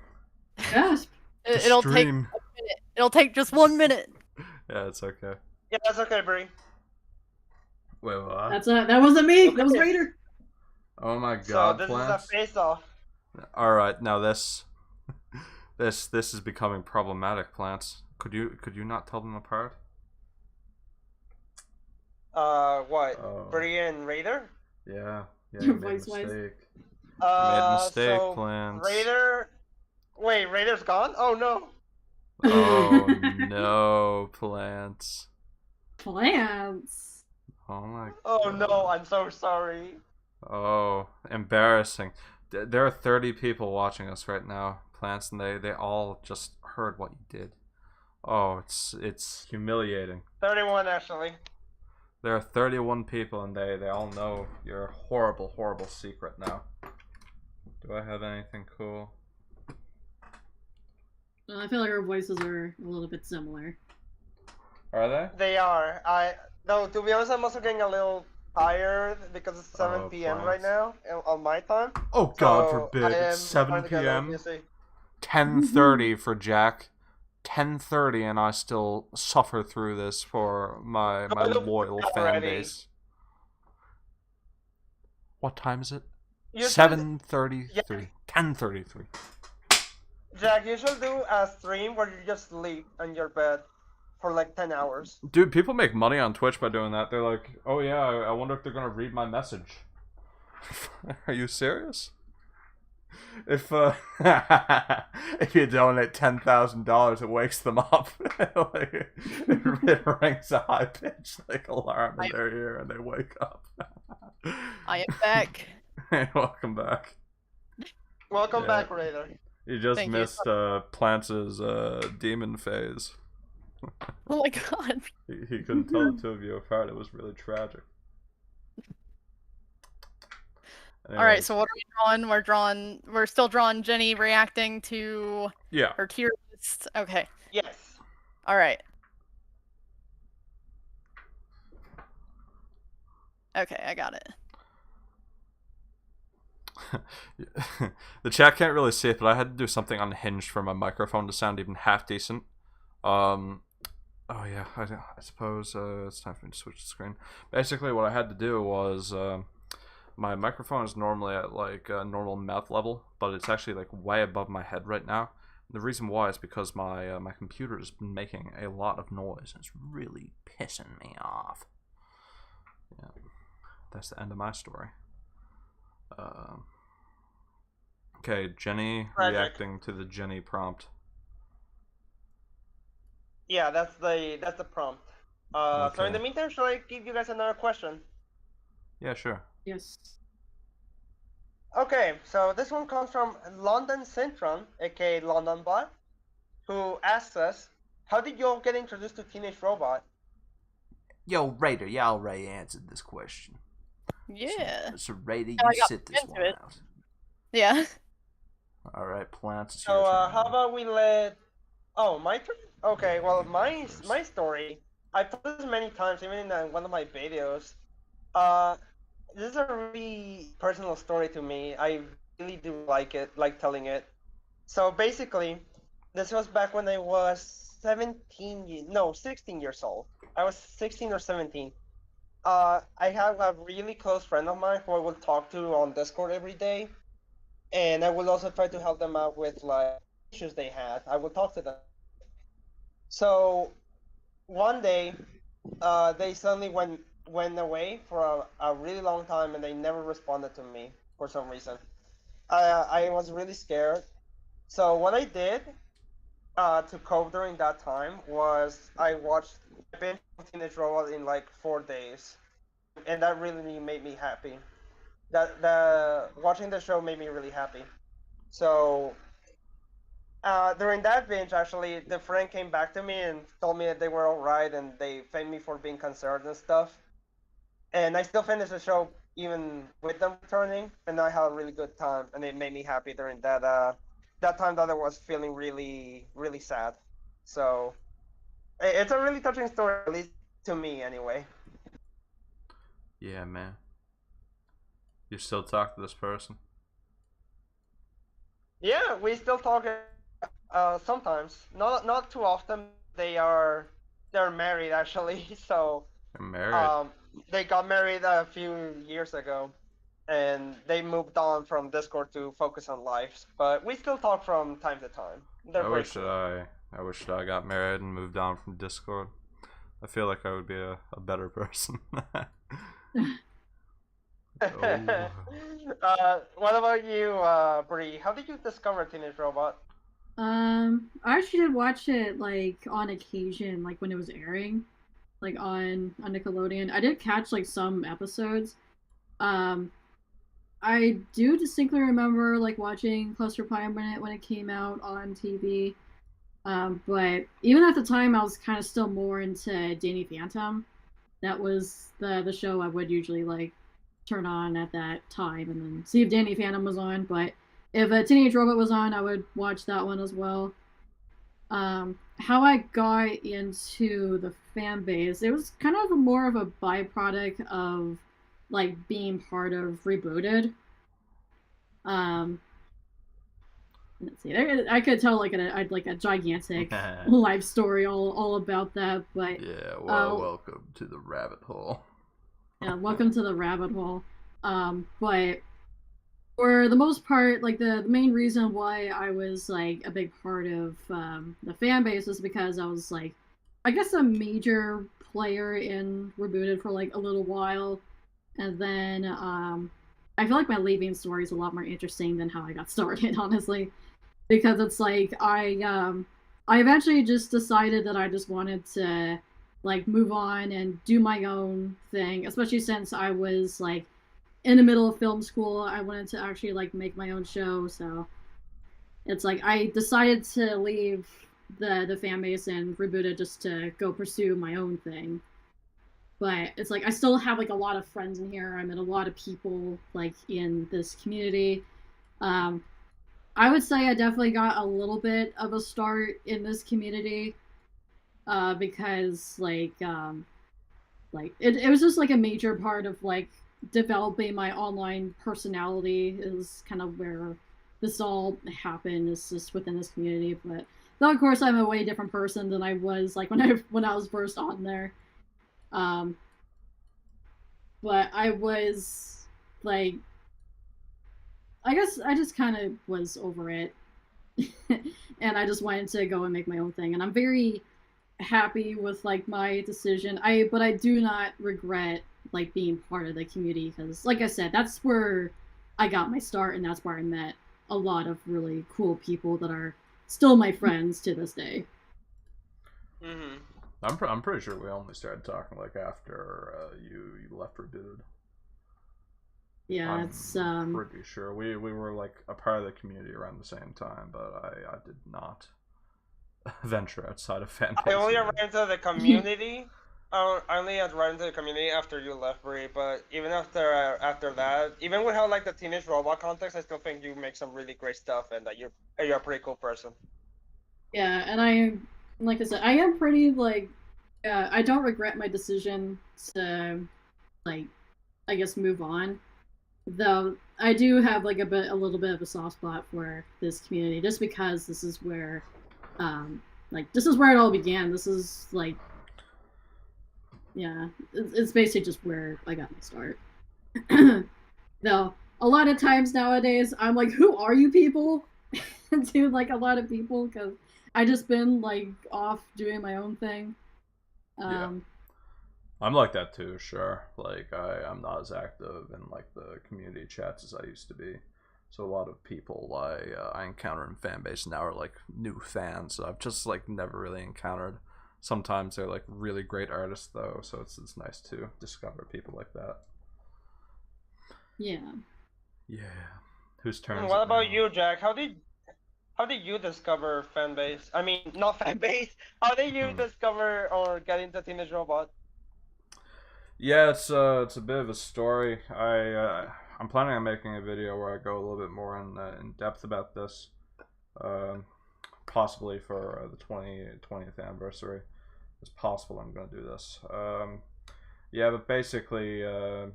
Gasp. It'll take a Stream. minute. It'll take just 1 minute. Yeah, it's okay. Yeah, that's okay, Bree. Wait, what? That wasn't me. That was Okay. Raider. Oh my So god, this plants. is a face-off. Alright, now this is becoming problematic, plants. Could you not tell them apart? What? Oh. Bree and Raider? Yeah, you Your made a voice was- mistake. You made a mistake, So plants. Raider. Wait, Raider's gone? Oh no. Oh no, plants. Plants. Oh my. Oh God. no, I'm so sorry. Oh, embarrassing. There are 30 people watching us right now, Plants, and they all just heard what you did. Oh, it's humiliating. 31 actually. There are 31 people, and they all know your horrible, horrible secret now. Do I have anything cool? Well, I feel like our voices are a little bit similar. Are they? They are. No, to be honest, I'm also getting a little tired because it's 7 Oh, p.m. right Plants. now on my time. Oh, God So forbid. I am It's 7 trying to get a little p.m. busy. 10:30 for Jack. 10:30, and I still suffer through this for my loyal fan already. base. What time is it? You 7:33. Yeah. 10:33. Jack, you should do a stream where you just sleep on your bed for like 10 hours. Dude, people make money on Twitch by doing that. They're like, oh yeah, I wonder if they're gonna read my message. Are you serious? If if you donate $10,000, it wakes them up. Like, it rings a high pitch like alarm in their ear, and they wake up. I am back. Hey, welcome back. Welcome Yeah. back, Raider. You just Thank you. missed Plants' demon phase. Oh my god. He couldn't tell the two of you apart. It was really tragic. All right, so what are we drawing? We're still drawing Jenny reacting to Yeah. her tier list. Okay. Yes. All right. Okay, I got it. The chat can't really see it, but I had to do something unhinged for my microphone to sound even half decent. Oh yeah, I suppose it's time for me to switch the screen. Basically, what I had to do was my microphone is normally at like normal mouth level, but it's actually like way above my head right now. The reason why is because my my computer has been making a lot of noise, and it's really pissing me off. Yeah, that's the end of my story. Okay, Jenny reacting to the Jenny prompt. Yeah, that's the prompt. So in the meantime, shall I give you guys another question? Yeah, sure. Yes. Okay, so this one comes from London Syntron, aka LondonBot, who asks us, how did you all get introduced to Teenage Robot? Yo, Raider, you already answered this question. Yeah. So Raider, you I got sit this into one it. out. Yeah. Alright, Plants, it's So your turn. how about we let... Oh, my turn? Okay, well, my story, I've told this many times, even in one of my videos. This is a really personal story to me. I really do like telling it. So basically, this was back when I was 16 years old. I was 16 or 17. I have a really close friend of mine who I will talk to on Discord every day. And I will also try to help them out with like issues they had. I will talk to them. So one day, they suddenly went away for a really long time, and they never responded to me for some reason. I was really scared. So what I did to cope during that time was I binged Teenage Robot in like 4 days, and that really made me happy. Watching the show made me really happy. So during that binge, actually, the friend came back to me and told me that they were all right, and they thanked me for being concerned and stuff. And I still finished the show even with them returning, and I had a really good time, and it made me happy during that time that I was feeling really, really sad. So it's a really touching story, at least to me, anyway. Yeah, man. You still talk to this person? Yeah, we still talk sometimes. Not too often. They're married actually, so You're married. they got married a few years ago, and they moved on from Discord to focus on life. But we still talk from time to time. I wish that I got married and moved on from Discord. I feel like I would be a better person. What about you, Bree? How did you discover Teenage Robot? I actually did watch it like on occasion, like when it was airing. like on Nickelodeon. I did catch like some episodes. I do distinctly remember like watching Cluster Pie when it came out on TV. But even at the time, I was kind of still more into Danny Phantom. That was the show I would usually like turn on at that time and then see if Danny Phantom was on. But if a Teenage Robot was on, I would watch that one as well. How I got into the fan base, it was kind of more of a byproduct of like being part of Rebooted. Let's see. I could tell like a gigantic life story all about that, but Yeah, well, welcome to the rabbit hole. Yeah, welcome to the rabbit hole. But for the most part, like the main reason why I was like a big part of the fan base was because I was like, I guess a major player in Rebooted for like a little while, and then I feel like my leaving story is a lot more interesting than how I got started, honestly, because it's like I eventually just decided that I just wanted to like move on and do my own thing, especially since I was like in the middle of film school. I wanted to actually like make my own show, so it's like I decided to leave the fan base and Rebooted just to go pursue my own thing. But it's like I still have like a lot of friends in here. I met a lot of people like in this community. I would say I definitely got a little bit of a start in this community because like it was just like a major part of like developing my online personality is kind of where this all happened, is just within this community. But though of course I'm a way different person than I was like when I was first on there. But I was like, I guess I just kind of was over it. And I just wanted to go and make my own thing. And I'm very happy with like my decision. But I do not regret like being part of the community because like I said, that's where I got my start and that's where I met a lot of really cool people that are still my friends to this day. Mm-hmm. I'm pretty sure we only started talking like after you left Rebooted. Yeah, it's pretty sure we were like a part of the community around the same time, but I did not venture outside of fan base. I only ran into the community. I only had run into the community after you left, Brie. But even after that, even with how like the Teenage Robot context, I still think you make some really great stuff, and that you're a pretty cool person. Yeah, and like I said, I am pretty like I don't regret my decision to like I guess move on. Though I do have like a little bit of a soft spot for this community just because this is where this is where it all began. This is like yeah, it's basically just where I got my start. Though a lot of times nowadays I'm like, who are you people? To like a lot of people because I just been like off doing my own thing. Yeah. I'm like that too, sure. Like I'm not as active in like the community chats as I used to be. So a lot of people I encounter in fan base now are like new fans. I've just like never really encountered. Sometimes they're like really great artists though, so it's nice to discover people like that. Yeah. Yeah. Whose turn? What about you, Jack? How did you discover fan base? I mean, not fan base. How did you discover or get into Teenage Robot? Yeah, it's a bit of a story. I'm planning on making a video where I go a little bit more in depth about this, possibly for the 20th anniversary. It's possible I'm going to do this. Yeah, but basically, I've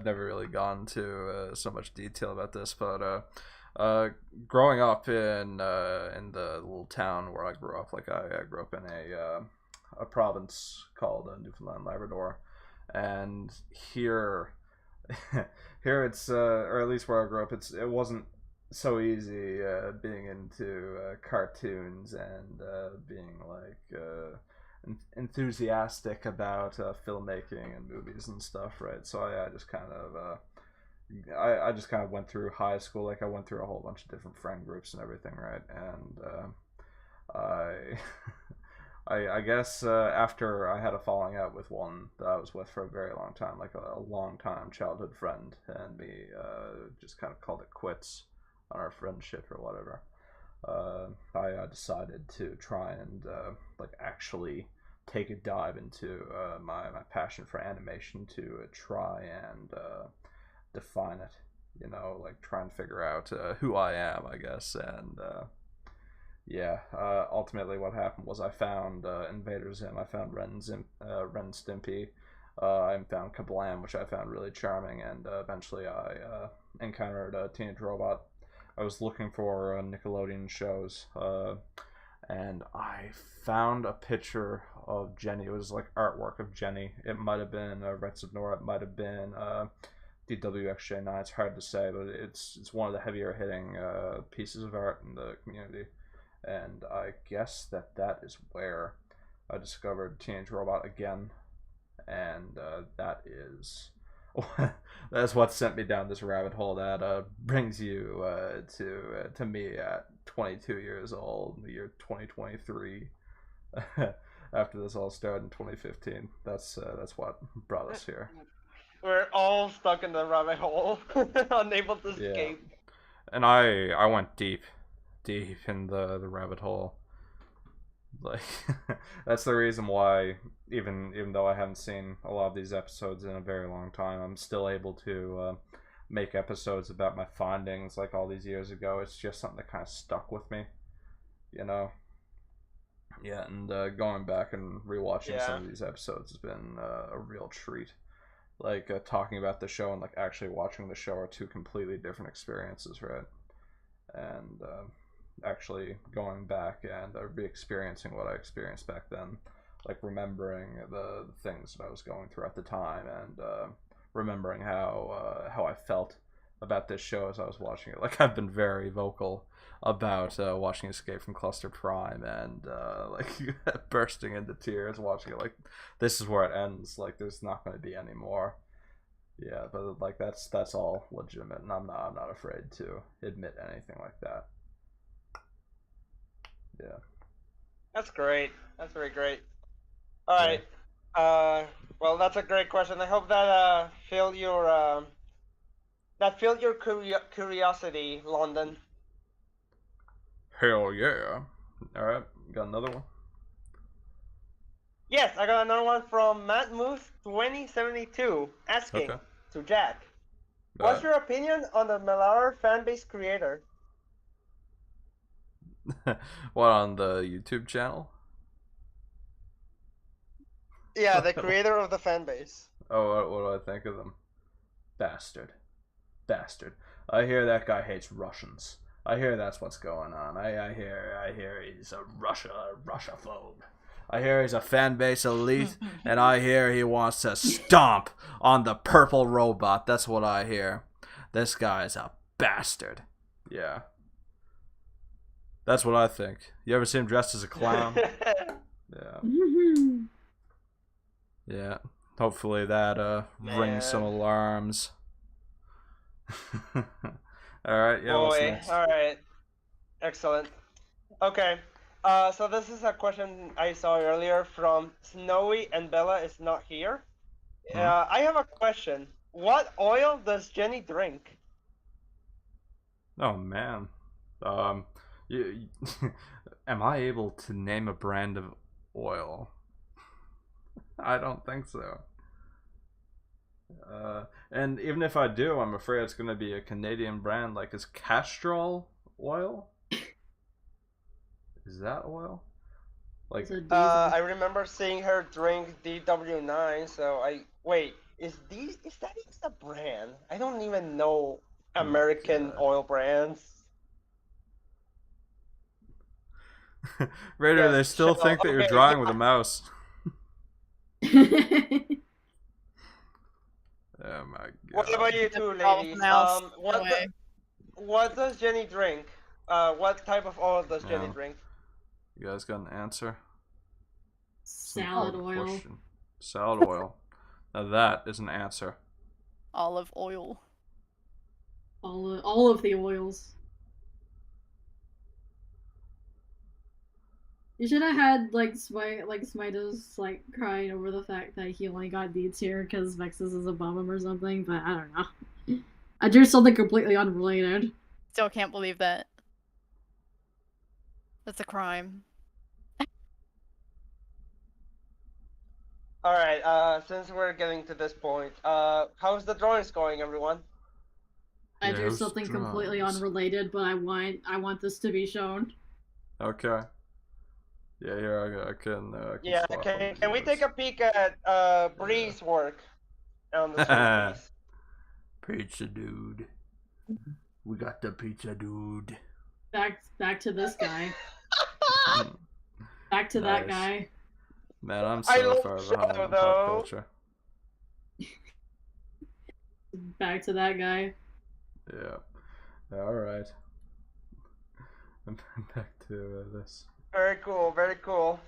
never really gone to so much detail about this, but growing up in the little town where I grew up, like I grew up in a province called Newfoundland Labrador, and here it's or at least where I grew up, it wasn't so easy being into cartoons and being like enthusiastic about filmmaking and movies and stuff, right? So I just kind of I just kind of went through high school, like I went through a whole bunch of different friend groups and everything, right? And I guess after I had a falling out with one that I was with for a very long time, like a long time childhood friend, and me just kind of called it quits on our friendship or whatever. I decided to try and like actually take a dive into my passion for animation to try and define it. You know, like try and figure out who I am, I guess, and yeah. Ultimately, what happened was I found Invader Zim, I found Ren Stimpy, I found Kablam, which I found really charming, and eventually I encountered Teenage Robot. I was looking for Nickelodeon shows, and I found a picture of Jenny. It was like artwork of Jenny. It might have been Reds of Nora. It might have been DWXJ9. It's hard to say, but it's one of the heavier hitting pieces of art in the community. And I guess that is where I discovered Teenage Robot again, and that is that's what sent me down this rabbit hole that brings you to me at 22 years old, the year 2023. After this all started in 2015, that's what brought us here. We're all stuck in the rabbit hole, unable to escape. And I went deep in the rabbit hole. Like that's the reason why even though I haven't seen a lot of these episodes in a very long time, I'm still able to make episodes about my findings like all these years ago. It's just something that kind of stuck with me, you know. Yeah, and going back and rewatching some of these episodes has been a real treat. Like talking about the show and like actually watching the show are two completely different experiences, right? And actually going back and re-experiencing what I experienced back then, like remembering the things that I was going through at the time, and remembering how I felt about this show as I was watching it. Like I've been very vocal about watching Escape from Cluster Prime, and like bursting into tears watching it. Like this is where it ends. Like there's not going to be any more. Yeah, but like that's all legitimate, and I'm not afraid to admit anything like that. Yeah. That's great. That's very great. All right. Well, that's a great question. I hope that filled your curiosity, London. Hell yeah. All right, got another one. Yes, I got another one from Matt Moose 2072 asking to Jack, what's your opinion on the MLaaTR fanbase creator? What, on the YouTube channel? Yeah, the creator of the fanbase. Oh, what do I think of them? Bastard. I hear that guy hates Russians. I hear that's what's going on. I hear he's a Russophobe. I hear he's a fanbase elite, and I hear he wants to stomp on the purple robot. That's what I hear. This guy's a bastard. Yeah. That's what I think. You ever see him dressed as a clown? Yeah. Yeah. Hopefully that rings some alarms. Alright, yeah, what's next? Alright. Excellent. Okay. So this is a question I saw earlier from Snowy and Bella is not here. I have a question. What oil does Jenny drink? Oh man. Am I able to name a brand of oil? I don't think so. And even if I do, I'm afraid it's going to be a Canadian brand. Like, is Castrol oil? Is that oil? Like, I remember seeing her drink DW9. So is that even a brand? I don't even know American oil brands. Raider, they still think that you're drawing with a mouse. Oh my god. What about you two, ladies? What does Jenny drink? What type of oil does Jenny drink? You guys got an answer? Salad oil. Question. Salad oil. Now that is an answer. Olive oil. All of the oils. You should have had Smytus crying over the fact that he only got deeds here because Vexus is above him or something, but I don't know. I drew something completely unrelated. Still can't believe that. That's a crime. Alright, since we're getting to this point, how's the drawings going, everyone? I Yeah, drew those something completely drawings. unrelated, but I want this to be shown. Okay. Yeah, here I can. Yeah, swap can we take a peek at Bree's work on the screen, please? Pizza dude. We got the pizza dude. Back to this guy. Back to that Nice. guy. Man, I'm I so love far Shadow, behind on though. pop culture. Back to that guy. Yeah. Alright. I'm back to this. Very cool, very cool.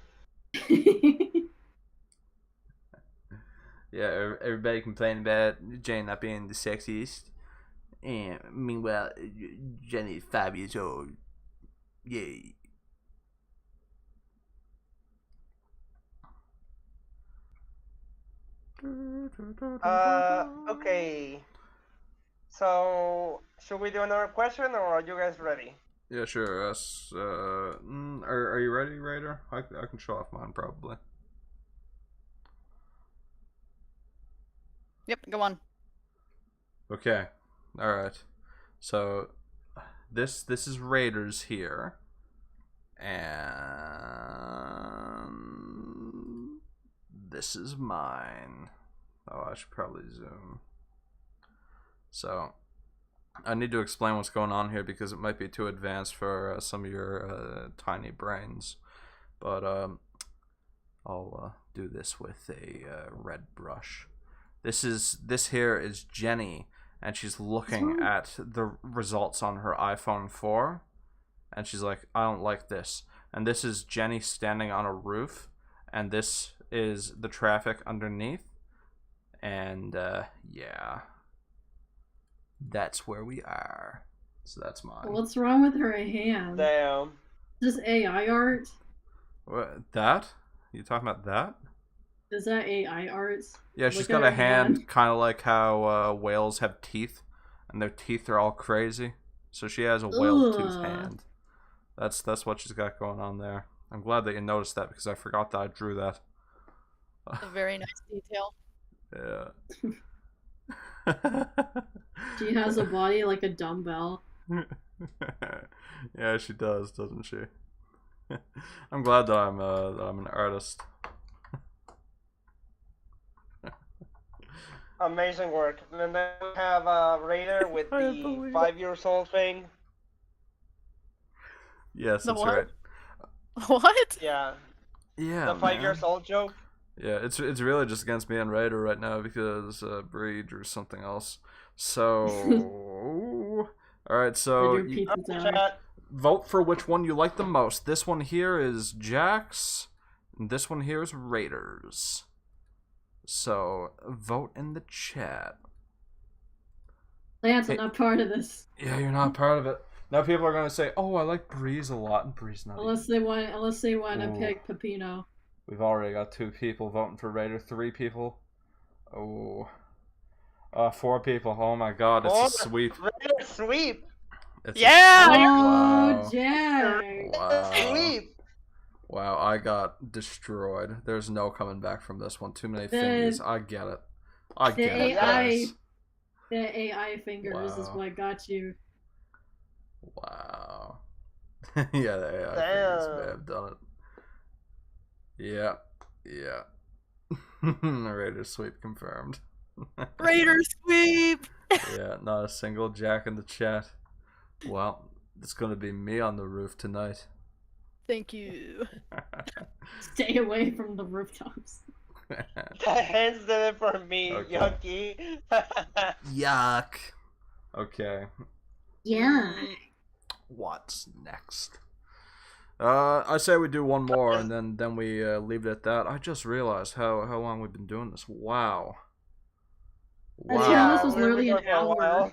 Yeah, everybody complaining about Jenny not being the sexiest. And meanwhile, Jenny is 5 years old. Yay. Okay. So, should we do another question, or are you guys ready? Yeah, sure. Are you ready, Raider? I can show off mine probably. Yep, go on. Okay. All right. So this is Raiders here, and this is mine. Oh, I should probably zoom. So I need to explain what's going on here because it might be too advanced for some of your tiny brains. But I'll do this with a red brush. This here is Jenny, and she's looking at the results on her iPhone 4, and she's like, I don't like this. And this is Jenny standing on a roof, and this is the traffic underneath. And yeah, that's where we are. So that's mine. What's wrong with her hand? Damn. Just AI art? What, that? You talking about that? Is that AI art? Yeah, she's Look got at a her hand kind of like how whales have teeth, and their teeth are all crazy. So she has a whale-toothed Ugh. hand. That's what she's got going on there. I'm glad that you noticed that because I forgot that I drew that. It's a very nice detail. Yeah. She has a body like a dumbbell. Yeah, she does, doesn't she? I'm glad that I'm an artist. Amazing work. And then we have Raider with I the believe it. 5 years old thing. Yes, The that's what? right. What? Yeah, Yeah, the 5 man. years old joke. Yeah, it's really just against me and Raider right now because Bree drew something else. So, all right. I So drew Pizza Tower. Chat. vote for which one you like the most. This one here is Jax, and this one here is Raiders. So vote in the chat. Lance, Hey. I'm not part of this. Yeah, you're not part of it. Now people are gonna say, "Oh, I like Breeze a lot," and Breeze not. Unless they want to Ooh. pick Pepino. We've already got 2 people voting for Raider. 3 people. Oh. 4 people. Oh my God, it's Oh, a sweep. Raider sweep. It's Yeah! Oh, Wow. Jack! Wow. Sweep. Wow, I got destroyed. There's no coming back from this one. Too many The- fingers. I get it. I The get it, AI, guys. the AI fingers is Wow. what got you. Wow. Yeah, the AI fingers may Damn. have done it. Yeah. Yeah. Raider sweep confirmed. Raider sweep! Yeah, not a single Jack in the chat. Well, it's gonna be me on the roof tonight. Thank you. Stay away from the rooftops. The hands did it for me, Okay. Yucky. Yuck. Okay, Yeah. what's next? I say we do one more and then we leave it at that. I just realized how long we've been doing this. Wow. Yeah, this was we've been literally an going for a hour. while.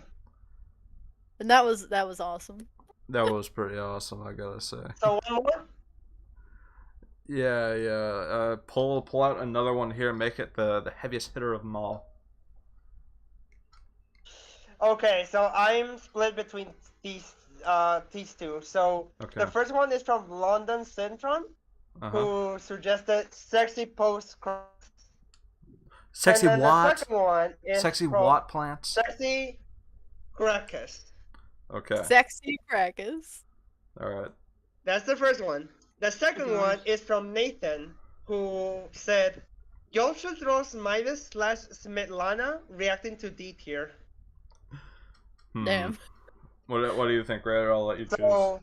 And that was awesome. That was pretty awesome, I gotta say. So one more? Yeah. Pull out another one here. Make it the heaviest hitter of them all. Okay, so I'm split between these two. So Okay. the first one is from London Syndrome, who suggested sexy post. Sexy and then what? The second one is Sexy from what plants? Sexy Crackers. Okay. Sexy crackers. All right. That's the first one. The second one is from Nathan, who said, "Y'all should throw Smytus / Smitlana reacting to D tier." Damn. What do you think, Raider? I'll let you choose. So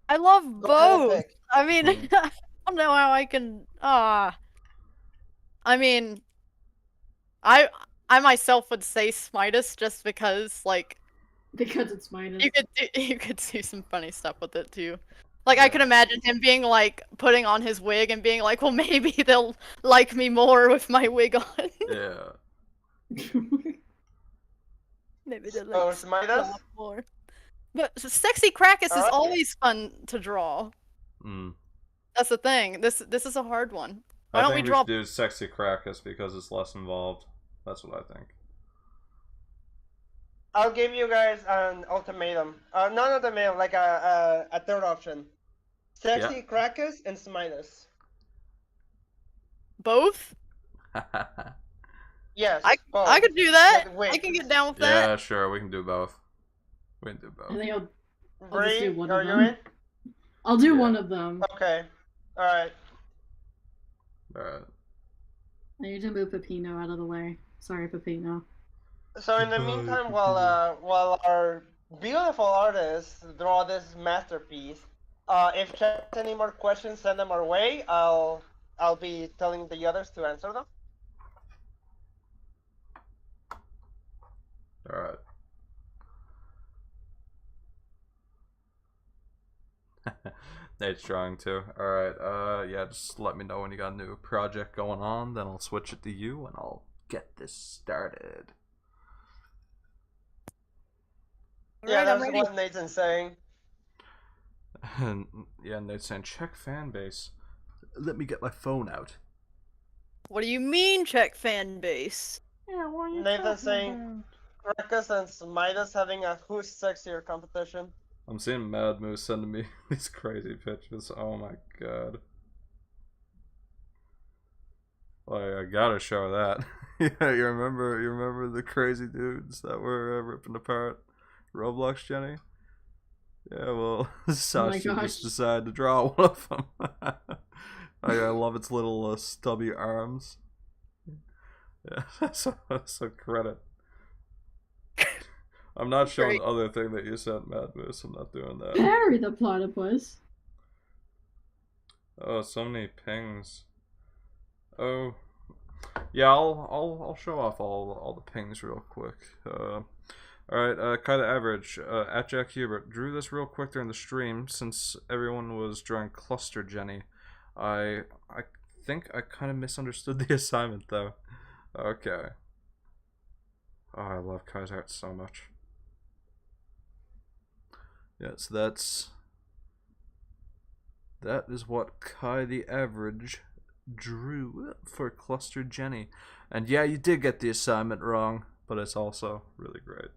I love go ahead and both. pick. I mean, I don't know how I can. I mean, I myself would say Smytus just because, like, Because it's minus. you could do some funny stuff with it too. Like, I could imagine him being like putting on his wig and being like, "Well, maybe they'll like me more with my wig on." Yeah. Maybe they'll Oh, like Smytus? stop more. But sexy Krakus is Alright. always fun to draw. That's the thing. This is a hard one. Why don't we draw? should do Sexy Crackus because it's less involved. That's what I think. I'll give you guys an ultimatum. Not an ultimatum, like a third option. Sexy Crackers and Smytus. Both? Yes. I both. could do that. With wigs. I can get down with that. Yeah, sure. We can do both. We can do both. I think I'll just Bree, do one are of you them. in? I'll do Yeah. one of them. Okay. Alright. All right. I need to move Pepino out of the way. Sorry, Pepino. So in the meantime, while our beautiful artists draw this masterpiece, if chat has any more questions, send them our way. I'll be telling the others to answer them. All right. Nate's trying to. Alright, yeah, just let me know when you got a new project going on, then I'll switch it to you and I'll get this started. Yeah, Alright, I'm that's ready. what Nathan's saying. And yeah, Nate's saying, check fan base. Let me get my phone out. What do you mean, check fan base? Yeah, what are you Nathan's saying Crackers and Smytus having a who's sexier competition. I'm seeing Mad Moose sending me these crazy pictures. Oh my god. Like, I gotta show that. Yeah, you remember the crazy dudes that were ripping apart Roblox Jenny? Yeah, well, Sashi gosh. just decided to draw one of them. I love its little stubby arms. Yeah, so credit. I'm not showing Great. the other thing that you sent, Mad Moose. I'm not doing that. Harry the platypus. Oh, so many pings. Oh, yeah. I'll show off all the pings real quick. All right. Kind of average. At Jack Hubert drew this real quick during the stream since everyone was drawing Cluster Jenny. I think I kind of misunderstood the assignment though. Okay. Oh, I love Kai's art so much. Yeah, so that is what Kai the Average drew for Cluster Jenny. And yeah, you did get the assignment wrong, but it's also really great.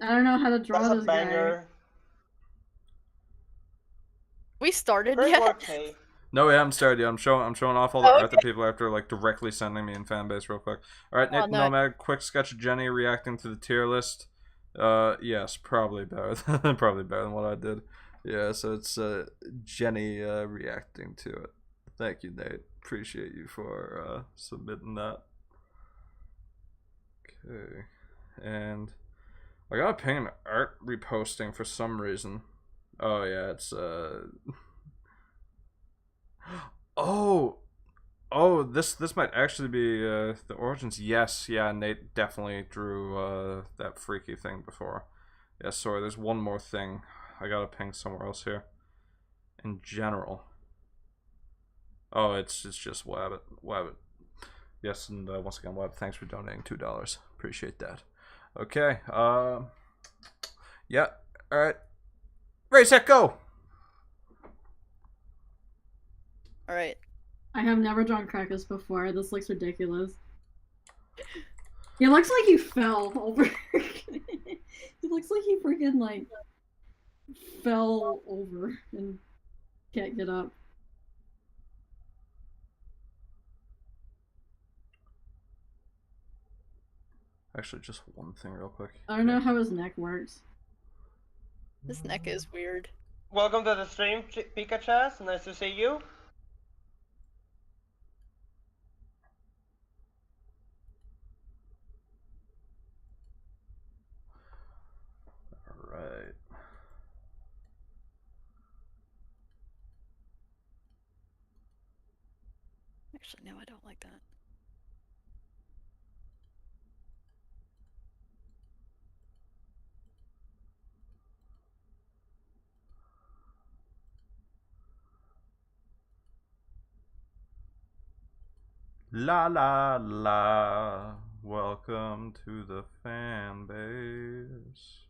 I don't know how to draw That's a this guy. banger. We started Great yet? work, Kay. No, we haven't started yet. I'm showing off all the art that people after like directly sending me in fanbase real quick. All right, Nate no. Nomad, quick sketch of Jenny reacting to the tier list. Yes, probably better than what I did. Yeah, so it's Jenny reacting to it. Thank you, Nate. Appreciate you for submitting that. Okay, and I got a ping an art reposting for some reason. Oh yeah, it's Oh, this might actually be the origins. Yes, yeah, Nate definitely drew that freaky thing before. Yeah, sorry, there's one more thing. I gotta ping somewhere else here. In general. Oh, it's just Wabbit. Yes, and once again, Wabbit, thanks for donating $2. Appreciate that. Okay, yeah, alright. Ready, set, go! All right. I have never drawn Krakus before. This looks ridiculous. He looks like he fell over. He looks like he freaking like fell over and can't get up. Actually, just one thing real quick. I don't know how his neck works. His neck is weird. Welcome to the stream, Pikachu. Nice to see you. Alright. Actually, no, I don't like that. La la la. Welcome to the fan base.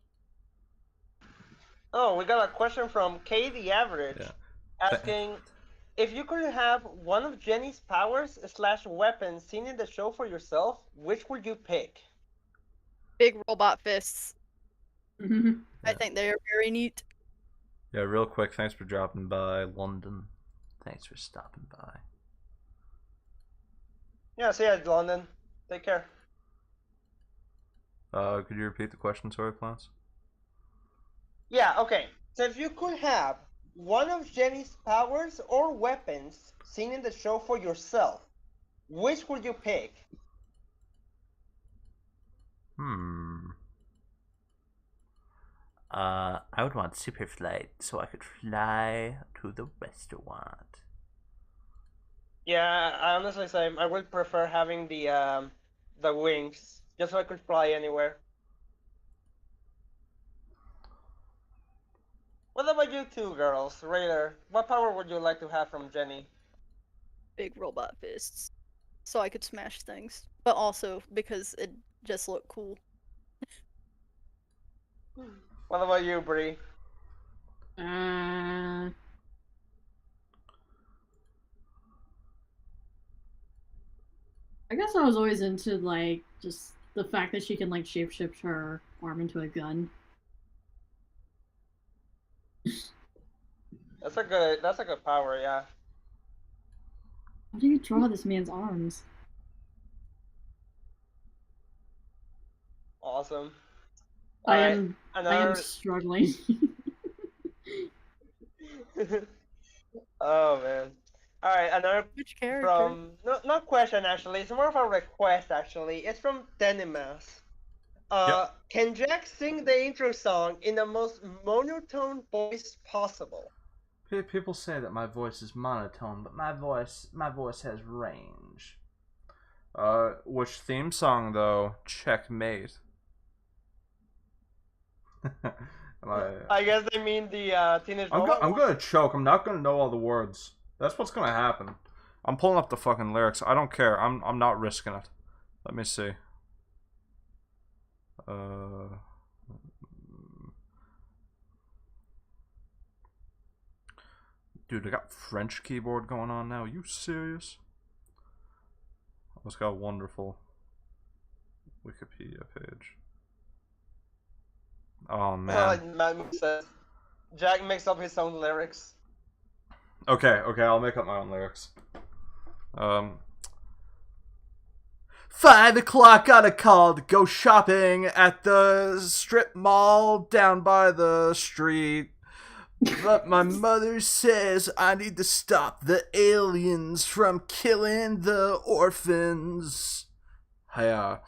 Oh, we got a question from K the Average, Yeah. asking if you could have one of Jenny's powers / weapons seen in the show for yourself, which would you pick? Big robot fists. I Yeah. think they are very neat. Yeah, real quick, thanks for dropping by, London. Thanks for stopping by. Yeah, see ya, London. Take care. Could you repeat the question, sorry, Plants? Yeah, okay. So if you could have one of Jenny's powers or weapons seen in the show for yourself, which would you pick? I would want super flight so I could fly to the restaurant. Yeah, I honestly say I would prefer having the wings, just so I could fly anywhere. What about you two girls? Raider, what power would you like to have from Jenny? Big robot fists. So I could smash things. But also because it just looked cool. What about you, Bree? I guess I was always into like just the fact that she can like shapeshift her arm into a gun. That's a good power, yeah. How do you draw this man's arms? Awesome. I Alright, am another... struggling. Oh man. Alright, another Which character? from not question actually, it's more of a request actually. It's from Denimas. Can Jack sing the intro song in the most monotone voice possible? People say that my voice is monotone, but my voice has range. Which theme song though? Checkmate. I guess they mean the Teenage Robot. I'm gonna choke. I'm not gonna know all the words. That's what's gonna happen. I'm pulling up the fucking lyrics. I don't care. I'm not risking it. Let me see. Dude, I got French keyboard going on now. Are you serious? It's got a wonderful Wikipedia page. Oh man. Like Matt says, Jack makes up his own lyrics. Okay, I'll make up my own lyrics. 5 o'clock, got a call to go shopping at the strip mall down by the street. But my mother says I need to stop the aliens from killing the orphans. Yeah.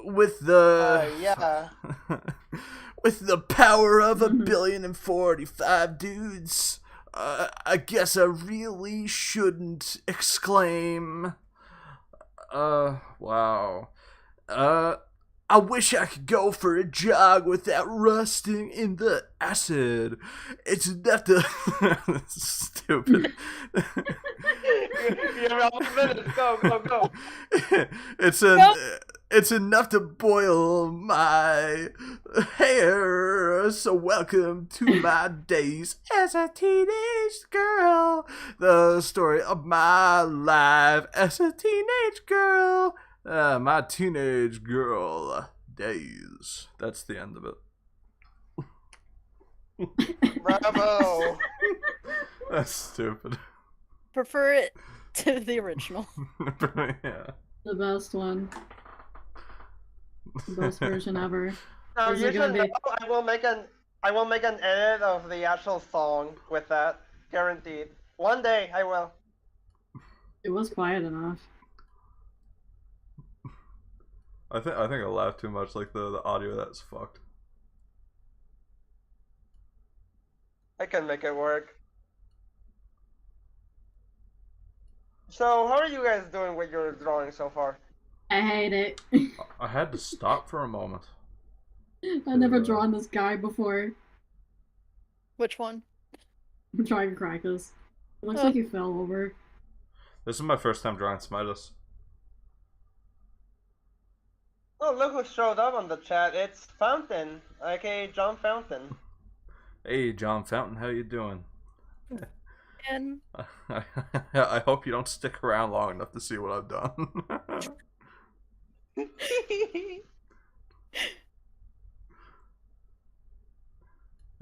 With the... Yeah. with the power of 1,045 dudes. I guess I really shouldn't exclaim. Wow. I wish I could go for a jog without rusting in the acid. It's enough to... Stupid. You have almost minutes. Go. It's enough to boil my hair. So welcome to my days as a teenage girl. The the story of my life as a teenage girl. My teenage girl days. That's the end of it. Bravo. That's stupid. Prefer it to the original. Yeah. The best one. The best version ever. Now Is you it gonna should be- know I will make an edit of the actual song with that, guaranteed. One day I will. It was quiet enough. I think I laughed too much. Like the audio that's fucked. I can make it work. So how are you guys doing with your drawing so far? I hate it. I had to stop for a moment. I've never drawn this guy before. Which one? I'm trying to crack this. It looks Oh. like he fell over. This is my first time drawing Smytus. Oh, look who showed up on the chat. It's Fountain, aka John Fountain. Hey, John Fountain, how you doing? And I hope you don't stick around long enough to see what I've done.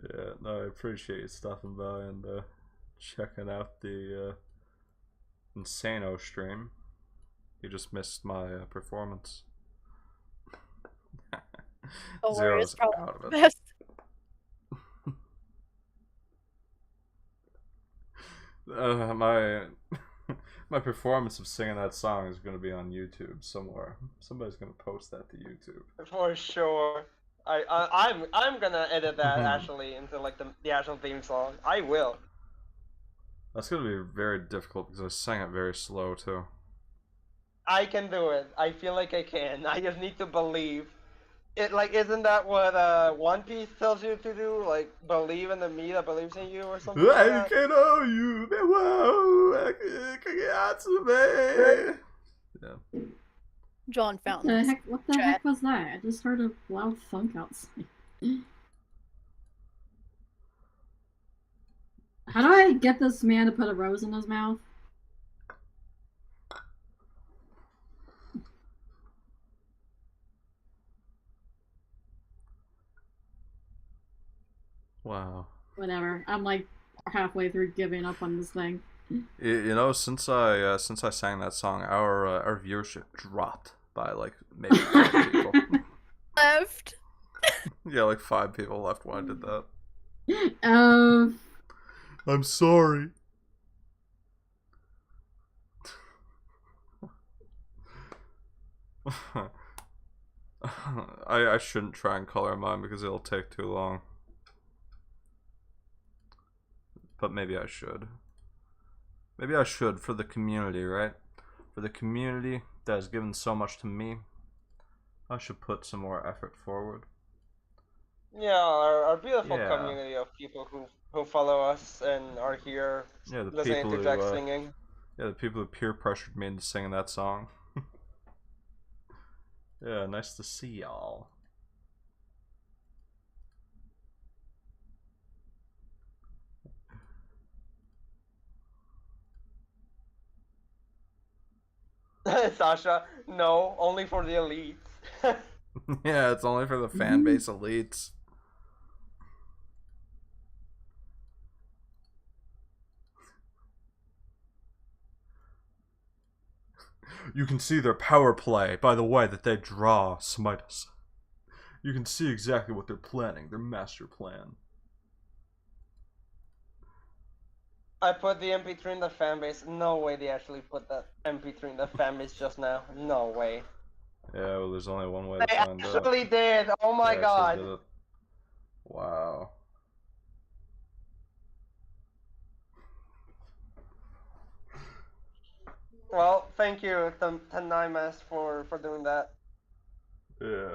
Yeah, no, I appreciate you stopping by and checking out the Insano stream. You just missed my performance. don't worry, it's Zero's probably out of it. best. My my performance of singing that song is going to be on YouTube somewhere. Somebody's going to post that to YouTube. For sure. I'm gonna edit that actually into like the actual theme song. I will. That's going to be very difficult because I sang it very slow too. I can do it. I feel like I can. I just need to believe. It like isn't that what One Piece tells you to do? Like believe in the me that believes in you or something like I that? can know you, yeah. John What Fountain. the heck? What the Chat. heck was that? I just heard a loud thunk outside. How do I get this man to put a rose in his mouth? Wow. Whatever. I'm like halfway through giving up on this thing. You know, since I sang that song, our viewership dropped by like maybe 5 people. Left. Yeah, like 5 people left when I did that. I'm sorry. I shouldn't try and color mine because it'll take too long. But maybe I should. Maybe I should for the community, right? For the community that has given so much to me, I should put some more effort forward. Yeah, our beautiful Yeah. community of people who follow us and are here Yeah, the listening people to who, Jack singing. yeah, the people who peer pressured me into singing that song. Yeah, nice to see y'all. Sasha, no, only for the elites. Yeah, it's only for the fan base elites. You can see their power play by the way that they draw Smytus. You can see exactly what they're planning, their master plan. I put the MP3 in the fan base. No way they actually put that MP3 in the fan base just now. No way. Yeah, well, there's only one way They to find out. actually did. Oh my They actually god. did it. Wow. Well, thank you, Tanimas, for doing that. Yeah.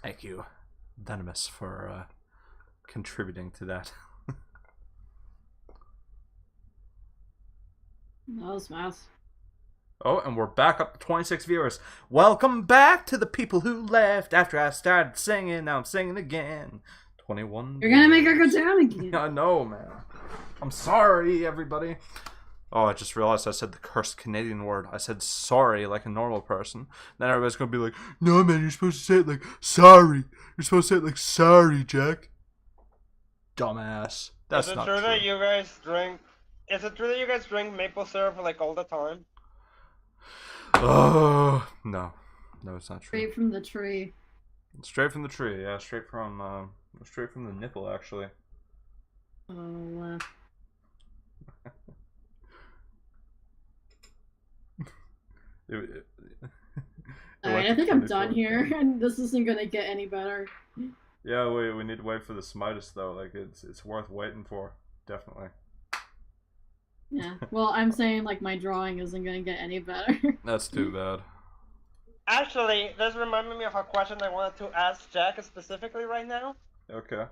Thank you, Dynamis, for contributing to that. That was fast. Oh, and we're back up to 26 viewers. Welcome back to the people who left after I started singing. Now I'm singing again. 21. You're gonna make her go down again. I know, man. I'm sorry, everybody. Oh, I just realized I said the cursed Canadian word. I said sorry like a normal person. Then everybody's gonna be like, no, man, you're supposed to say it like sorry. You're supposed to say it like sorry, Jack. Dumbass. That's not true. Is it true that you guys drink maple syrup like all the time? Oh, no. No, it's not true. Straight from the tree. Straight from the tree, yeah. Straight from the nipple, actually. Oh, Alright, I think I'm done here, and this isn't gonna get any better. Yeah, we need to wait for the Smytus, though. Like, it's worth waiting for. Definitely. Yeah, well, I'm saying, like, my drawing isn't gonna get any better. That's too bad. Actually, this reminded me of a question I wanted to ask Jack specifically right now. Okay.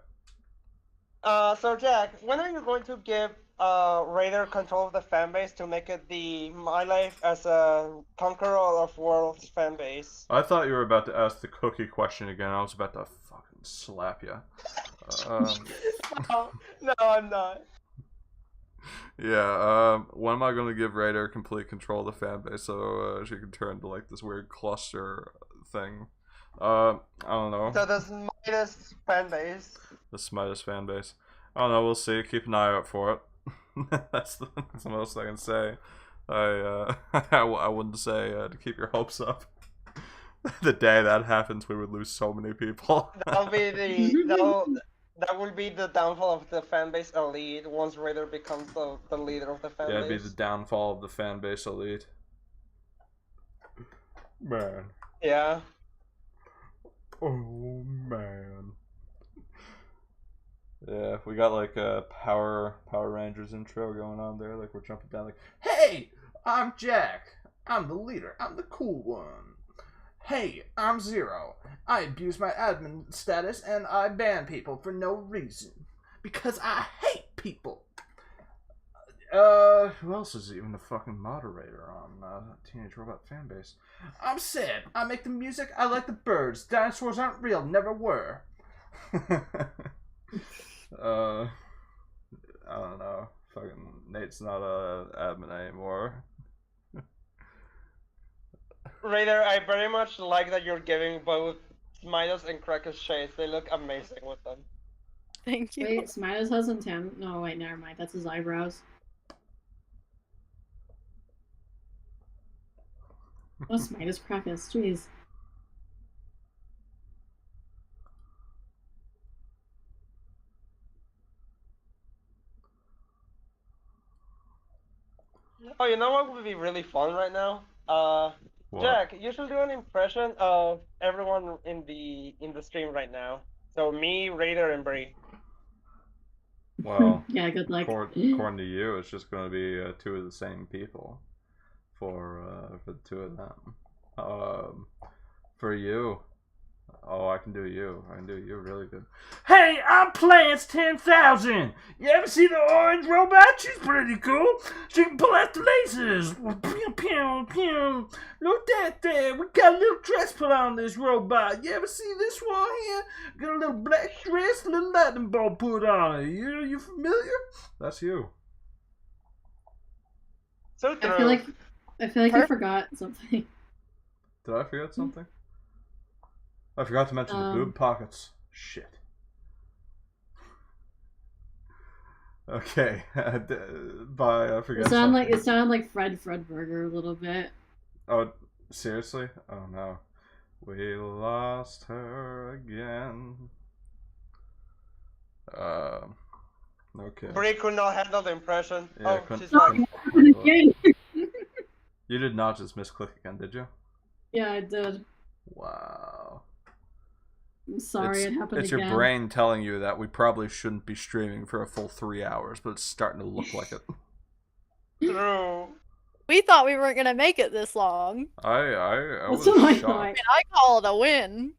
So Jack, when are you going to give Raider control of the fanbase to make it my life as a conqueror of worlds fanbase? I thought you were about to ask the cookie question again. I was about to fucking slap you. No, I'm not. Yeah, when am I going to give Raider complete control of the fanbase so she can turn into like this weird cluster thing? I don't know. So the Smytus fanbase. The Smytus fanbase. I don't know, we'll see. Keep an eye out for it. that's the most I can say. I wouldn't say to keep your hopes up. The day that happens, we would lose so many people. That will be the downfall of the fanbase elite once Raider becomes the leader of the fanbase. Yeah, it'd be the downfall of the fanbase elite. Man. Yeah. Oh man. Yeah, we got like a Power Rangers intro going on there. Like we're jumping down like, hey, I'm Jack. I'm the leader. I'm the cool one. Hey, I'm Zero. I abuse my admin status and I ban people for no reason. Because I hate people. Who else is even the fucking moderator on Teenage Robot Fanbase? I'm Sid. I make the music. I like the birds. Dinosaurs aren't real. Never were. I don't know. Fucking Nate's not a admin anymore. Raider, I very much like that you're giving both Smytus and Krakus shades. They look amazing with them. Thank you. Wait, Smytus has intent. No, wait, never mind. That's his eyebrows. Oh, Smytus Krakus, jeez. Oh, you know what would be really fun right now? What? Jack, you should do an impression of everyone in the stream right now. So me, Raider, and Bree. Well, yeah, good luck. according to you, it's just going to be two of the same people for the two of them. For you, oh, I can do you. I can do you really good. Hey, I'm Plants 10,000. You ever see the orange robot? She's pretty cool. She can pull out the lasers. Pew, pew, pew. Look at that. We got a little dress put on this robot. You ever see this one here? Got a little black dress, a little lightning bolt put on it. You familiar? That's you. So true. I feel like you forgot something. Did I forget something? I forgot to mention the boob pockets. Shit. Okay. Bye. I forgot. It sounded like Fred Burger a little bit. Oh, seriously? Oh no. We lost her again. Okay. Bree could not handle the impression. Yeah, oh, she's back. You did not just misclick again, did you? Yeah, I did. Wow. I'm sorry, it happened It's again. your brain telling you that we probably shouldn't be streaming for a full 3 hours, but it's starting to look like it. True. We thought we weren't gonna make it this long. I was That's what I shocked. thought. And I call it a win.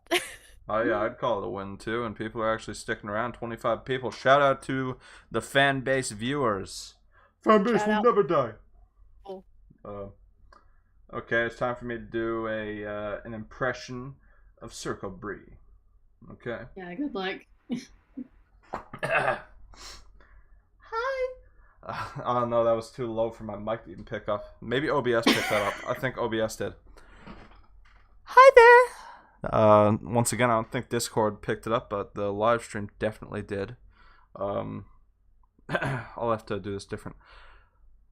I'd call it a win too, and people are actually sticking around. 25 people. Shout out to the fan base viewers. Fan base will never die. Oh. Okay, it's time for me to do an impression of Circle Bree. Okay. Yeah, good luck. Hi. I don't know, that was too low for my mic to even pick up. Maybe OBS picked that up. I think OBS did. Hi there. Once again, I don't think Discord picked it up, but the live stream definitely did. I'll have to do this different.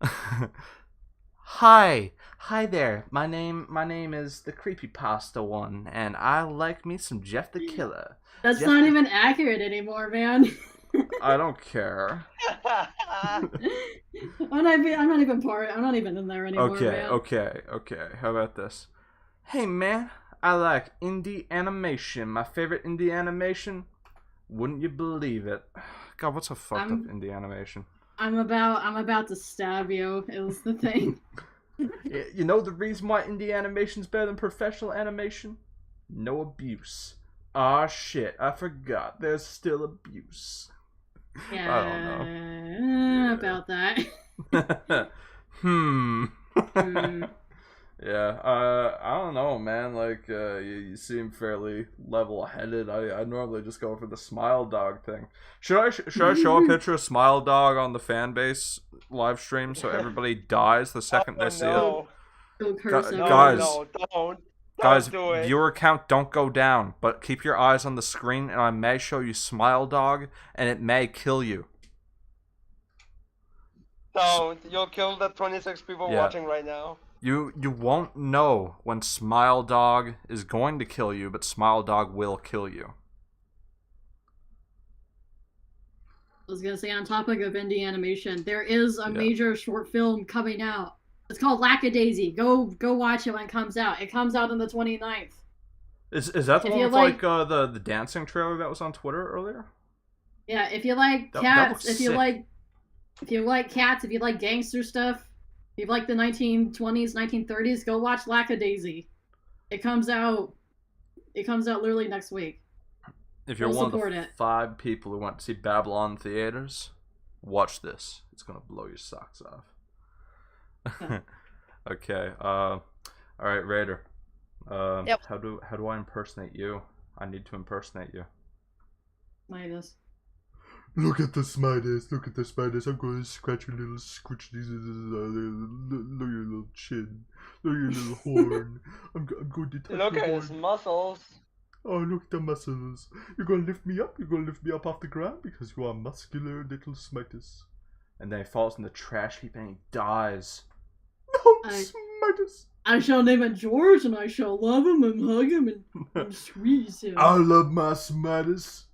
Hi there. My name is the Creepypasta one, and I like me some Jeff the Killer. That's not even accurate anymore, man. I don't care. I'm not even in there anymore, man. Okay. How about this? Hey man, I like indie animation. My favorite indie animation? Wouldn't you believe it? God, what's a fucked up indie animation? I'm about to stab you, is the thing. You know the reason why indie animation's better than professional animation? No abuse. Ah shit, I forgot. There's still abuse. Yeah, I don't know. about that. Yeah, I don't know, man. Like, you seem fairly level-headed. I normally just go for the Smile Dog thing. Should I show a picture of Smile Dog on the fan base live stream so everybody dies the second they see it? Guys, viewer count don't go down, but keep your eyes on the screen, and I may show you Smile Dog, and it may kill you. Don't. You'll kill the 26 people watching right now. You won't know when Smile Dog is going to kill you, but Smile Dog will kill you. I was gonna say, on topic of indie animation, there is a major short film coming out. It's called Lackadaisy. Go watch it when it comes out. It comes out on the 29th. Is that the one with like the dancing trailer that was on Twitter earlier? Yeah, if you like cats, if you like cats, if you like gangster stuff, if you like the 1920s, 1930s, go watch Lackadaisy. It comes out literally next week. If you're one of the 5 people who went to see Babylon theaters, watch this. It's gonna blow your socks off. Okay. All right, Raider. Yep. How do I impersonate you? I need to impersonate you. Smytus. Look at the Smytus. Look at the Smytus. I'm going to scratch your little look at your little chin. Look at your little horn. I'm going to touch Look your at horn. his muscles. Oh, look at the muscles. You're going to lift me up? You're going to lift me up off the ground because you are muscular little Smytus. And then he falls in the trash heap and he dies. No, Smytus. I shall name it George, and I shall love him and hug him and squeeze him. I love my Smytus.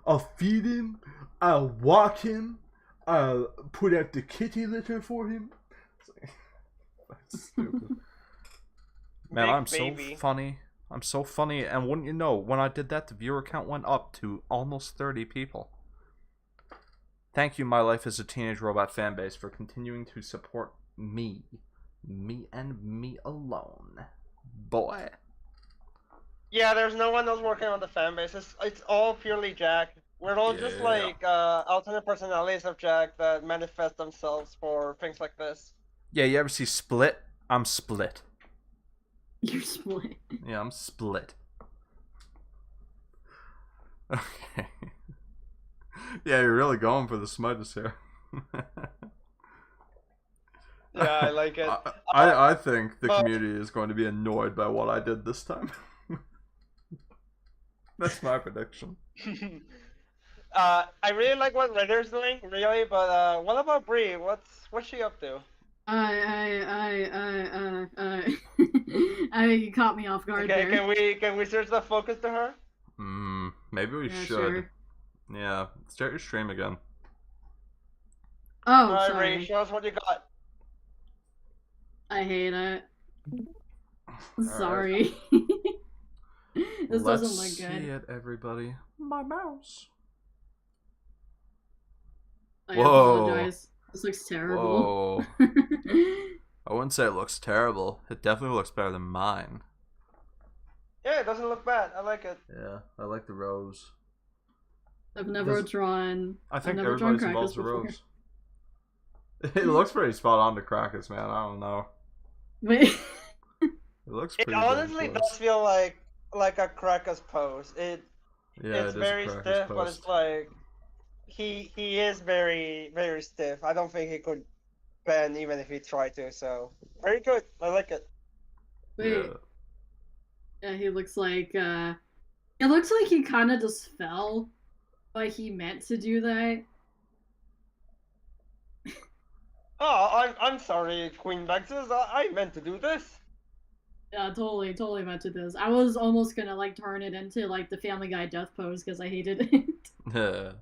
I'll feed him. I'll walk him. I'll put out the kitty litter for him. That's stupid. Man, I'm so funny. I'm so funny, and wouldn't you know, when I did that, the viewer count went up to almost 30 people. Thank you, My Life as a Teenage Robot fanbase, for continuing to support me. Me and me alone. Boy. Yeah, there's no one else working on the fan base. It's all purely Jack. We're all just like alternate personalities of Jack that manifest themselves for things like this. Yeah, you ever see Split? I'm Split. You're Split. Yeah, I'm Split. Okay. Yeah, you're really going for the Smytus here. Yeah, I like it. I think the community is going to be annoyed by what I did this time. That's my prediction. I really like what Raider's doing, really, but what about Bree? What's she up to? You caught me off guard there. Can we switch the focus to her? Maybe we should. Sure. Yeah, start your stream again. Oh, Alright, sorry. Ray, show us what you got. I hate it. Sorry. This Let's doesn't look good. see it, everybody. My mouse. I Whoa. apologize. This looks terrible. Whoa. I wouldn't say it looks terrible. It definitely looks better than mine. Yeah, it doesn't look bad. I like it. Yeah, I like the rose. I've never drawn. I think I've never drawn everybody's involves the before. rose. It looks pretty spot on to Krakus, man. I don't know. Wait. It looks pretty It honestly close. does feel like a Krakus pose. Yeah, It's it is very a Krakus stiff, but post. it's like he is very very stiff. I don't think he could bend even if he tried to. So very good. I like it. Wait. Yeah, he looks like it looks like he kind of just fell, but he meant to do that. Oh, I'm sorry, Queen Vexus. I meant to do this. Yeah, totally meant to this. I was almost gonna like turn it into like the Family Guy death pose because I hated it. Yeah.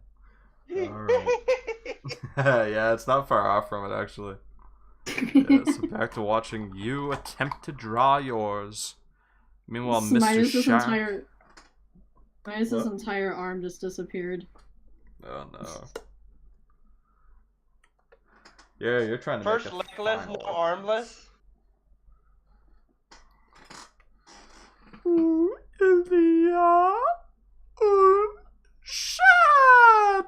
Alright. Yeah, it's not far off from it, actually. Yeah, so back to watching you attempt to draw yours. Meanwhile, Mr. Shark... Smytus' entire arm just disappeared. Oh no. Yeah, you're trying to First make a legless, final. now armless. Who is the shot?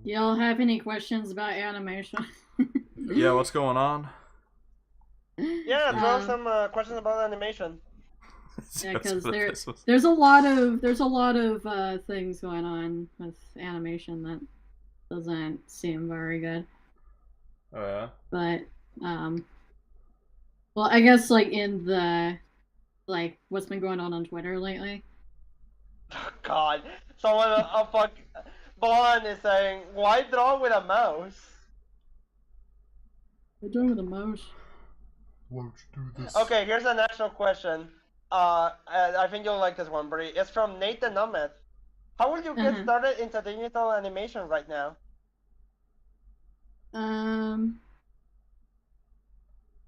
Y'all have any questions about animation? Yeah, what's going on? Yeah, throw some questions about animation. Yeah, because there's a lot of things going on with animation that doesn't seem very good. Oh yeah. But well, I guess like in the what's been going on Twitter lately. God, someone a fuck Blonde is saying, why draw with a mouse? We're doing with a mouse. Won't you do this? Okay, here's an actual question. I think you'll like this one, Brie. It's from Nathan Numet. How will you get started into digital animation right now?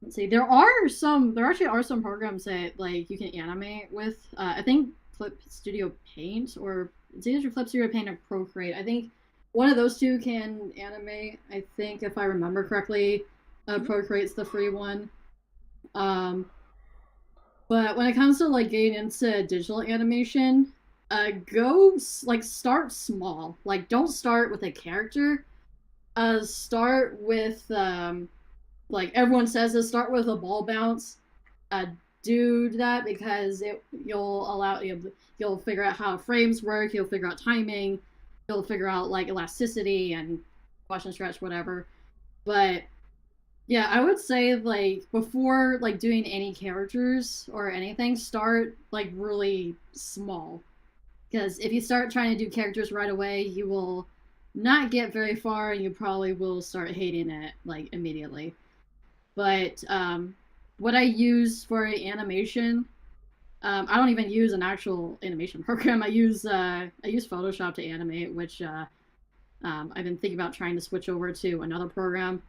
Let's see. There actually are some programs that like you can animate with. I think Clip Studio Paint, or it's either Clip Studio Paint or Procreate. I think one of those two can animate. I think if I remember correctly, Procreate's the free one. But when it comes to like getting into digital animation, go like start small. Like don't start with a character. Start with like everyone says this, start with a ball bounce. Do that because you'll figure out how frames work, you'll figure out timing, you'll figure out like elasticity and wash and stretch, whatever. But yeah, I would say like before like doing any characters or anything, start like really small. Because if you start trying to do characters right away, you will not get very far and you probably will start hating it like immediately. But what I use for animation, I don't even use an actual animation program. I use Photoshop to animate, which I've been thinking about trying to switch over to another program.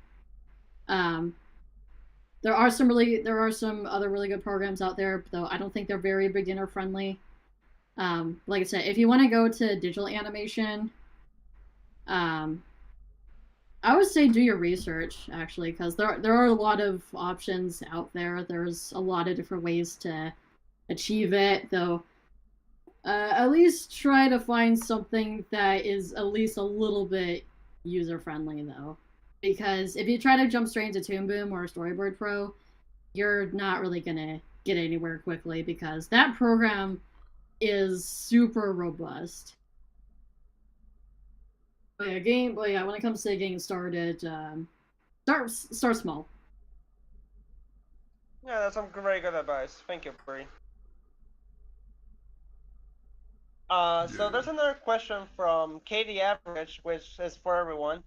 There are some other really good programs out there, though I don't think they're very beginner friendly. Like I said, if you want to go to digital animation, I would say do your research actually, because there are a lot of options out there. There's a lot of different ways to achieve it, though. At least try to find something that is at least a little bit user friendly, though, because if you try to jump straight into Toon Boom or Storyboard Pro, you're not really gonna get anywhere quickly because that program is super robust. But yeah, when it comes to getting started, start small. Yeah, that's some very good advice. Thank you, Brie. So there's another question from Katie Average, which is for everyone.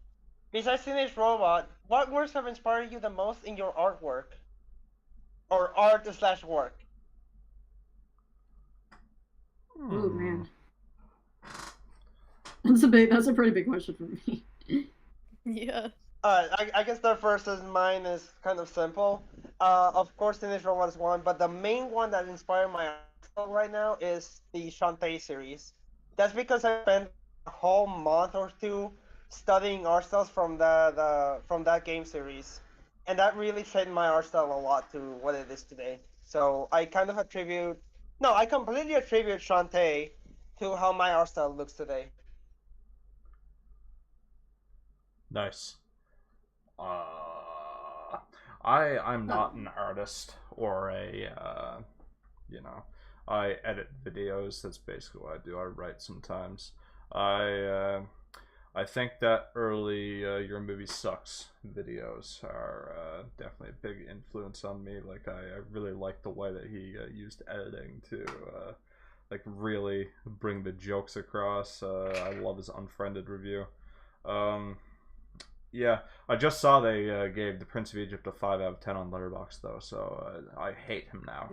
Besides Teenage Robot, what works have inspired you the most in your artwork? Or art/work? Oh man. That's a pretty big question for me. Yeah. I guess the first is mine is kind of simple. Of course, Teenage Robot is one, but the main one that inspired my art right now is the Shantae series. That's because I spent a whole month or two studying art styles from from that game series, and that really changed my art style a lot to what it is today. So I completely attribute Shantae to how my art style looks today. Nice. I'm not an artist or a I edit videos. That's basically what I do. I write sometimes. I think that early Your Movie Sucks videos are definitely a big influence on me. Like I really like the way that he used editing to like really bring the jokes across. I love his Unfriended review. Yeah, I just saw they gave The Prince of Egypt a 5 out of 10 on Letterboxd though, so I hate him now.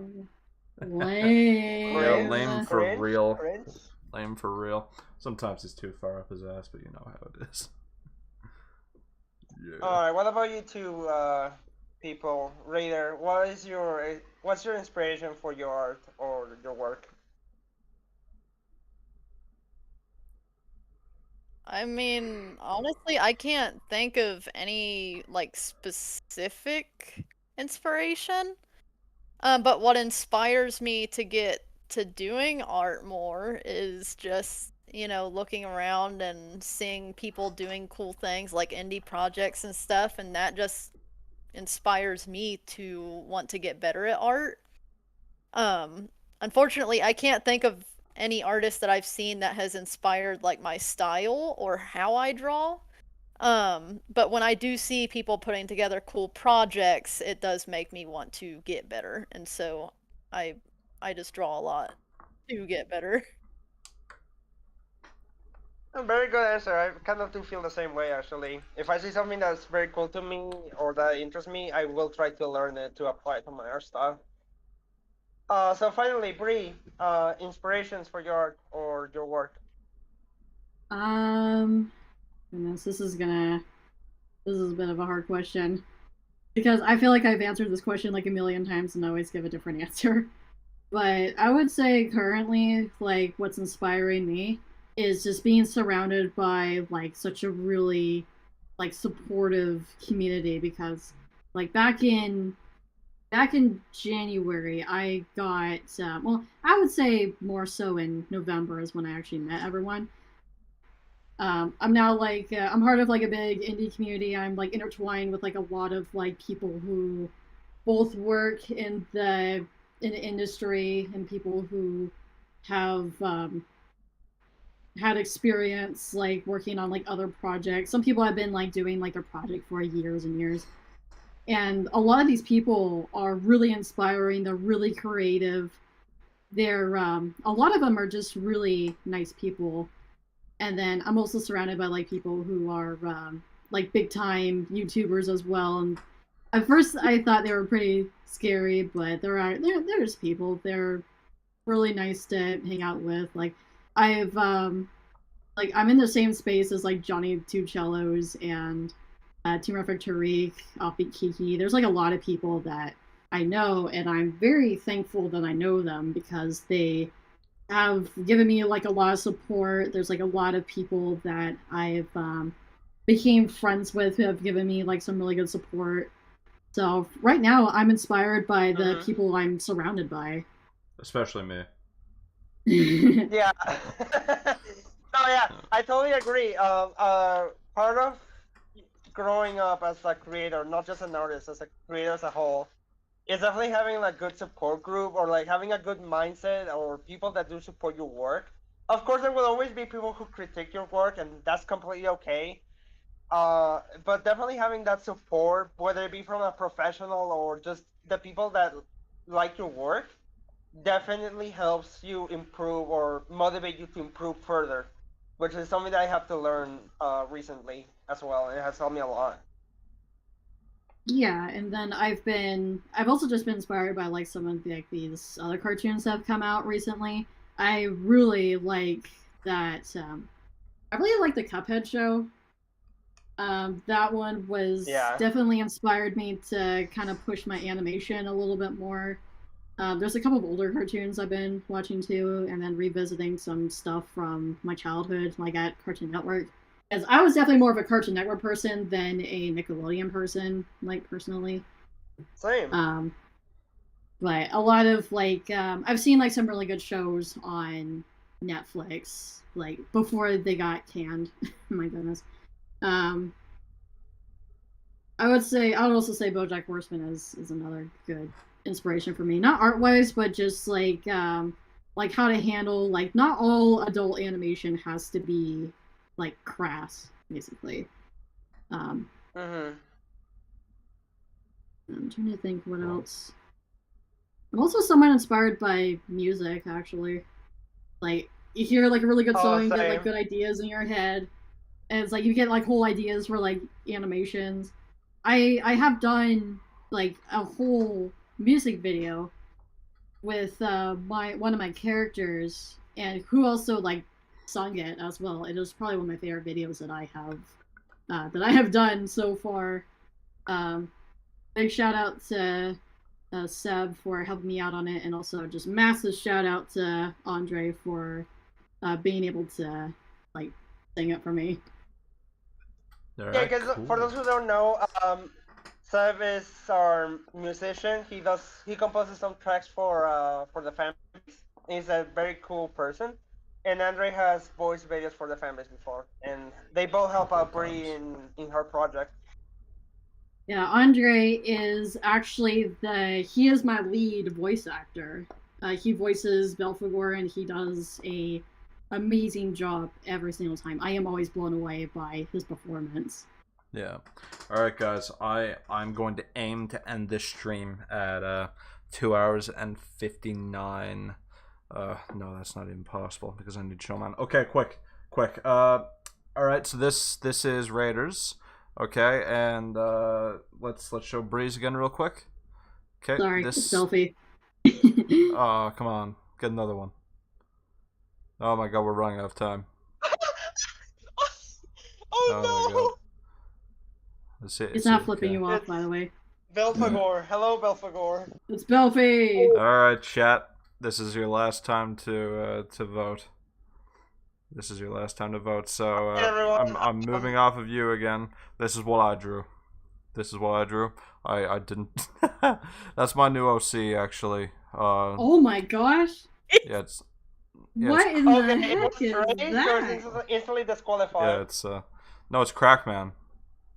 Lame. Yeah, lame for Cringe? real. Cringe? Lame for real. Sometimes he's too far up his ass, but you know how it is. Yeah. Alright, what about you two people? Raider, what's your inspiration for your art or your work? I mean, honestly, I can't think of any like specific inspiration. But what inspires me to get to doing art more is just, looking around and seeing people doing cool things like indie projects and stuff, and that just inspires me to want to get better at art. Unfortunately, I can't think of any artist that I've seen that has inspired like my style or how I draw. But when I do see people putting together cool projects, it does make me want to get better, and so I just draw a lot to get better. A very good answer. I kind of do feel the same way actually. If I see something that's very cool to me or that interests me, I will try to learn it to apply it to my art style. So finally, Bree, inspirations for your art or your work? Goodness, this is a bit of a hard question. Because I feel like I've answered this question like a million times and always give a different answer. But I would say currently, like, what's inspiring me is just being surrounded by, like, such a really, like, supportive community. Because, like, back in January, I got, well, I would say more so in November is when I actually met everyone. I'm now like I'm part of like a big indie community. I'm like intertwined with like a lot of like people who both work in the industry and people who have had experience like working on like other projects. Some people have been like doing like their project for years and years. And a lot of these people are really inspiring. They're really creative. They're a lot of them are just really nice people. And then I'm also surrounded by like people who are like big time YouTubers as well. And at first I thought they were pretty scary, but there's people. They're really nice to hang out with. Like I've like I'm in the same space as like Johnny Two Cellos and Team Refect Tariq, Offbeat Kiki. There's like a lot of people that I know, and I'm very thankful that I know them because they have given me like a lot of support. There's like a lot of people that I've became friends with who have given me like some really good support. So right now I'm inspired by the people I'm surrounded by. Especially me. Yeah. Oh yeah, I totally agree. Part of growing up as a creator, not just an artist, as a creator as a whole, is definitely having a good support group or like having a good mindset or people that do support your work. Of course, there will always be people who critique your work, and that's completely okay. But definitely having that support, whether it be from a professional or just the people that like your work, definitely helps you improve or motivate you to improve further, which is something that I have to learn recently as well. It has helped me a lot. Yeah, and then I've also just been inspired by like some of like these other cartoons that have come out recently. I really like that. I really like the Cuphead show. That one was definitely inspired me to kind of push my animation a little bit more. There's a couple of older cartoons I've been watching too, and then revisiting some stuff from my childhood, like at Cartoon Network. As I was definitely more of a Cartoon Network person than a Nickelodeon person, like personally. Same. But a lot of like I've seen like some really good shows on Netflix, like before they got canned. My goodness. I would also say BoJack Horseman is another good inspiration for me. Not art-wise, but just like how to handle, like, not all adult animation has to be like crass, basically. I'm trying to think what else. I'm also somewhat inspired by music, actually. Like, you hear like a really good song, you get like good ideas in your head, and it's like you get like whole ideas for like animations. I have done like a whole music video with one of my characters, and who also like sung it as well. It is probably one of my favorite videos that I have done so far. Big shout out to Seb for helping me out on it, and also just massive shout out to Andre for being able to like sing it for me. Yeah, because for those who don't know, Seb is our musician. He composes some tracks for the families. He's a very cool person. And Andre has voice videos for the families before, and they both help out Brie in her project. Yeah, Andre is actually he is my lead voice actor. He voices Belphegor, and he does a amazing job every single time. I am always blown away by his performance. Yeah. Alright guys, I'm going to aim to end this stream at 2 hours and 59. No, that's not even possible because I need Showman. Okay, quick. Alright, so this is Raiders. Okay, and let's show Breeze again real quick. Okay, sorry, selfie. Oh, come on. Get another one. Oh my god, we're running out of time. Oh no! It's not flipping you off, by the way. Belphegor. Hello, Belphegor. It's Belphy! Alright, chat. This is your last time to vote. This is your last time to vote, so I'm moving off of you again. This is what I drew. I didn't... That's my new OC, actually. Oh my gosh! Yeah, it's... What in the heck is that? So it's instantly disqualified. Yeah, it's no, it's Crackman.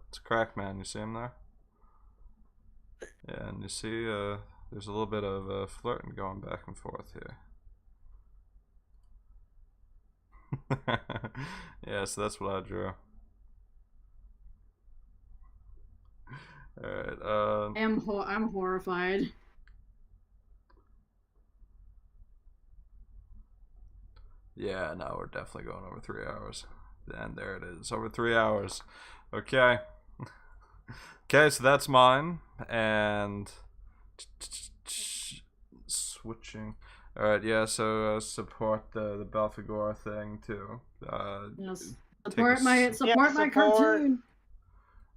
It's Crackman. You see him there? Yeah, and you see there's a little bit of flirting going back and forth here. Yeah, so that's what I drew. Alright, I'm horrified. Yeah, no, we're definitely going over 3 hours. And there it is, over 3 hours. Okay. Okay, so that's mine. And switching. Alright, yeah, so support the Belphegor thing too. Yes. Support my cartoon.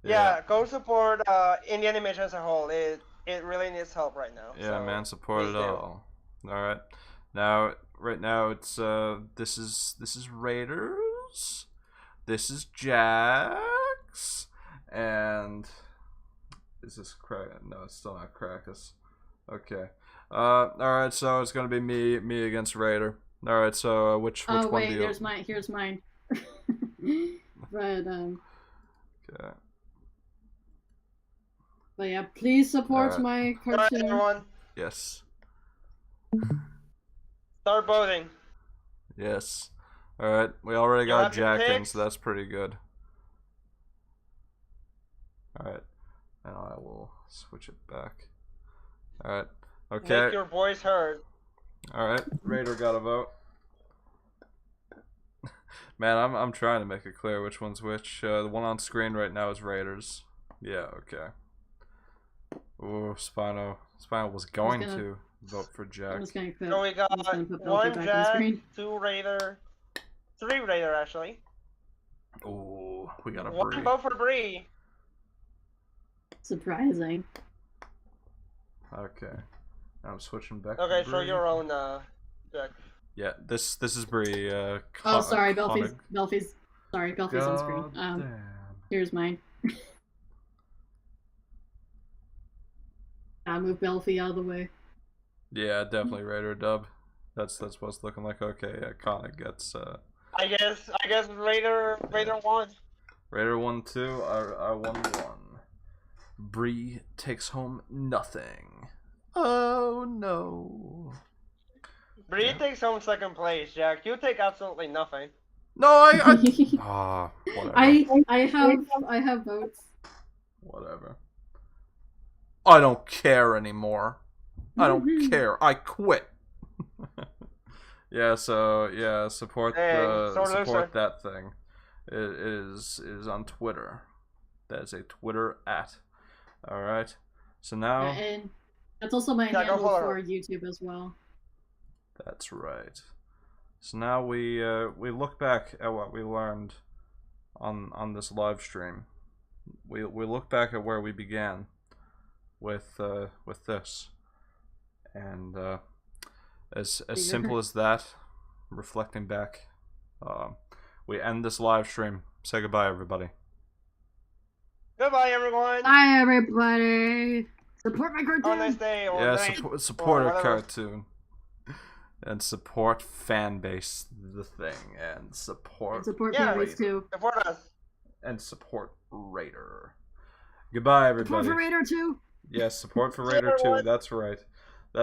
Yeah, go support indie animation as a whole. It really needs help right now. Yeah, so man, support it all. Alright. Now right now it's this is Raiders. This is Jax. And is this Crack? No, it's still not Crackus. Okay. Alright, so it's gonna be me against Raider. Alright, so which one do you... here's mine. But okay. But yeah, please support my cartoon. Alright, everyone. Yes. Start voting. Yes. Alright, we already got Jack in, so that's pretty good. Alright. And I will switch it back. Alright. Okay. Make your voice heard. Alright, Raider got a vote. Man, I'm trying to make it clear which one's which. The one on screen right now is Raiders. Yeah, okay. Ooh, Spino was going to vote for Jack. So we got 1 Jack, 2 Raider, 3 Raider actually. Ooh, we got a Brie. 1 vote for Brie. Surprising. Okay. I'm switching back. Okay, to show Brie. your own Jack. Yeah, this is Brie. Oh, sorry, Belphy's on screen. Damn. Here's mine. I move Belphy out of the way. Yeah, definitely Raider dub. That's what it's looking like. Okay, yeah, Connor gets. I guess Raider won. Raider won 2. I won 1. Brie takes home nothing. Oh no. Bree takes home second place, Jack. You take absolutely nothing. No, ah, whatever. I have votes. Whatever. I don't care anymore. I don't care. I quit. Yeah, so yeah, support support that thing. It is on Twitter. That is a Twitter @. All right. So now. And that's also my handle for YouTube as well. That's right. So now we look back at what we learned on this live stream. We look back at where we began with this, and as simple as that, reflecting back, we end this live stream. Say goodbye, everybody. Goodbye, everyone. Bye, everybody. Support my cartoon. Have a nice day. Or Yeah, night, support or our whatever. cartoon. And support fan base the thing, and support Fanbase too. Support us. and support Raider. Goodbye, everybody. Support for Raider too. Yes, support for Raider too. That's right.